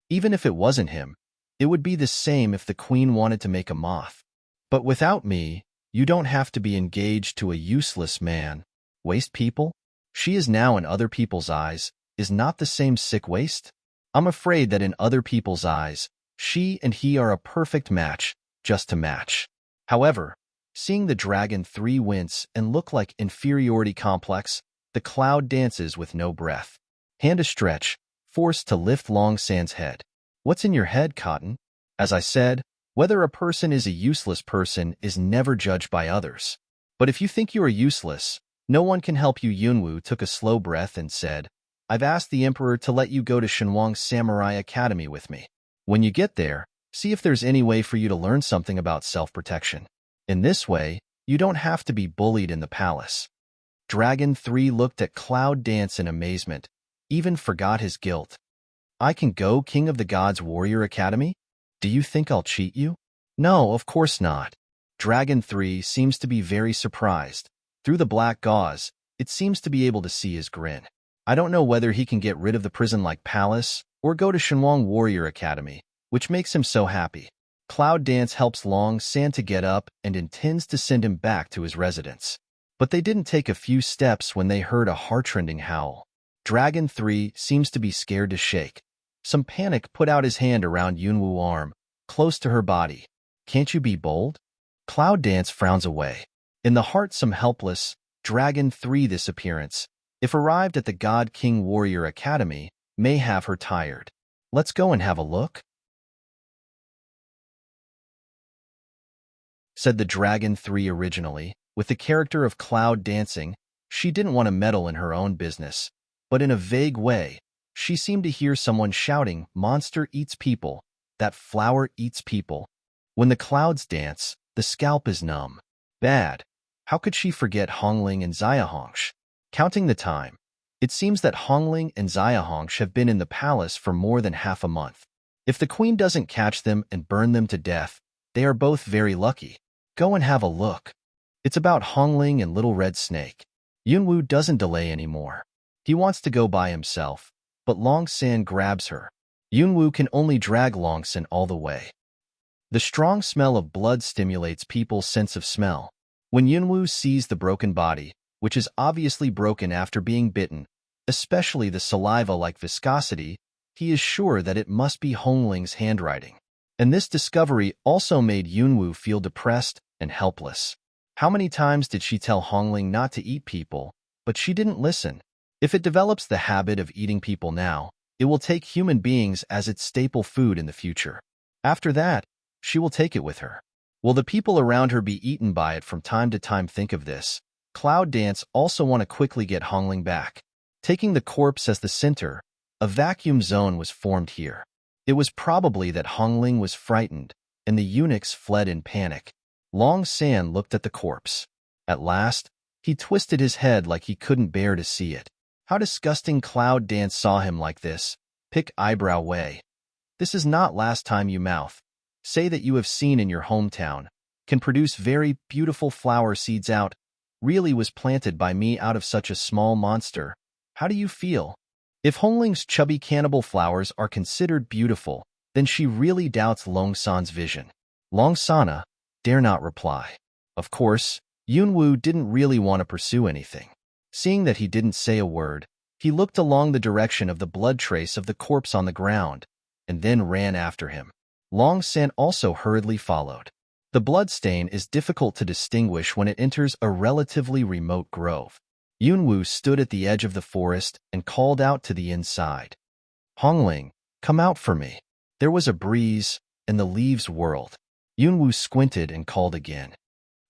Even if it wasn't him, it would be the same if the queen wanted to make a moth. But without me, you don't have to be engaged to a useless man. Waste people? She is now in other people's eyes, is not the same sick waste? I'm afraid that in other people's eyes, she and he are a perfect match, just to match. However, seeing the Dragon 3 wince and look like inferiority complex, the Cloud dances with no breath. Hand a stretch, forced to lift Long San's head. What's in your head, Cotton? As I said, whether a person is a useless person is never judged by others. But if you think you are useless, no one can help you. Yunwu took a slow breath and said, I've asked the emperor to let you go to Shenwang Samurai Academy with me. When you get there, see if there's any way for you to learn something about self-protection. In this way, you don't have to be bullied in the palace. Dragon 3 looked at Cloud Dance in amazement, even forgot his guilt. I can go, King of the Gods Warrior Academy? Do you think I'll cheat you? No, of course not. Dragon 3 seems to be very surprised. Through the black gauze, it seems to be able to see his grin. I don't know whether he can get rid of the prison-like palace or go to Shenwang Warrior Academy, which makes him so happy. Cloud Dance helps Long San to get up and intends to send him back to his residence. But they didn't take a few steps when they heard a heart-rending howl. Dragon 3 seems to be scared to shake. Some panic put out his hand around Yunwu's arm, close to her body. Can't you be bold? Cloud Dance frowns away. In the heart some helpless, Dragon 3 this appearance, if arrived at the God King Warrior Academy, may have her tired. Let's go and have a look, said the Dragon 3 originally. With the character of Cloud dancing, she didn't want to meddle in her own business, but in a vague way, she seemed to hear someone shouting, monster eats people, that flower eats people. When the clouds dance, the scalp is numb. Bad. How could she forget Hongling and Xiahongsh? Counting the time, it seems that Hongling and Xiahongsh have been in the palace for more than half a month. If the queen doesn't catch them and burn them to death, they are both very lucky. Go and have a look. It's about Hongling and Little Red Snake. Yunwu doesn't delay anymore. He wants to go by himself, but Long San grabs her. Yunwu can only drag Long San all the way. The strong smell of blood stimulates people's sense of smell. When Yunwu sees the broken body, which is obviously broken after being bitten, especially the saliva-like viscosity, he is sure that it must be Hongling's handwriting. And this discovery also made Yunwu feel depressed and helpless. How many times did she tell Hongling not to eat people, but she didn't listen? If it develops the habit of eating people now, it will take human beings as its staple food in the future. After that, she will take it with her. Will the people around her be eaten by it from time to time? Think of this. Cloud Dance also want to quickly get Hongling back. Taking the corpse as the center, a vacuum zone was formed here. It was probably that Hongling was frightened, and the eunuchs fled in panic. Long San looked at the corpse. At last, he twisted his head like he couldn't bear to see it. How disgusting! Cloud Dance saw him like this. Pick eyebrow way. This is not last time you mouth. Say that you have seen in your hometown, can produce very beautiful flower seeds out, really was planted by me out of such a small monster. How do you feel? If Hongling's chubby cannibal flowers are considered beautiful, then she really doubts Long San's vision. Long Sana dare not reply. Of course, Yunwu didn't really want to pursue anything. Seeing that he didn't say a word, he looked along the direction of the blood trace of the corpse on the ground, and then ran after him. Long San also hurriedly followed. The blood stain is difficult to distinguish when it enters a relatively remote grove. Yunwu stood at the edge of the forest and called out to the inside. Hongling, come out for me. There was a breeze, and the leaves whirled. Yunwu squinted and called again.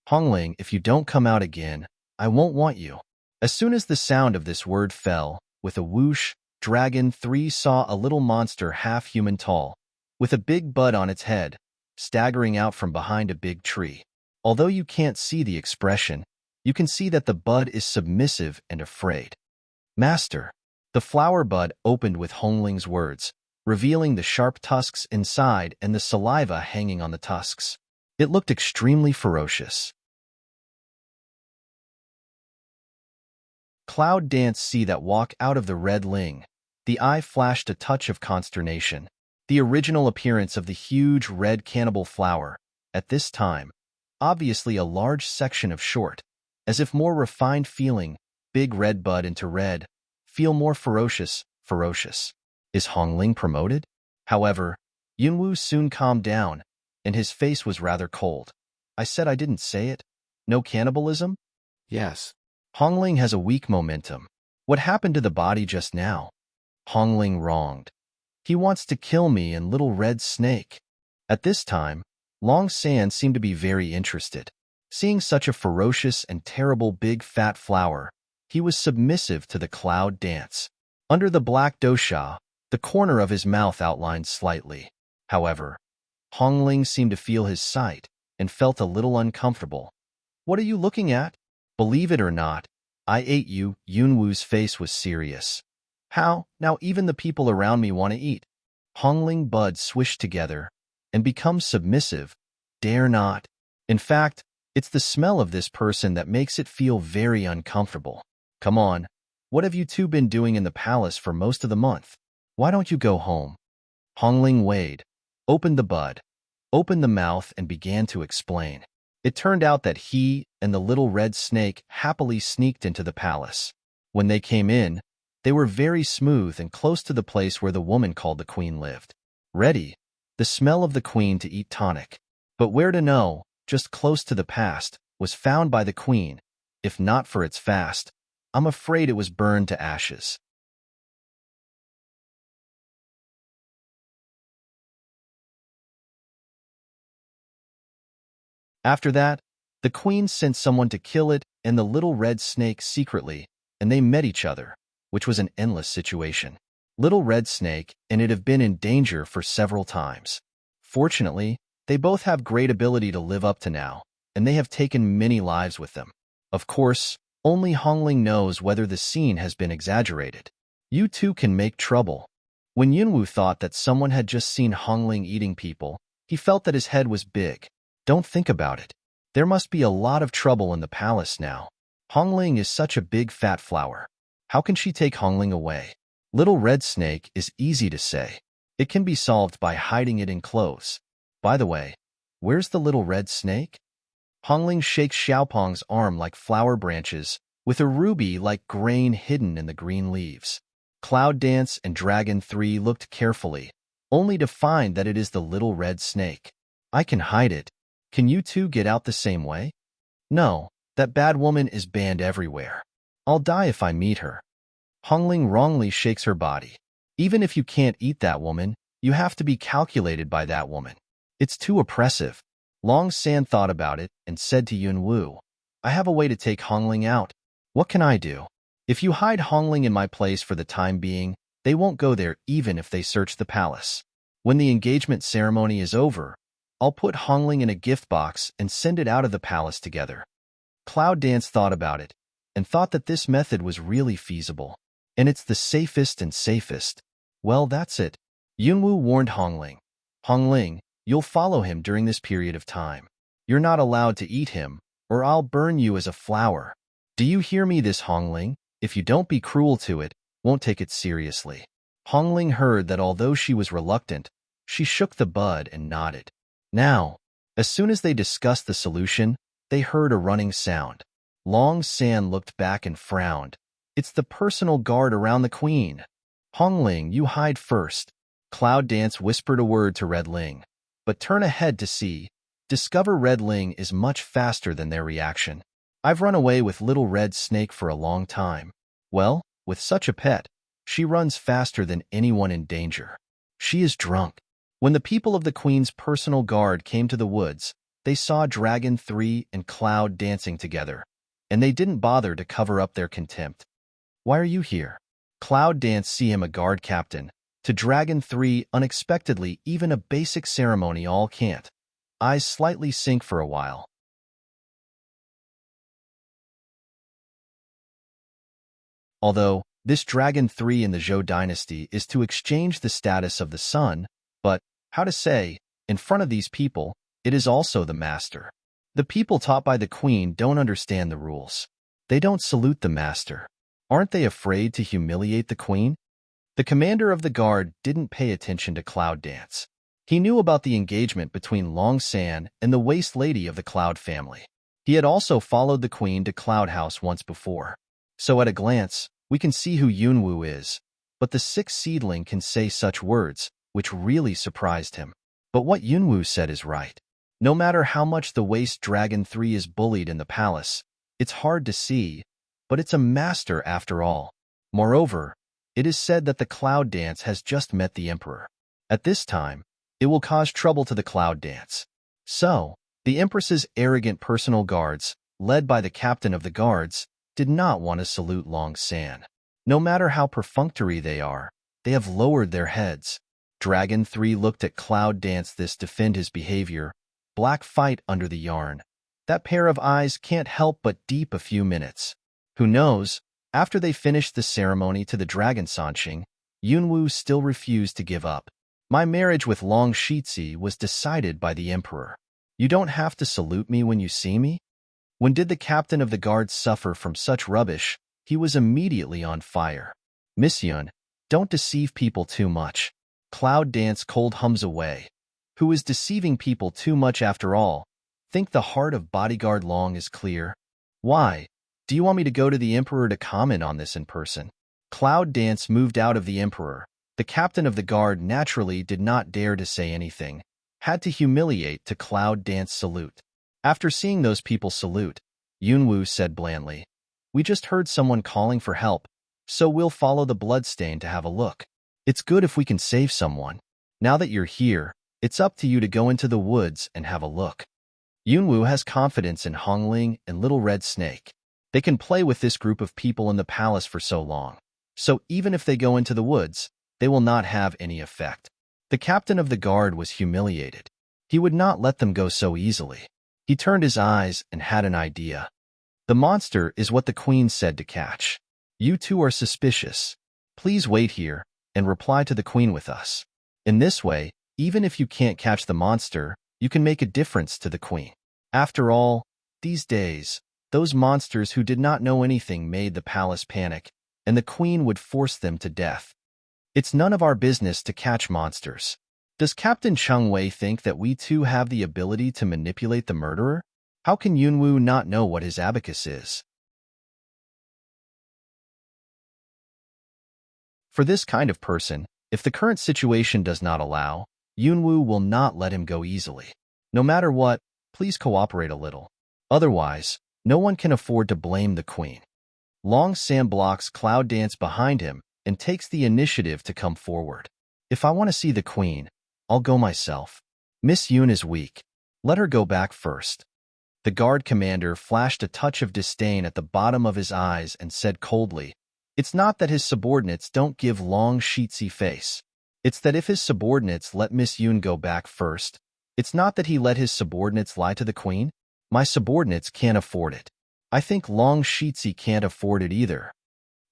Hongling, if you don't come out again, I won't want you. As soon as the sound of this word fell, with a whoosh, Dragon 3 saw a little monster half-human tall, with a big bud on its head, staggering out from behind a big tree. Although you can't see the expression, you can see that the bud is submissive and afraid. Master. The flower bud opened with Hongling's words, revealing the sharp tusks inside and the saliva hanging on the tusks. It looked extremely ferocious. Cloud danced see that walk out of the red ling. The eye flashed a touch of consternation. The original appearance of the huge red cannibal flower, at this time, obviously a large section of short, as if more refined feeling, big red bud into red, feel more ferocious. Is Hongling promoted? However, Yunwu soon calmed down, and his face was rather cold. I said I didn't say it? No cannibalism? Yes. Hongling has a weak momentum. What happened to the body just now? Hongling wronged. He wants to kill me and little red snake. At this time, Long San seemed to be very interested. Seeing such a ferocious and terrible big fat flower, he was submissive to the cloud dance. Under the black dosha, the corner of his mouth outlined slightly. However, Hongling seemed to feel his sight and felt a little uncomfortable. What are you looking at? Believe it or not, I ate you. Yunwu's face was serious. How? Now even the people around me want to eat. Hongling buds swish together and become submissive. Dare not. In fact, it's the smell of this person that makes it feel very uncomfortable. Come on, what have you two been doing in the palace for most of the month? Why don't you go home? Hongling weighed, opened the bud, opened the mouth and began to explain. It turned out that he and the little red snake happily sneaked into the palace. When they came in, they were very smooth and close to the place where the woman called the queen lived. Ready, the smell of the queen to eat tonic. But where to know, just close to the past, was found by the queen. If not for its fast, I'm afraid it was burned to ashes. After that, the queen sent someone to kill it and the little red snake secretly, and they met each other, which was an endless situation. Little red snake and it have been in danger for several times. Fortunately, they both have great ability to live up to now, and they have taken many lives with them. Of course, only Hongling knows whether the scene has been exaggerated. You two can make trouble. When Yunwu thought that someone had just seen Hongling eating people, he felt that his head was big. Don't think about it. There must be a lot of trouble in the palace now. Hongling is such a big fat flower. How can she take Hongling away? Little red snake is easy to say. It can be solved by hiding it in clothes. By the way, where's the little red snake? Hongling shakes Xiaopong's arm like flower branches, with a ruby-like grain hidden in the green leaves. Cloud Dance and Dragon 3 looked carefully, only to find that it is the little red snake. I can hide it. Can you two get out the same way? No, that bad woman is banned everywhere. I'll die if I meet her. Hongling wrongly shakes her body. Even if you can't eat that woman, you have to be calculated by that woman. It's too oppressive. Long San thought about it and said to Yunwu, I have a way to take Hongling out. What can I do? If you hide Hongling in my place for the time being, they won't go there even if they search the palace. When the engagement ceremony is over, I'll put Hongling in a gift box and send it out of the palace together. Cloud Dance thought about it and thought that this method was really feasible. And it's the safest. Well, that's it. Yunwu warned Hongling. Hongling, you'll follow him during this period of time. You're not allowed to eat him, or I'll burn you as a flower. Do you hear me, this Hongling? If you don't be cruel to it, won't take it seriously. Hongling heard that although she was reluctant, she shook the bud and nodded. Now, as soon as they discussed the solution, they heard a running sound. Long San looked back and frowned. It's the personal guard around the queen. Hongling, you hide first. Cloud Dance whispered a word to Red Ling, but turn ahead to see. Discover Red Ling is much faster than their reaction. I've run away with Little Red Snake for a long time. Well, with such a pet, she runs faster than anyone in danger. She is drunk. When the people of the Queen's personal guard came to the woods, they saw Dragon 3 and Cloud dancing together, and they didn't bother to cover up their contempt. Why are you here? Cloud danced see him a guard captain. To Dragon 3, unexpectedly, even a basic ceremony all can't. Eyes slightly sink for a while. Although, this Dragon 3 in the Zhou dynasty is to exchange the status of the son, but, how to say, in front of these people, it is also the master. The people taught by the Queen don't understand the rules. They don't salute the master. Aren't they afraid to humiliate the Queen? The commander of the guard didn't pay attention to Cloud dance. He knew about the engagement between Long San and the waist lady of the Cloud family. He had also followed the Queen to Cloud House once before. So at a glance, we can see who Yunwu is, but the sixth seedling can say such words, which really surprised him. But what Yunwu said is right. No matter how much the Waste Dragon 3 is bullied in the palace, it's hard to see, but it's a master after all. Moreover, it is said that the Cloud Dance has just met the Emperor. At this time, it will cause trouble to the Cloud Dance. So, the Empress's arrogant personal guards, led by the captain of the guards, did not want to salute Long San. No matter how perfunctory they are, they have lowered their heads. Dragon 3 looked at Cloud Dance this defend his behavior. Black fight under the yarn. That pair of eyes can't help but deep a few minutes. Who knows, after they finished the ceremony to the Dragon Sanqing, Yunwu still refused to give up. My marriage with Long Shitzi was decided by the Emperor. You don't have to salute me when you see me? When did the captain of the guards suffer from such rubbish, he was immediately on fire. Miss Yun, don't deceive people too much. Cloud Dance cold hums away. Who is deceiving people too much after all? Think the heart of bodyguard Long is clear. Why? Do you want me to go to the Emperor to comment on this in person? Cloud Dance moved out of the Emperor. The captain of the guard naturally did not dare to say anything, had to humiliate to Cloud Dance salute. After seeing those people salute, Yunwu said blandly, "We just heard someone calling for help, so we'll follow the bloodstain to have a look. It's good if we can save someone. Now that you're here, it's up to you to go into the woods and have a look." Yunwu has confidence in Hongling and Little Red Snake. They can play with this group of people in the palace for so long. So even if they go into the woods, they will not have any effect. The captain of the guard was humiliated. He would not let them go so easily. He turned his eyes and had an idea. The monster is what the Queen said to catch. You two are suspicious. Please wait here and reply to the Queen with us. In this way, even if you can't catch the monster, you can make a difference to the Queen. After all, these days, those monsters who did not know anything made the palace panic, and the Queen would force them to death. It's none of our business to catch monsters. Does Captain Cheng Wei think that we too have the ability to manipulate the murderer? How can Yunwu not know what his abacus is? For this kind of person, if the current situation does not allow, Yunwu will not let him go easily. No matter what, please cooperate a little. Otherwise, no one can afford to blame the Queen. Long San blocks Cloud Dance behind him and takes the initiative to come forward. If I want to see the Queen, I'll go myself. Miss Yun is weak. Let her go back first. The guard commander flashed a touch of disdain at the bottom of his eyes and said coldly, "It's not that his subordinates don't give Long Shitzi face. It's that if his subordinates let Miss Yun go back first, it's not that he let his subordinates lie to the Queen. My subordinates can't afford it. I think Long Shitzi can't afford it either.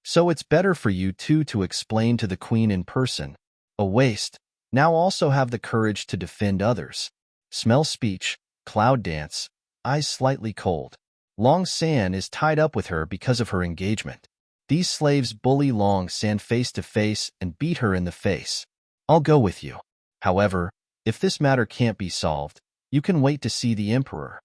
So it's better for you two to explain to the Queen in person. A waste. Now also have the courage to defend others." Smell speech, Cloud Dance, eyes slightly cold. Long San is tied up with her because of her engagement. These slaves bully Long San face to face and beat her in the face. I'll go with you. However, if this matter can't be solved, you can wait to see the Emperor.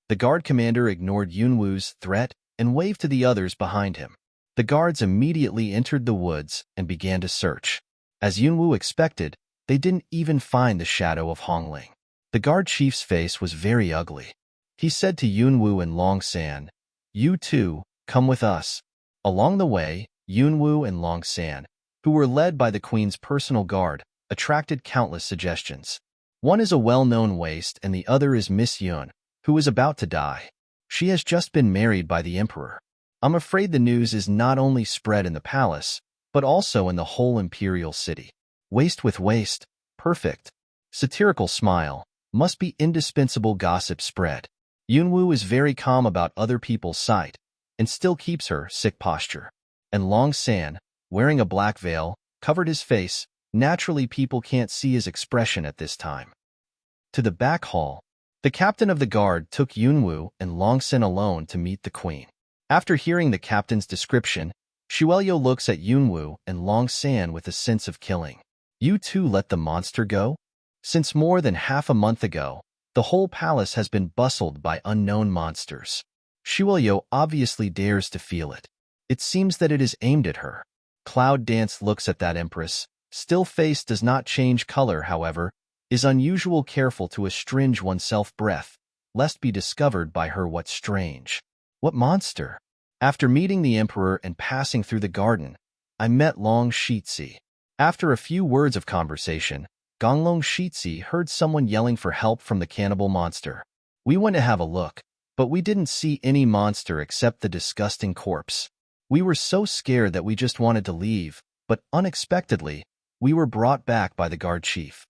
The guard commander ignored Yunwu's threat and waved to the others behind him. The guards immediately entered the woods and began to search. As Yunwu expected, they didn't even find the shadow of Hongling. The guard chief's face was very ugly. He said to Yunwu and Long San, You too, come with us. Along the way, Yunwu and Long San, who were led by the queen's personal guard, attracted countless suggestions. One is a well-known waste and the other is Miss Yun, who is about to die. She has just been married by the emperor. I'm afraid the news is not only spread in the palace, but also in the whole imperial city. Waste with waste, perfect. Satirical smile, must be indispensable gossip spread. Yunwu is very calm about other people's sight, and still keeps her sick posture. And Long San, wearing a black veil, covered his face. Naturally, people can't see his expression at this time. To the back hall, the captain of the guard took Yunwu and Long San alone to meet the queen. After hearing the captain's description, Shuelyo looks at Yunwu and Long San with a sense of killing. You too let the monster go? Since more than half a month ago, the whole palace has been bustled by unknown monsters. Shuelyo obviously dares to feel it. It seems that it is aimed at her. Cloud Dance looks at that empress. Still face does not change color, however, is unusual careful to estringe oneself breath, lest be discovered by her. What strange. What monster? After meeting the emperor and passing through the garden, I met Long Shitzi. After a few words of conversation, Gonglong Shitzi heard someone yelling for help from the cannibal monster. We went to have a look, but we didn't see any monster except the disgusting corpse. We were so scared that we just wanted to leave, but unexpectedly, we were brought back by the guard chief.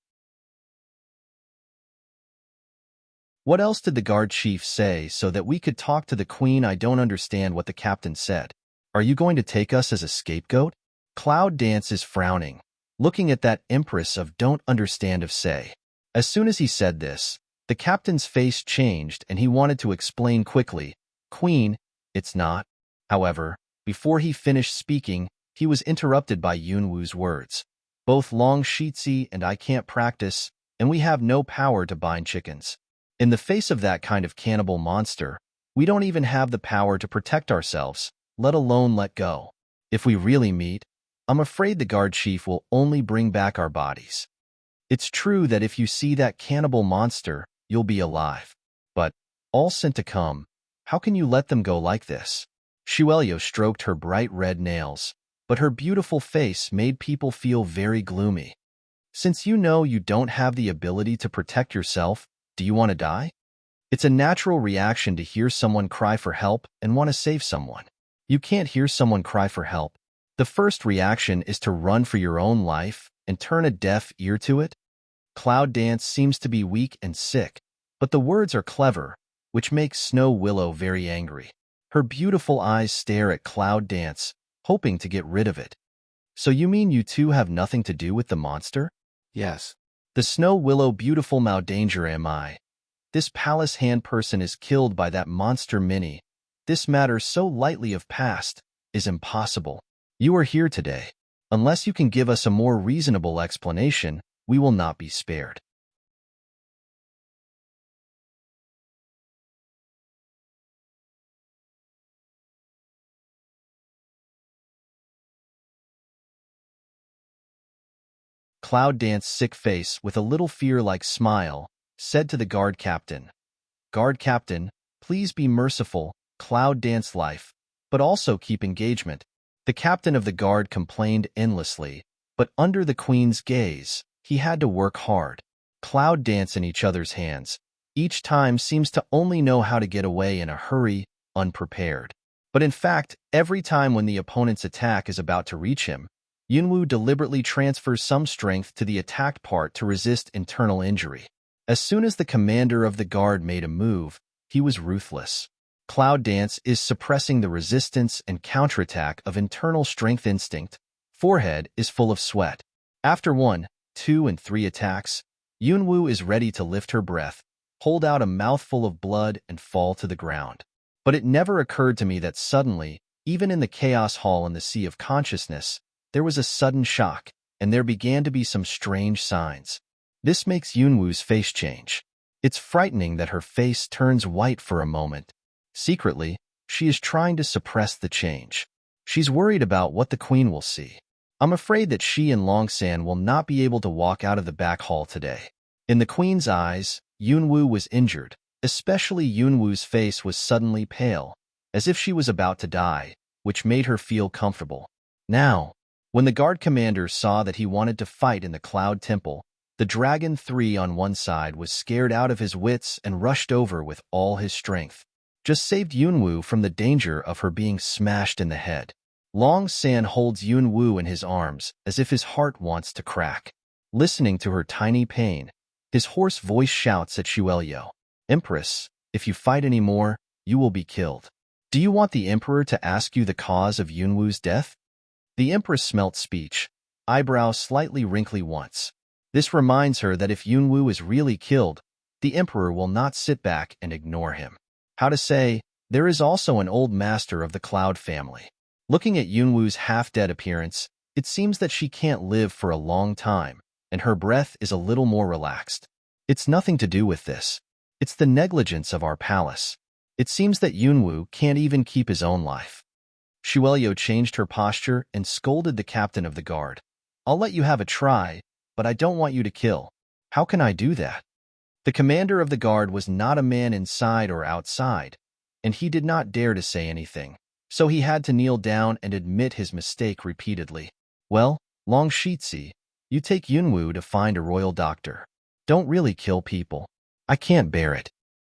What else did the guard chief say so that we could talk to the queen? I don't understand what the captain said. Are you going to take us as a scapegoat? Cloud Dance is frowning, looking at that empress of don't understand of say. As soon as he said this, the captain's face changed and he wanted to explain quickly, Queen, it's not. However, before he finished speaking, he was interrupted by Yunwu's words. Both Long Shitzi and I can't practice, and we have no power to bind chickens. In the face of that kind of cannibal monster, we don't even have the power to protect ourselves, let alone let go. If we really meet, I'm afraid the guard chief will only bring back our bodies. It's true that if you see that cannibal monster, you'll be alive. But, all sent to come, how can you let them go like this? Shuelyo stroked her bright red nails, but her beautiful face made people feel very gloomy. Since you know you don't have the ability to protect yourself, do you want to die? It's a natural reaction to hear someone cry for help and want to save someone. You can't hear someone cry for help. The first reaction is to run for your own life and turn a deaf ear to it. Cloud Dance seems to be weak and sick, but the words are clever, which makes Snow Willow very angry. Her beautiful eyes stare at Cloud Dance, hoping to get rid of it. So you mean you two have nothing to do with the monster? Yes. The Snow Willow beautiful Mao danger am I. This palace hand person is killed by that monster Minnie. This matter so lightly of past is impossible. You are here today. Unless you can give us a more reasonable explanation, we will not be spared. Cloud Dance's sick face with a little fear-like smile said to the guard captain, Guard captain, please be merciful, Cloud Dance life, but also keep engagement. The captain of the guard complained endlessly, but under the queen's gaze, he had to work hard. Cloud Dance in each other's hands. Each time seems to only know how to get away in a hurry, unprepared. But in fact, every time when the opponent's attack is about to reach him, Yunwu deliberately transfers some strength to the attacked part to resist internal injury. As soon as the commander of the guard made a move, he was ruthless. Cloud Dance is suppressing the resistance and counterattack of internal strength instinct. Forehead is full of sweat. After 1, 2, and 3 attacks, Yunwu is ready to lift her breath, hold out a mouthful of blood, and fall to the ground. But it never occurred to me that suddenly, even in the chaos hall in the sea of consciousness, there was a sudden shock, and there began to be some strange signs. This makes Yunwu's face change. It's frightening that her face turns white for a moment. Secretly, she is trying to suppress the change. She's worried about what the queen will see. I'm afraid that she and Long San will not be able to walk out of the back hall today. In the queen's eyes, Yunwu was injured, especially Yunwu's face was suddenly pale, as if she was about to die, which made her feel comfortable. Now, when the guard commander saw that he wanted to fight in the Cloud Temple, the Dragon 3 on one side was scared out of his wits and rushed over with all his strength. Just saved Yunwu from the danger of her being smashed in the head. Long San holds Yunwu in his arms as if his heart wants to crack. Listening to her tiny pain, his hoarse voice shouts at Shuelyo, "Empress, if you fight any more, you will be killed. Do you want the Emperor to ask you the cause of Yunwu's death?" The Empress smelt speech, eyebrows slightly wrinkly once. This reminds her that if Yunwu is really killed, the Emperor will not sit back and ignore him. How to say, there is also an old master of the Cloud family. Looking at Yunwu's half-dead appearance, it seems that she can't live for a long time, and her breath is a little more relaxed. It's nothing to do with this. It's the negligence of our palace. It seems that Yunwu can't even keep his own life. Shuelyo changed her posture and scolded the captain of the guard. "I'll let you have a try, but I don't want you to kill." "How can I do that?" The commander of the guard was not a man inside or outside, and he did not dare to say anything, so he had to kneel down and admit his mistake repeatedly. "Well, Long Shitsi, you take Yunwu to find a royal doctor. Don't really kill people. I can't bear it."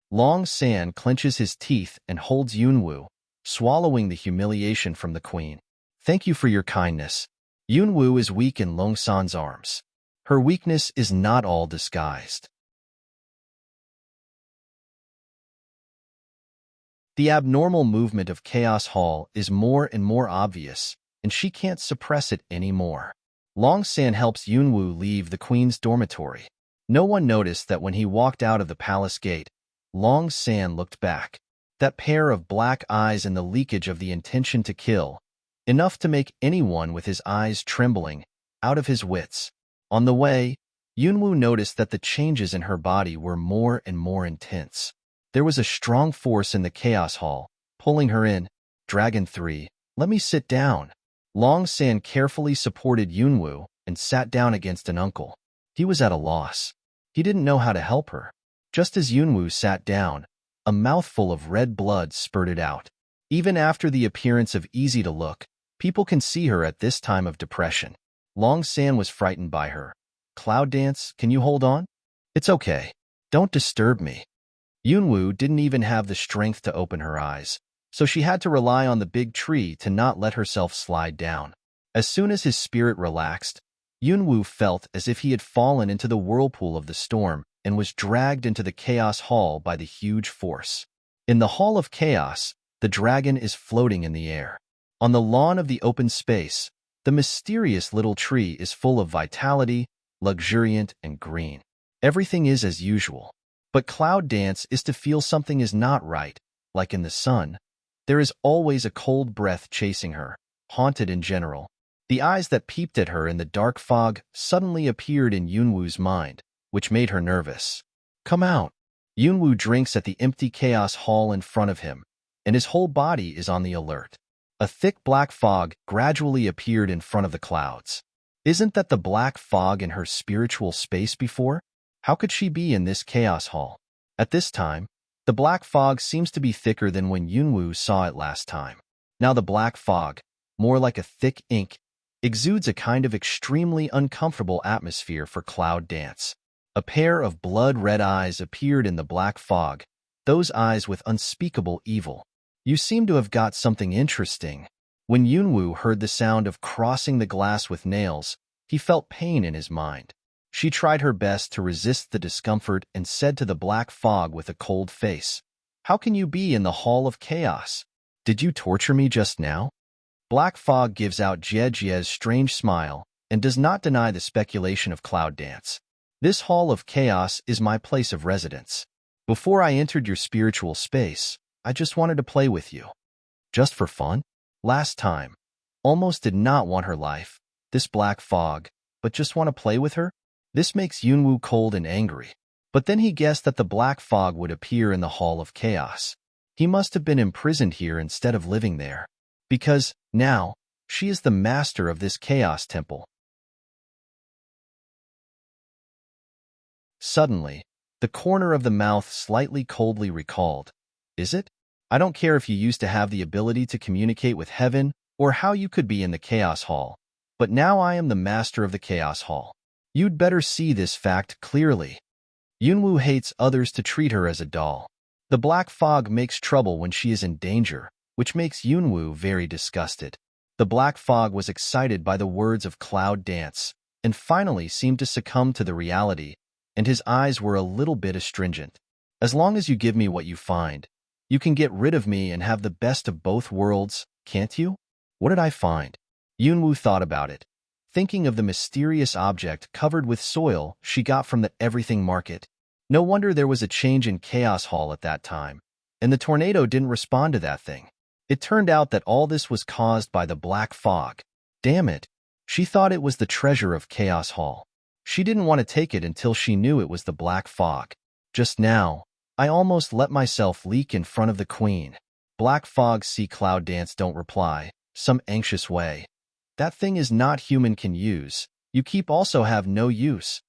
Long San clenches his teeth and holds Yunwu, swallowing the humiliation from the queen. "Thank you for your kindness." Yunwu is weak in Long San's arms. Her weakness is not all disguised. The abnormal movement of Chaos Hall is more and more obvious, and she can't suppress it anymore. Long San helps Yunwu leave the queen's dormitory. No one noticed that when he walked out of the palace gate, Long San looked back. That pair of black eyes and the leakage of the intention to kill, enough to make anyone with his eyes trembling out of his wits. On the way, Yunwu noticed that the changes in her body were more and more intense. There was a strong force in the Chaos Hall, pulling her in. "Dragon 3, let me sit down." Long San carefully supported Yunwu and sat down against an uncle. He was at a loss. He didn't know how to help her. Just as Yunwu sat down, a mouthful of red blood spurted out. Even after the appearance of Easy to Look, people can see her at this time of depression. Long San was frightened by her. "Cloud Dance, can you hold on?" "It's okay. Don't disturb me." Yunwu didn't even have the strength to open her eyes, so she had to rely on the big tree to not let herself slide down. As soon as his spirit relaxed, Yunwu felt as if he had fallen into the whirlpool of the storm and was dragged into the Chaos Hall by the huge force. In the Hall of Chaos, the dragon is floating in the air. On the lawn of the open space, the mysterious little tree is full of vitality, luxuriant and green. Everything is as usual. But Cloud Dance is to feel something is not right, like in the sun. There is always a cold breath chasing her, haunted in general. The eyes that peeped at her in the dark fog suddenly appeared in Yunwu's mind, which made her nervous. "Come out." Yunwu drinks at the empty Chaos Hall in front of him, and his whole body is on the alert. A thick black fog gradually appeared in front of the clouds. Isn't that the black fog in her spiritual space before? How could she be in this Chaos Hall? At this time, the black fog seems to be thicker than when Yunwu saw it last time. Now the black fog, more like a thick ink, exudes a kind of extremely uncomfortable atmosphere for Cloud Dance. A pair of blood-red eyes appeared in the black fog, those eyes with unspeakable evil. "You seem to have got something interesting." When Yunwu heard the sound of crossing the glass with nails, he felt pain in his mind. She tried her best to resist the discomfort and said to the black fog with a cold face, "How can you be in the Hall of Chaos? Did you torture me just now?" Black Fog gives out Jie's strange smile and does not deny the speculation of Cloud Dance. "This Hall of Chaos is my place of residence. Before I entered your spiritual space, I just wanted to play with you." Just for fun? Last time, almost did not want her life, this Black Fog, but just want to play with her? This makes Yunwu cold and angry. But then he guessed that the Black Fog would appear in the Hall of Chaos. He must have been imprisoned here instead of living there. Because, now, she is the master of this Chaos Temple. Suddenly, the corner of the mouth slightly coldly recalled. "Is it?" I don't care if you used to have the ability to communicate with heaven or how you could be in the Chaos Hall, but now I am the master of the Chaos Hall. You'd better see this fact clearly. Yunwoo hates others to treat her as a doll. The black fog makes trouble when she is in danger, which makes Yunwoo very disgusted. The black fog was excited by the words of Cloud Dance, and finally seemed to succumb to the reality, and his eyes were a little bit astringent. As long as you give me what you find, you can get rid of me and have the best of both worlds, can't you? What did I find? Yunwoo thought about it, thinking of the mysterious object covered with soil she got from the everything market. No wonder there was a change in Chaos Hall at that time, and the tornado didn't respond to that thing. It turned out that all this was caused by the black fog. Damn it. She thought it was the treasure of Chaos Hall. She didn't want to take it until she knew it was the black fog. Just now, I almost let myself leak in front of the queen. Black fog see Cloud Dance don't reply, some anxious way. That thing is not human can use. You keep also have no use.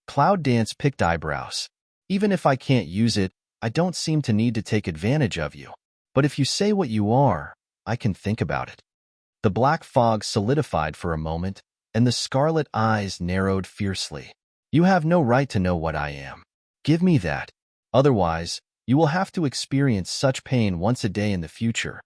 Cloud Dance picked eyebrows. Even if I can't use it, I don't seem to need to take advantage of you. But if you say what you are, I can think about it. The black fog solidified for a moment, and the scarlet eyes narrowed fiercely. You have no right to know what I am. Give me that. Otherwise, you will have to experience such pain once a day in the future.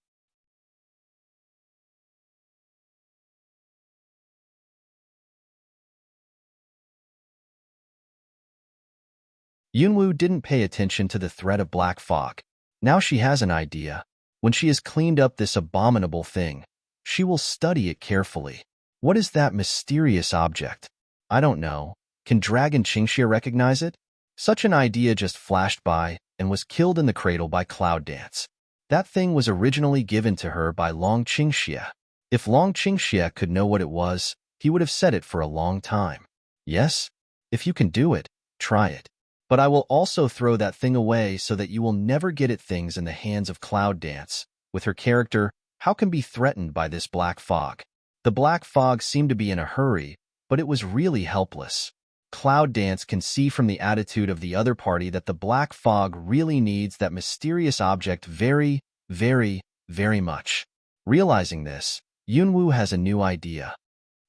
Yunwoo didn't pay attention to the threat of black fog. Now she has an idea. When she has cleaned up this abominable thing, she will study it carefully. What is that mysterious object? I don't know. Can Dragon Qingxia recognize it? Such an idea just flashed by and was killed in the cradle by Cloud Dance. That thing was originally given to her by Long Qingxia. If Long Qingxia could know what it was, he would have said it for a long time. Yes? If you can do it, try it. But I will also throw that thing away so that you will never get it. Things in the hands of Cloud Dance, with her character, how can be threatened by this black fog? The black fog seemed to be in a hurry, but it was really helpless. Cloud Dance can see from the attitude of the other party that the black fog really needs that mysterious object very, very, very much. Realizing this, Yunwoo has a new idea.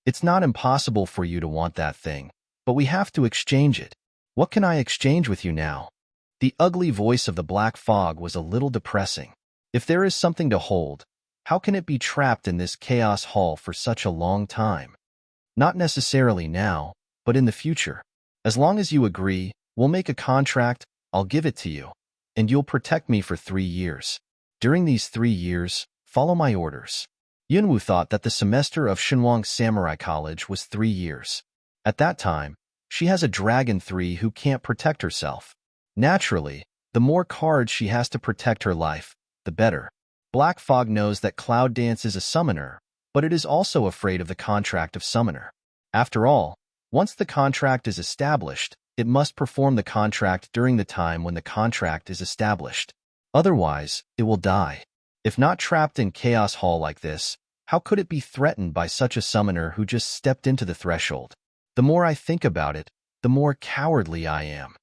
It's not impossible for you to want that thing, but we have to exchange it. What can I exchange with you now? The ugly voice of the black fog was a little depressing. If there is something to hold, how can it be trapped in this chaos hall for such a long time? Not necessarily now, but in the future. As long as you agree, we'll make a contract, I'll give it to you, and you'll protect me for 3 years. During these 3 years, follow my orders. Yunwoo thought that the semester of Shenwang Samurai College was 3 years. At that time, she has a Dragon 3 who can't protect herself. Naturally, the more cards she has to protect her life, the better. Black Fog knows that Cloud Dance is a summoner, but it is also afraid of the contract of summoner. After all, once the contract is established, it must perform the contract during the time when the contract is established. Otherwise, it will die. If not trapped in Chaos Hall like this, how could it be threatened by such a summoner who just stepped into the threshold? The more I think about it, the more cowardly I am.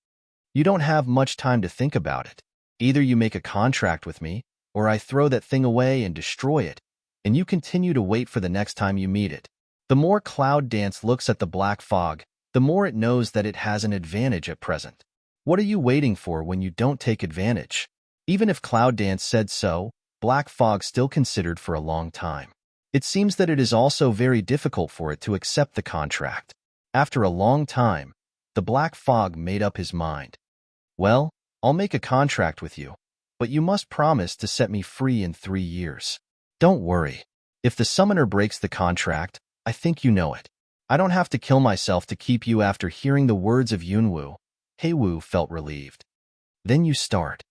You don't have much time to think about it. Either you make a contract with me, or I throw that thing away and destroy it, and you continue to wait for the next time you meet it. The more Cloud Dance looks at the black fog, the more it knows that it has an advantage at present. What are you waiting for when you don't take advantage? Even if Cloud Dance said so, Black Fog still considered for a long time. It seems that it is also very difficult for it to accept the contract. After a long time, the Black Fog made up his mind. Well, I'll make a contract with you, but you must promise to set me free in 3 years. Don't worry. If the summoner breaks the contract, I think you know it. I don't have to kill myself to keep you. After hearing the words of Yunwoo, Heiwoo felt relieved. Then you start.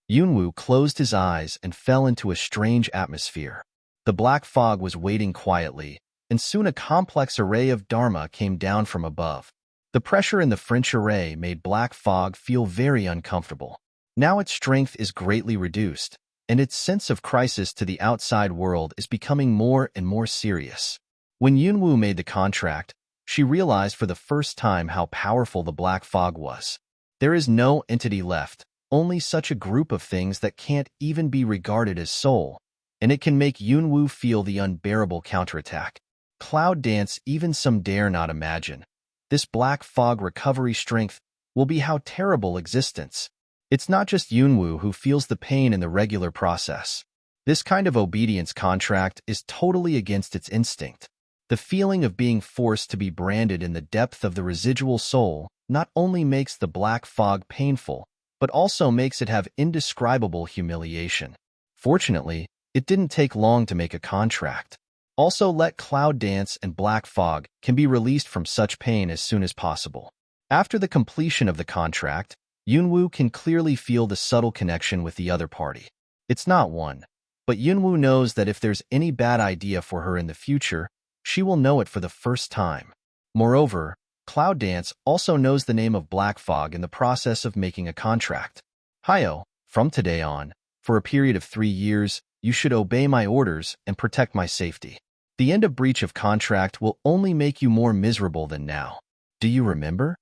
Yunwoo closed his eyes and fell into a strange atmosphere. The black fog was waiting quietly, and soon a complex array of Dharma came down from above. The pressure in the French array made Black Fog feel very uncomfortable. Now its strength is greatly reduced, and its sense of crisis to the outside world is becoming more and more serious. When Yunwoo made the contract, She realized for the first time how powerful the black fog was. There is no entity left, only such a group of things that can't even be regarded as soul, and it can make Yunwu feel the unbearable counterattack. Cloud dance even some dare not imagine. This black fog recovery strength will be how terrible existence. It's not just Yunwu who feels the pain in the regular process. This kind of obedience contract is totally against its instinct. The feeling of being forced to be branded in the depth of the residual soul not only makes the black fog painful, but also makes it have indescribable humiliation. Fortunately, it didn't take long to make a contract. Also, let cloud dance and black fog can be released from such pain as soon as possible. After the completion of the contract, Yunwu can clearly feel the subtle connection with the other party. It's not one, but Yunwu knows that if there's any bad idea for her in the future, she will know it for the first time. Moreover, Cloud Dance also knows the name of Black Fog in the process of making a contract. Hayo, from today on, for a period of 3 years, you should obey my orders and protect my safety. The end of breach of contract will only make you more miserable than now. Do you remember?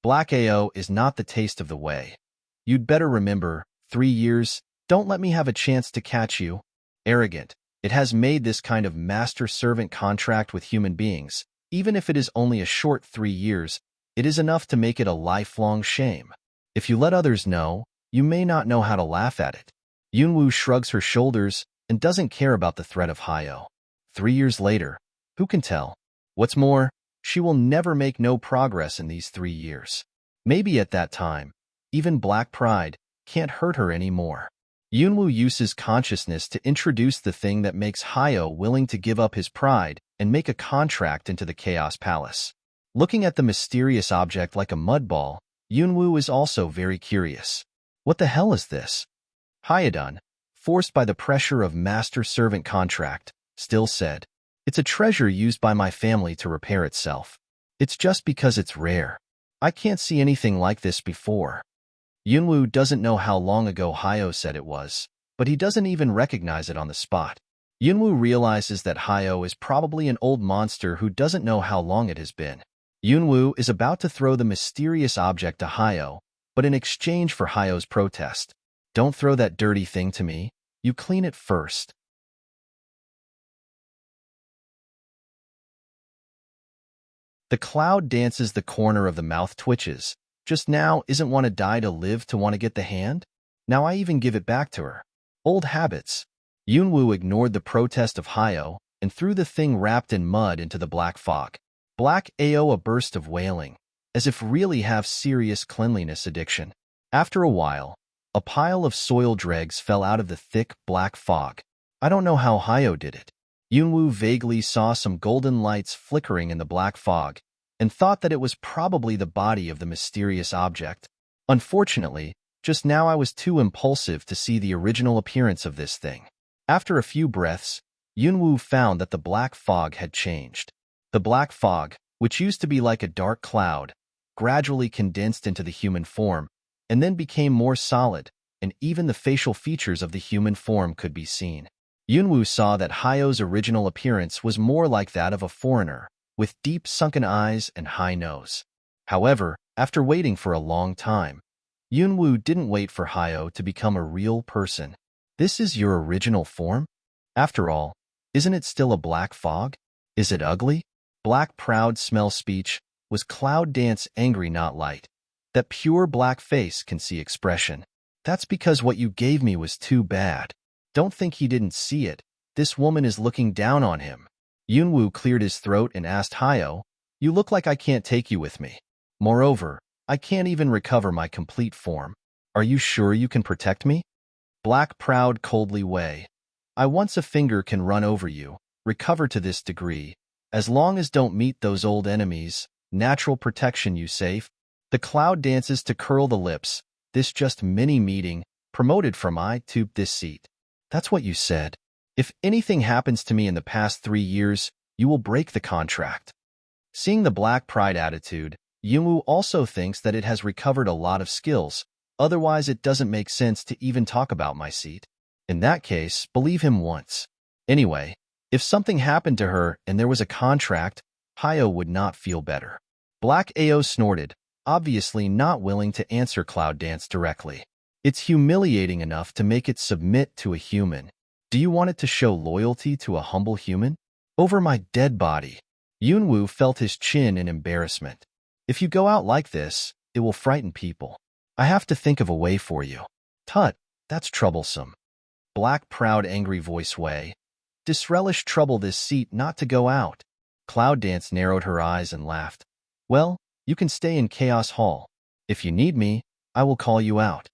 Black AO is not the taste of the way. You'd better remember, 3 years, don't let me have a chance to catch you. Arrogant, it has made this kind of master-servant contract with human beings. Even if it is only a short 3 years, it is enough to make it a lifelong shame. If you let others know, you may not know how to laugh at it. Yunwu shrugs her shoulders and doesn't care about the threat of Hayo. 3 years later, who can tell? What's more, she will never make no progress in these 3 years. Maybe at that time, even black pride can't hurt her anymore. Yunwu uses consciousness to introduce the thing that makes Hayo willing to give up his pride and make a contract into the Chaos Palace. Looking at the mysterious object like a mud ball, Yunwu is also very curious. What the hell is this? Hayadun, forced by the pressure of master-servant contract, still said, "It's a treasure used by my family to repair itself. It's just because it's rare. I can't see anything like this before." Yunwu doesn't know how long ago Hayo said it was, but he doesn't even recognize it on the spot. Yunwu realizes that Hayo is probably an old monster who doesn't know how long it has been. Yunwu is about to throw the mysterious object to Hayo, but in exchange for Hayo's protest, "Don't throw that dirty thing to me. You clean it first." The cloud dances, the corner of the mouth twitches. Just now, isn't want to die to live to want to get the hand? Now I even give it back to her. Old habits. Yunwu ignored the protest of Hayo and threw the thing wrapped in mud into the black fog. Black AO a burst of wailing, as if really have serious cleanliness addiction. After a while, a pile of soil dregs fell out of the thick black fog. I don't know how Hayo did it. Yunwu vaguely saw some golden lights flickering in the black fog and thought that it was probably the body of the mysterious object. Unfortunately, just now I was too impulsive to see the original appearance of this thing. After a few breaths, Yunwu found that the black fog had changed. The black fog, which used to be like a dark cloud, gradually condensed into the human form and then became more solid, and even the facial features of the human form could be seen. Yunwu saw that Hayo's original appearance was more like that of a foreigner, with deep sunken eyes and high nose. However, after waiting for a long time, Yunwu didn't wait for Hayo to become a real person. "This is your original form? After all, isn't it still a black fog? Is it ugly?" Black proud smell speech was Cloud Dance angry not light. That pure black face can see expression. "That's because what you gave me was too bad. Don't think he didn't see it. This woman is looking down on him." Yunwu cleared his throat and asked Hayo, "You look like I can't take you with me. Moreover, I can't even recover my complete form. Are you sure you can protect me?" Black proud coldly way. "I once a finger can run over you, recover to this degree. As long as don't meet those old enemies, natural protection you safe." The cloud dances to curl the lips. "This just mini meeting, promoted from I to this seat. That's what you said. If anything happens to me in the past 3 years, you will break the contract." Seeing the black pride attitude, Yunwu also thinks that it has recovered a lot of skills, otherwise it doesn't make sense to even talk about my seat. In that case, believe him once. Anyway, if something happened to her and there was a contract, Hyo would not feel better. Black Ao snorted, obviously not willing to answer Cloud Dance directly. It's humiliating enough to make it submit to a human. Do you want it to show loyalty to a humble human? Over my dead body. Yunwoo felt his chin in embarrassment. If you go out like this, it will frighten people. I have to think of a way for you. Tut, that's troublesome. Black proud angry voice Wei. Disrelish trouble this seat not to go out. Cloud Dance narrowed her eyes and laughed. Well, you can stay in Chaos Hall. If you need me, I will call you out.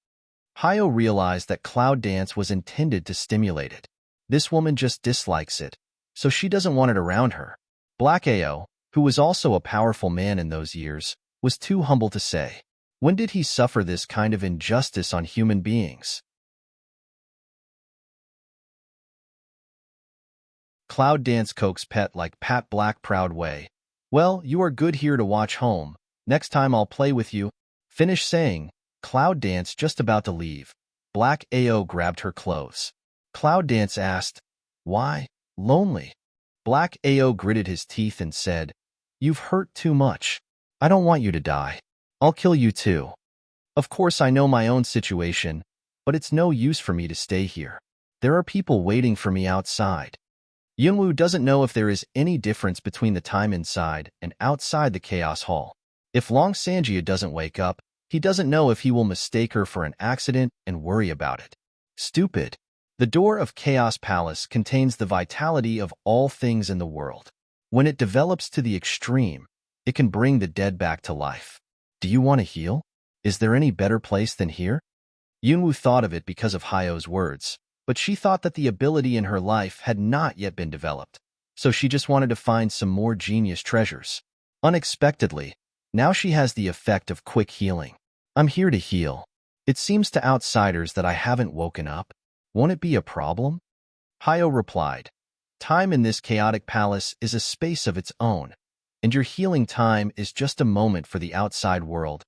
Hyo realized that Cloud Dance was intended to stimulate it. This woman just dislikes it, so she doesn't want it around her. Black Ao, who was also a powerful man in those years, was too humble to say. When did he suffer this kind of injustice on human beings? Cloud Dance coaxed Pet like Pat Black proud way. Well, you are good here to watch home. Next time I'll play with you. Finish saying, Cloud Dance just about to leave. Black Ao grabbed her clothes. Cloud Dance asked, Why? Lonely. Black Ao gritted his teeth and said, You've hurt too much. I don't want you to die. I'll kill you too. Of course I know my own situation, but it's no use for me to stay here. There are people waiting for me outside. Yunwoo doesn't know if there is any difference between the time inside and outside the Chaos Hall. If Long Sanjia doesn't wake up, he doesn't know if he will mistake her for an accident and worry about it. Stupid. The door of Chaos Palace contains the vitality of all things in the world. When it develops to the extreme, it can bring the dead back to life. Do you want to heal? Is there any better place than here? Yunwoo thought of it because of Hyo's words, but she thought that the ability in her life had not yet been developed, so she just wanted to find some more genius treasures. Unexpectedly, now she has the effect of quick healing. I'm here to heal. It seems to outsiders that I haven't woken up. Won't it be a problem? Hyo replied, Time in this chaotic palace is a space of its own, and your healing time is just a moment for the outside world.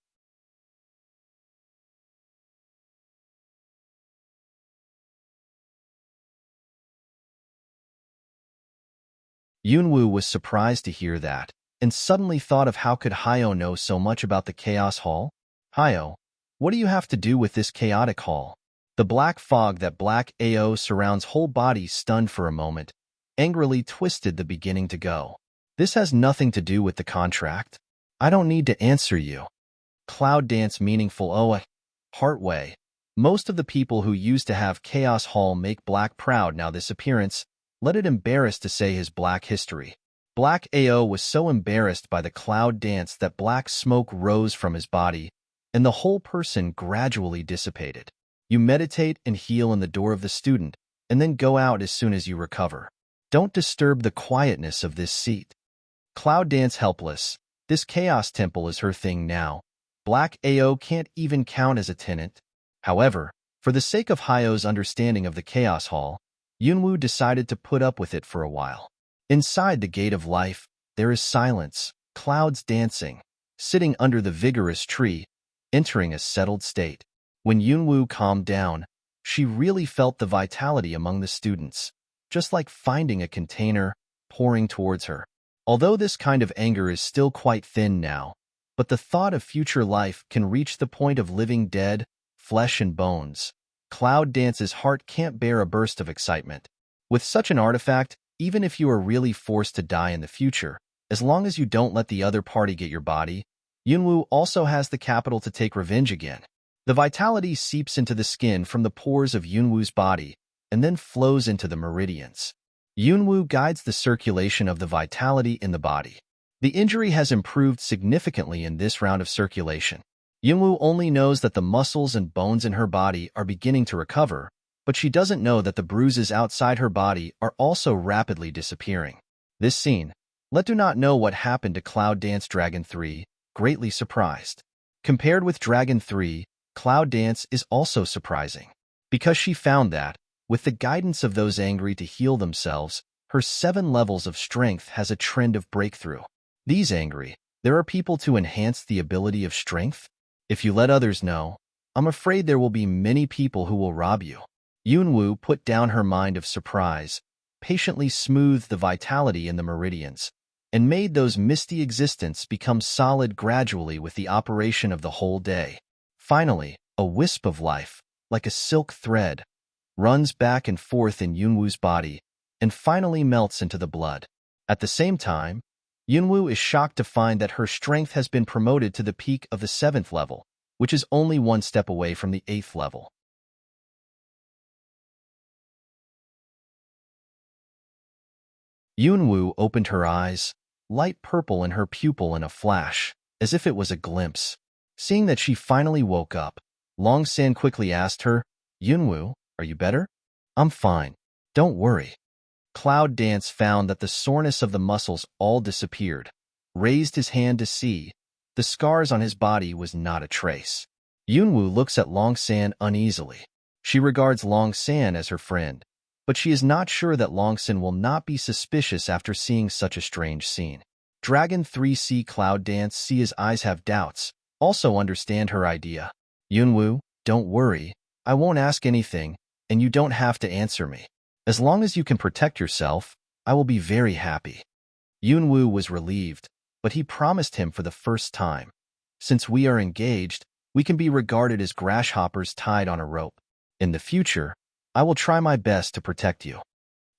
Yunwoo was surprised to hear that, and suddenly thought of how could Hyo know so much about the Chaos Hall? Hyo, what do you have to do with this chaotic hall? The black fog that Black Ao surrounds whole body stunned for a moment, angrily twisted the beginning to go. This has nothing to do with the contract. I don't need to answer you. Cloud Dance meaningful Heartway. Most of the people who used to have Chaos Hall make Black proud now this appearance, let it embarrass to say his black history. Black Ao was so embarrassed by the Cloud Dance that black smoke rose from his body, and the whole person gradually dissipated. You meditate and heal in the door of the student, and then go out as soon as you recover. Don't disturb the quietness of this seat. Cloud Dance helpless. This Chaos Temple is her thing now. Black Ao can't even count as a tenant. However, for the sake of Hyo's understanding of the Chaos Hall, Yunwoo decided to put up with it for a while. Inside the Gate of Life, there is silence, clouds dancing, sitting under the vigorous tree, entering a settled state. When Yunwoo calmed down, she really felt the vitality among the students, just like finding a container pouring towards her. Although this kind of anger is still quite thin now, but the thought of future life can reach the point of living dead, flesh and bones. Cloud Dance's heart can't bear a burst of excitement. With such an artifact, even if you are really forced to die in the future, as long as you don't let the other party get your body, Yunwoo also has the capital to take revenge again. The vitality seeps into the skin from the pores of Yunwoo's body and then flows into the meridians. Yunwoo guides the circulation of the vitality in the body. The injury has improved significantly in this round of circulation. Yunwoo only knows that the muscles and bones in her body are beginning to recover, but she doesn't know that the bruises outside her body are also rapidly disappearing. This scene, let do not know what happened to Cloud Dance Dragon 3, greatly surprised. Compared with Dragon 3, Cloud Dance is also surprising, because she found that, with the guidance of those angry to heal themselves, her 7 levels of strength has a trend of breakthrough. These angry, there are people to enhance the ability of strength? If you let others know, I'm afraid there will be many people who will rob you. Yunwoo put down her mind of surprise, patiently smoothed the vitality in the meridians, and made those misty existence become solid gradually with the operation of the whole day. Finally, a wisp of life, like a silk thread, runs back and forth in Yunwoo's body and finally melts into the blood. At the same time, Yunwoo is shocked to find that her strength has been promoted to the peak of the 7th level, which is only one step away from the 8th level. Yunwoo opened her eyes, light purple in her pupil in a flash, as if it was a glimpse. Seeing that she finally woke up, Long San quickly asked her, "Yunwoo, are you better?" "I'm fine. Don't worry." Cloud Dance found that the soreness of the muscles all disappeared, raised his hand to see. The scars on his body was not a trace. Yunwoo looks at Long San uneasily. She regards Long San as her friend, but she is not sure that Long San will not be suspicious after seeing such a strange scene. Dragon 3C Cloud Dance see his eyes have doubts, also understand her idea. "Yunwoo, don't worry, I won't ask anything, and you don't have to answer me. As long as you can protect yourself, I will be very happy." Yunwoo was relieved, but he promised him for the first time, "Since we are engaged, we can be regarded as grasshoppers tied on a rope. In the future, I will try my best to protect you."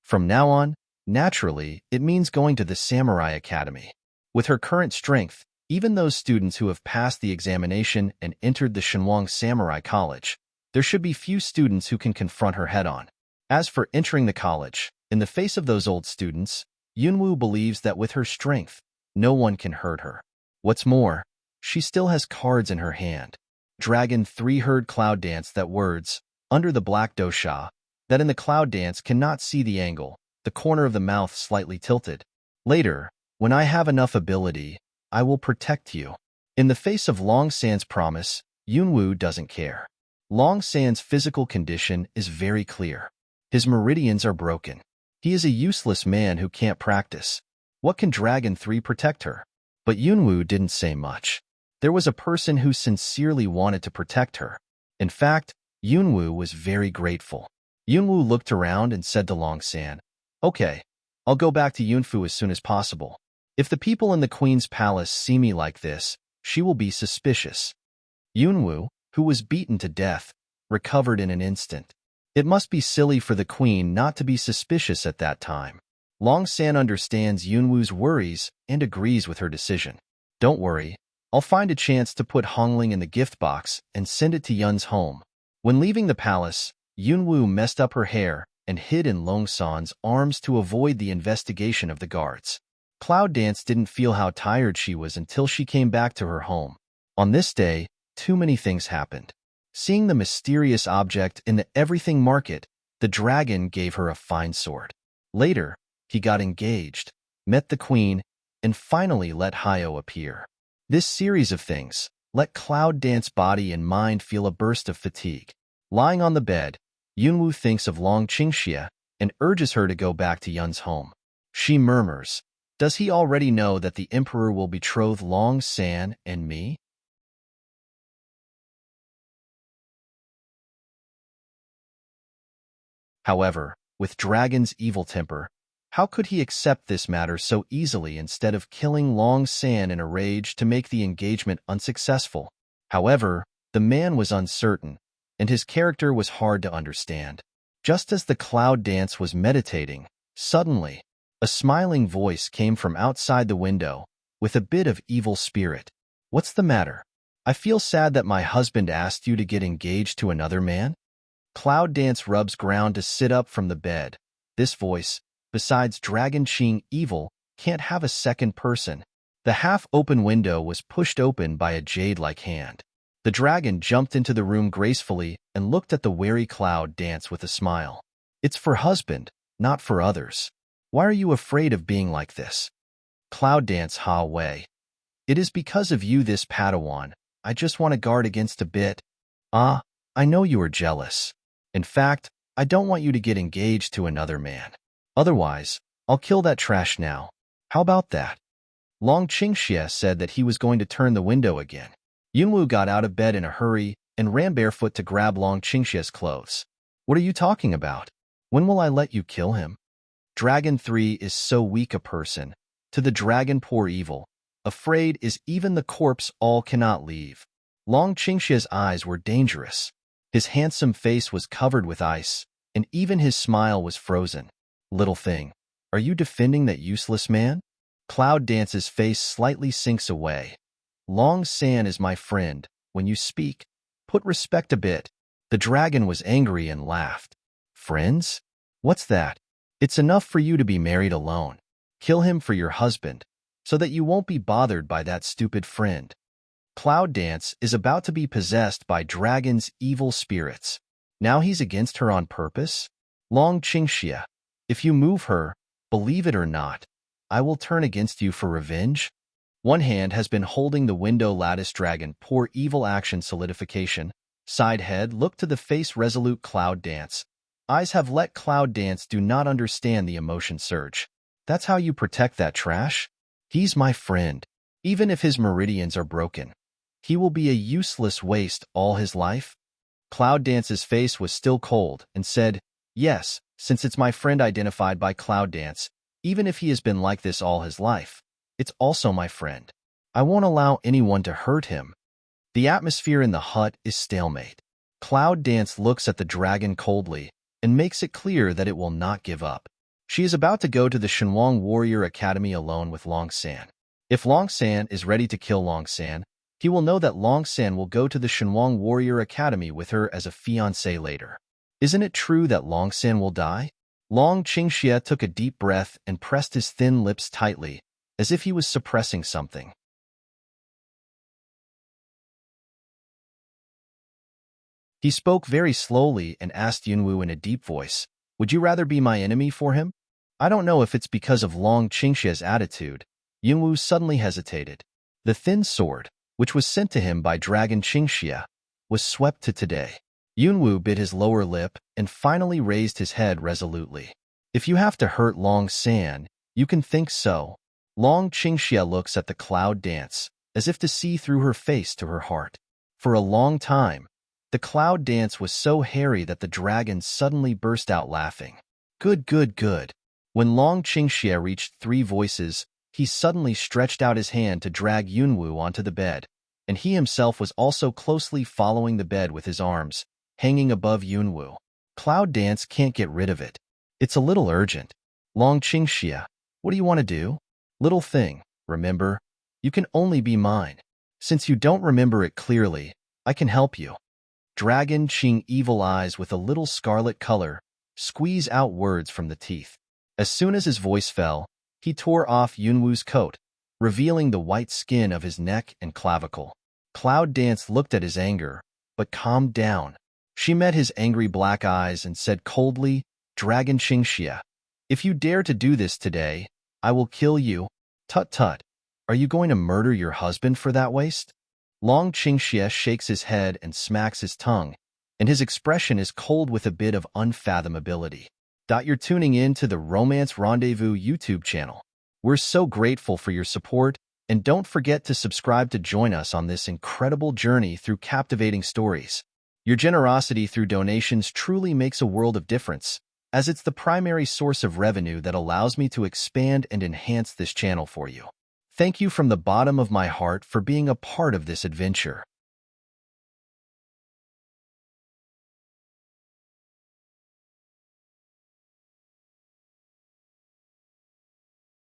From now on, naturally, it means going to the Samurai Academy. With her current strength, even those students who have passed the examination and entered the Shenhuang Samurai College, there should be few students who can confront her head-on. As for entering the college, in the face of those old students, Yunwoo believes that with her strength, no one can hurt her. What's more, she still has cards in her hand. Dragon 3 heard Cloud Dance that words, under the black dosha, that in the Cloud Dance cannot see the angle, the corner of the mouth slightly tilted. "Later, when I have enough ability, I will protect you." In the face of Long San's promise, Yunwoo doesn't care. Long San's physical condition is very clear. His meridians are broken. He is a useless man who can't practice. What can Dragon 3 protect her? But Yunwoo didn't say much. There was a person who sincerely wanted to protect her. In fact, Yunwoo was very grateful. Yunwoo looked around and said to Long San, "Okay, I'll go back to Yunfu as soon as possible. If the people in the Queen's palace see me like this, she will be suspicious." Yunwoo, who was beaten to death, recovered in an instant. It must be silly for the Queen not to be suspicious at that time. Long San understands Yunwoo's worries and agrees with her decision. "Don't worry, I'll find a chance to put Hongling in the gift box and send it to Yun's home." When leaving the palace, Yunwoo messed up her hair and hid in Long San's arms to avoid the investigation of the guards. Cloud Dance didn't feel how tired she was until she came back to her home. On this day, too many things happened. Seeing the mysterious object in the everything market, the dragon gave her a fine sword. Later, he got engaged, met the queen, and finally let Hyo appear. This series of things let Cloud Dance body and mind feel a burst of fatigue. Lying on the bed, Yunwoo thinks of Long Qingxia and urges her to go back to Yun's home. She murmurs, "Does he already know that the emperor will betroth Long San and me?" However, with Dragon's evil temper, how could he accept this matter so easily instead of killing Long San in a rage to make the engagement unsuccessful? However, the man was uncertain, and his character was hard to understand. Just as the Cloud Dance was meditating, suddenly, a smiling voice came from outside the window, with a bit of evil spirit. "What's the matter? I feel sad that my husband asked you to get engaged to another man?" Cloud Dance rubs ground to sit up from the bed. This voice, besides Dragon Qing evil, can't have a second person. The half-open window was pushed open by a jade-like hand. The dragon jumped into the room gracefully and looked at the wary Cloud Dance with a smile. "It's for husband, not for others. Why are you afraid of being like this?" Cloud Dance ha way. "It is because of you, this Padawan. I just want to guard against a bit." "Ah, I know you are jealous. In fact, I don't want you to get engaged to another man. Otherwise, I'll kill that trash now. How about that?" Long Qingxia said that he was going to turn the window again. Yunwoo got out of bed in a hurry and ran barefoot to grab Long Qingxia's clothes. "What are you talking about? When will I let you kill him? Dragon 3 is so weak a person. To the dragon poor evil, afraid is even the corpse all cannot leave. Long Qingxia's eyes were dangerous. His handsome face was covered with ice, and even his smile was frozen. Little thing, are you defending that useless man? Cloud Dance's face slightly sinks away. Long San is my friend. When you speak, put respect a bit. The dragon was angry and laughed. Friends? What's that? It's enough for you to be married alone. Kill him for your husband, so that you won't be bothered by that stupid friend. Cloud Dance is about to be possessed by dragon's evil spirits. Now he's against her on purpose? Long Qingxia, if you move her, believe it or not, I will turn against you for revenge. One hand has been holding the window lattice dragon, poor evil action solidification. Side head look to the face resolute Cloud Dance. Eyes have let Cloud Dance do not understand the emotion surge. That's how you protect that trash? He's my friend. Even if his meridians are broken, he will be a useless waste all his life. Cloud Dance's face was still cold and said, yes, since it's my friend identified by Cloud Dance, even if he has been like this all his life, it's also my friend. I won't allow anyone to hurt him. The atmosphere in the hut is stalemate. Cloud Dance looks at the dragon coldly and makes it clear that it will not give up. She is about to go to the Shenwang Warrior Academy alone with Long San. If Long San is ready to kill Long San, he will know that Long San will go to the Shenwang Warrior Academy with her as a fiancé later. Isn't it true that Long San will die? Long Qingxia took a deep breath and pressed his thin lips tightly, as if he was suppressing something. He spoke very slowly and asked Yunwu in a deep voice, would you rather be my enemy for him? I don't know if it's because of Long Qingxia's attitude. Yunwu suddenly hesitated. The thin sword, which was sent to him by Dragon Qingxia, was swept to today. Yunwu bit his lower lip and finally raised his head resolutely. If you have to hurt Long San, you can think so. Long Qingxia looks at the Cloud Dance, as if to see through her face to her heart. For a long time, the Cloud Dance was so hairy that the dragon suddenly burst out laughing. Good, good, good. When Long Qingxia reached 3 voices, he suddenly stretched out his hand to drag Yunwu onto the bed, and he himself was also closely following the bed with his arms, hanging above Yunwu. Cloud Dance can't get rid of it. It's a little urgent. Long Qingxia, what do you want to do? Little thing, remember, you can only be mine. Since you don't remember it clearly, I can help you. Dragon Qing evil eyes with a little scarlet color squeeze out words from the teeth. As soon as his voice fell, he tore off Yunwu's coat, revealing the white skin of his neck and clavicle. Cloud Dance looked at his anger, but calmed down. She met his angry black eyes and said coldly, Dragon Qingxia, if you dare to do this today, I will kill you. Tut tut, are you going to murder your husband for that waste? Long Qingxia shakes his head and smacks his tongue, and his expression is cold with a bit of unfathomability. You're tuning in to the Romance Rendezvous YouTube channel. We're so grateful for your support, and don't forget to subscribe to join us on this incredible journey through captivating stories. Your generosity through donations truly makes a world of difference, as it's the primary source of revenue that allows me to expand and enhance this channel for you. Thank you from the bottom of my heart for being a part of this adventure.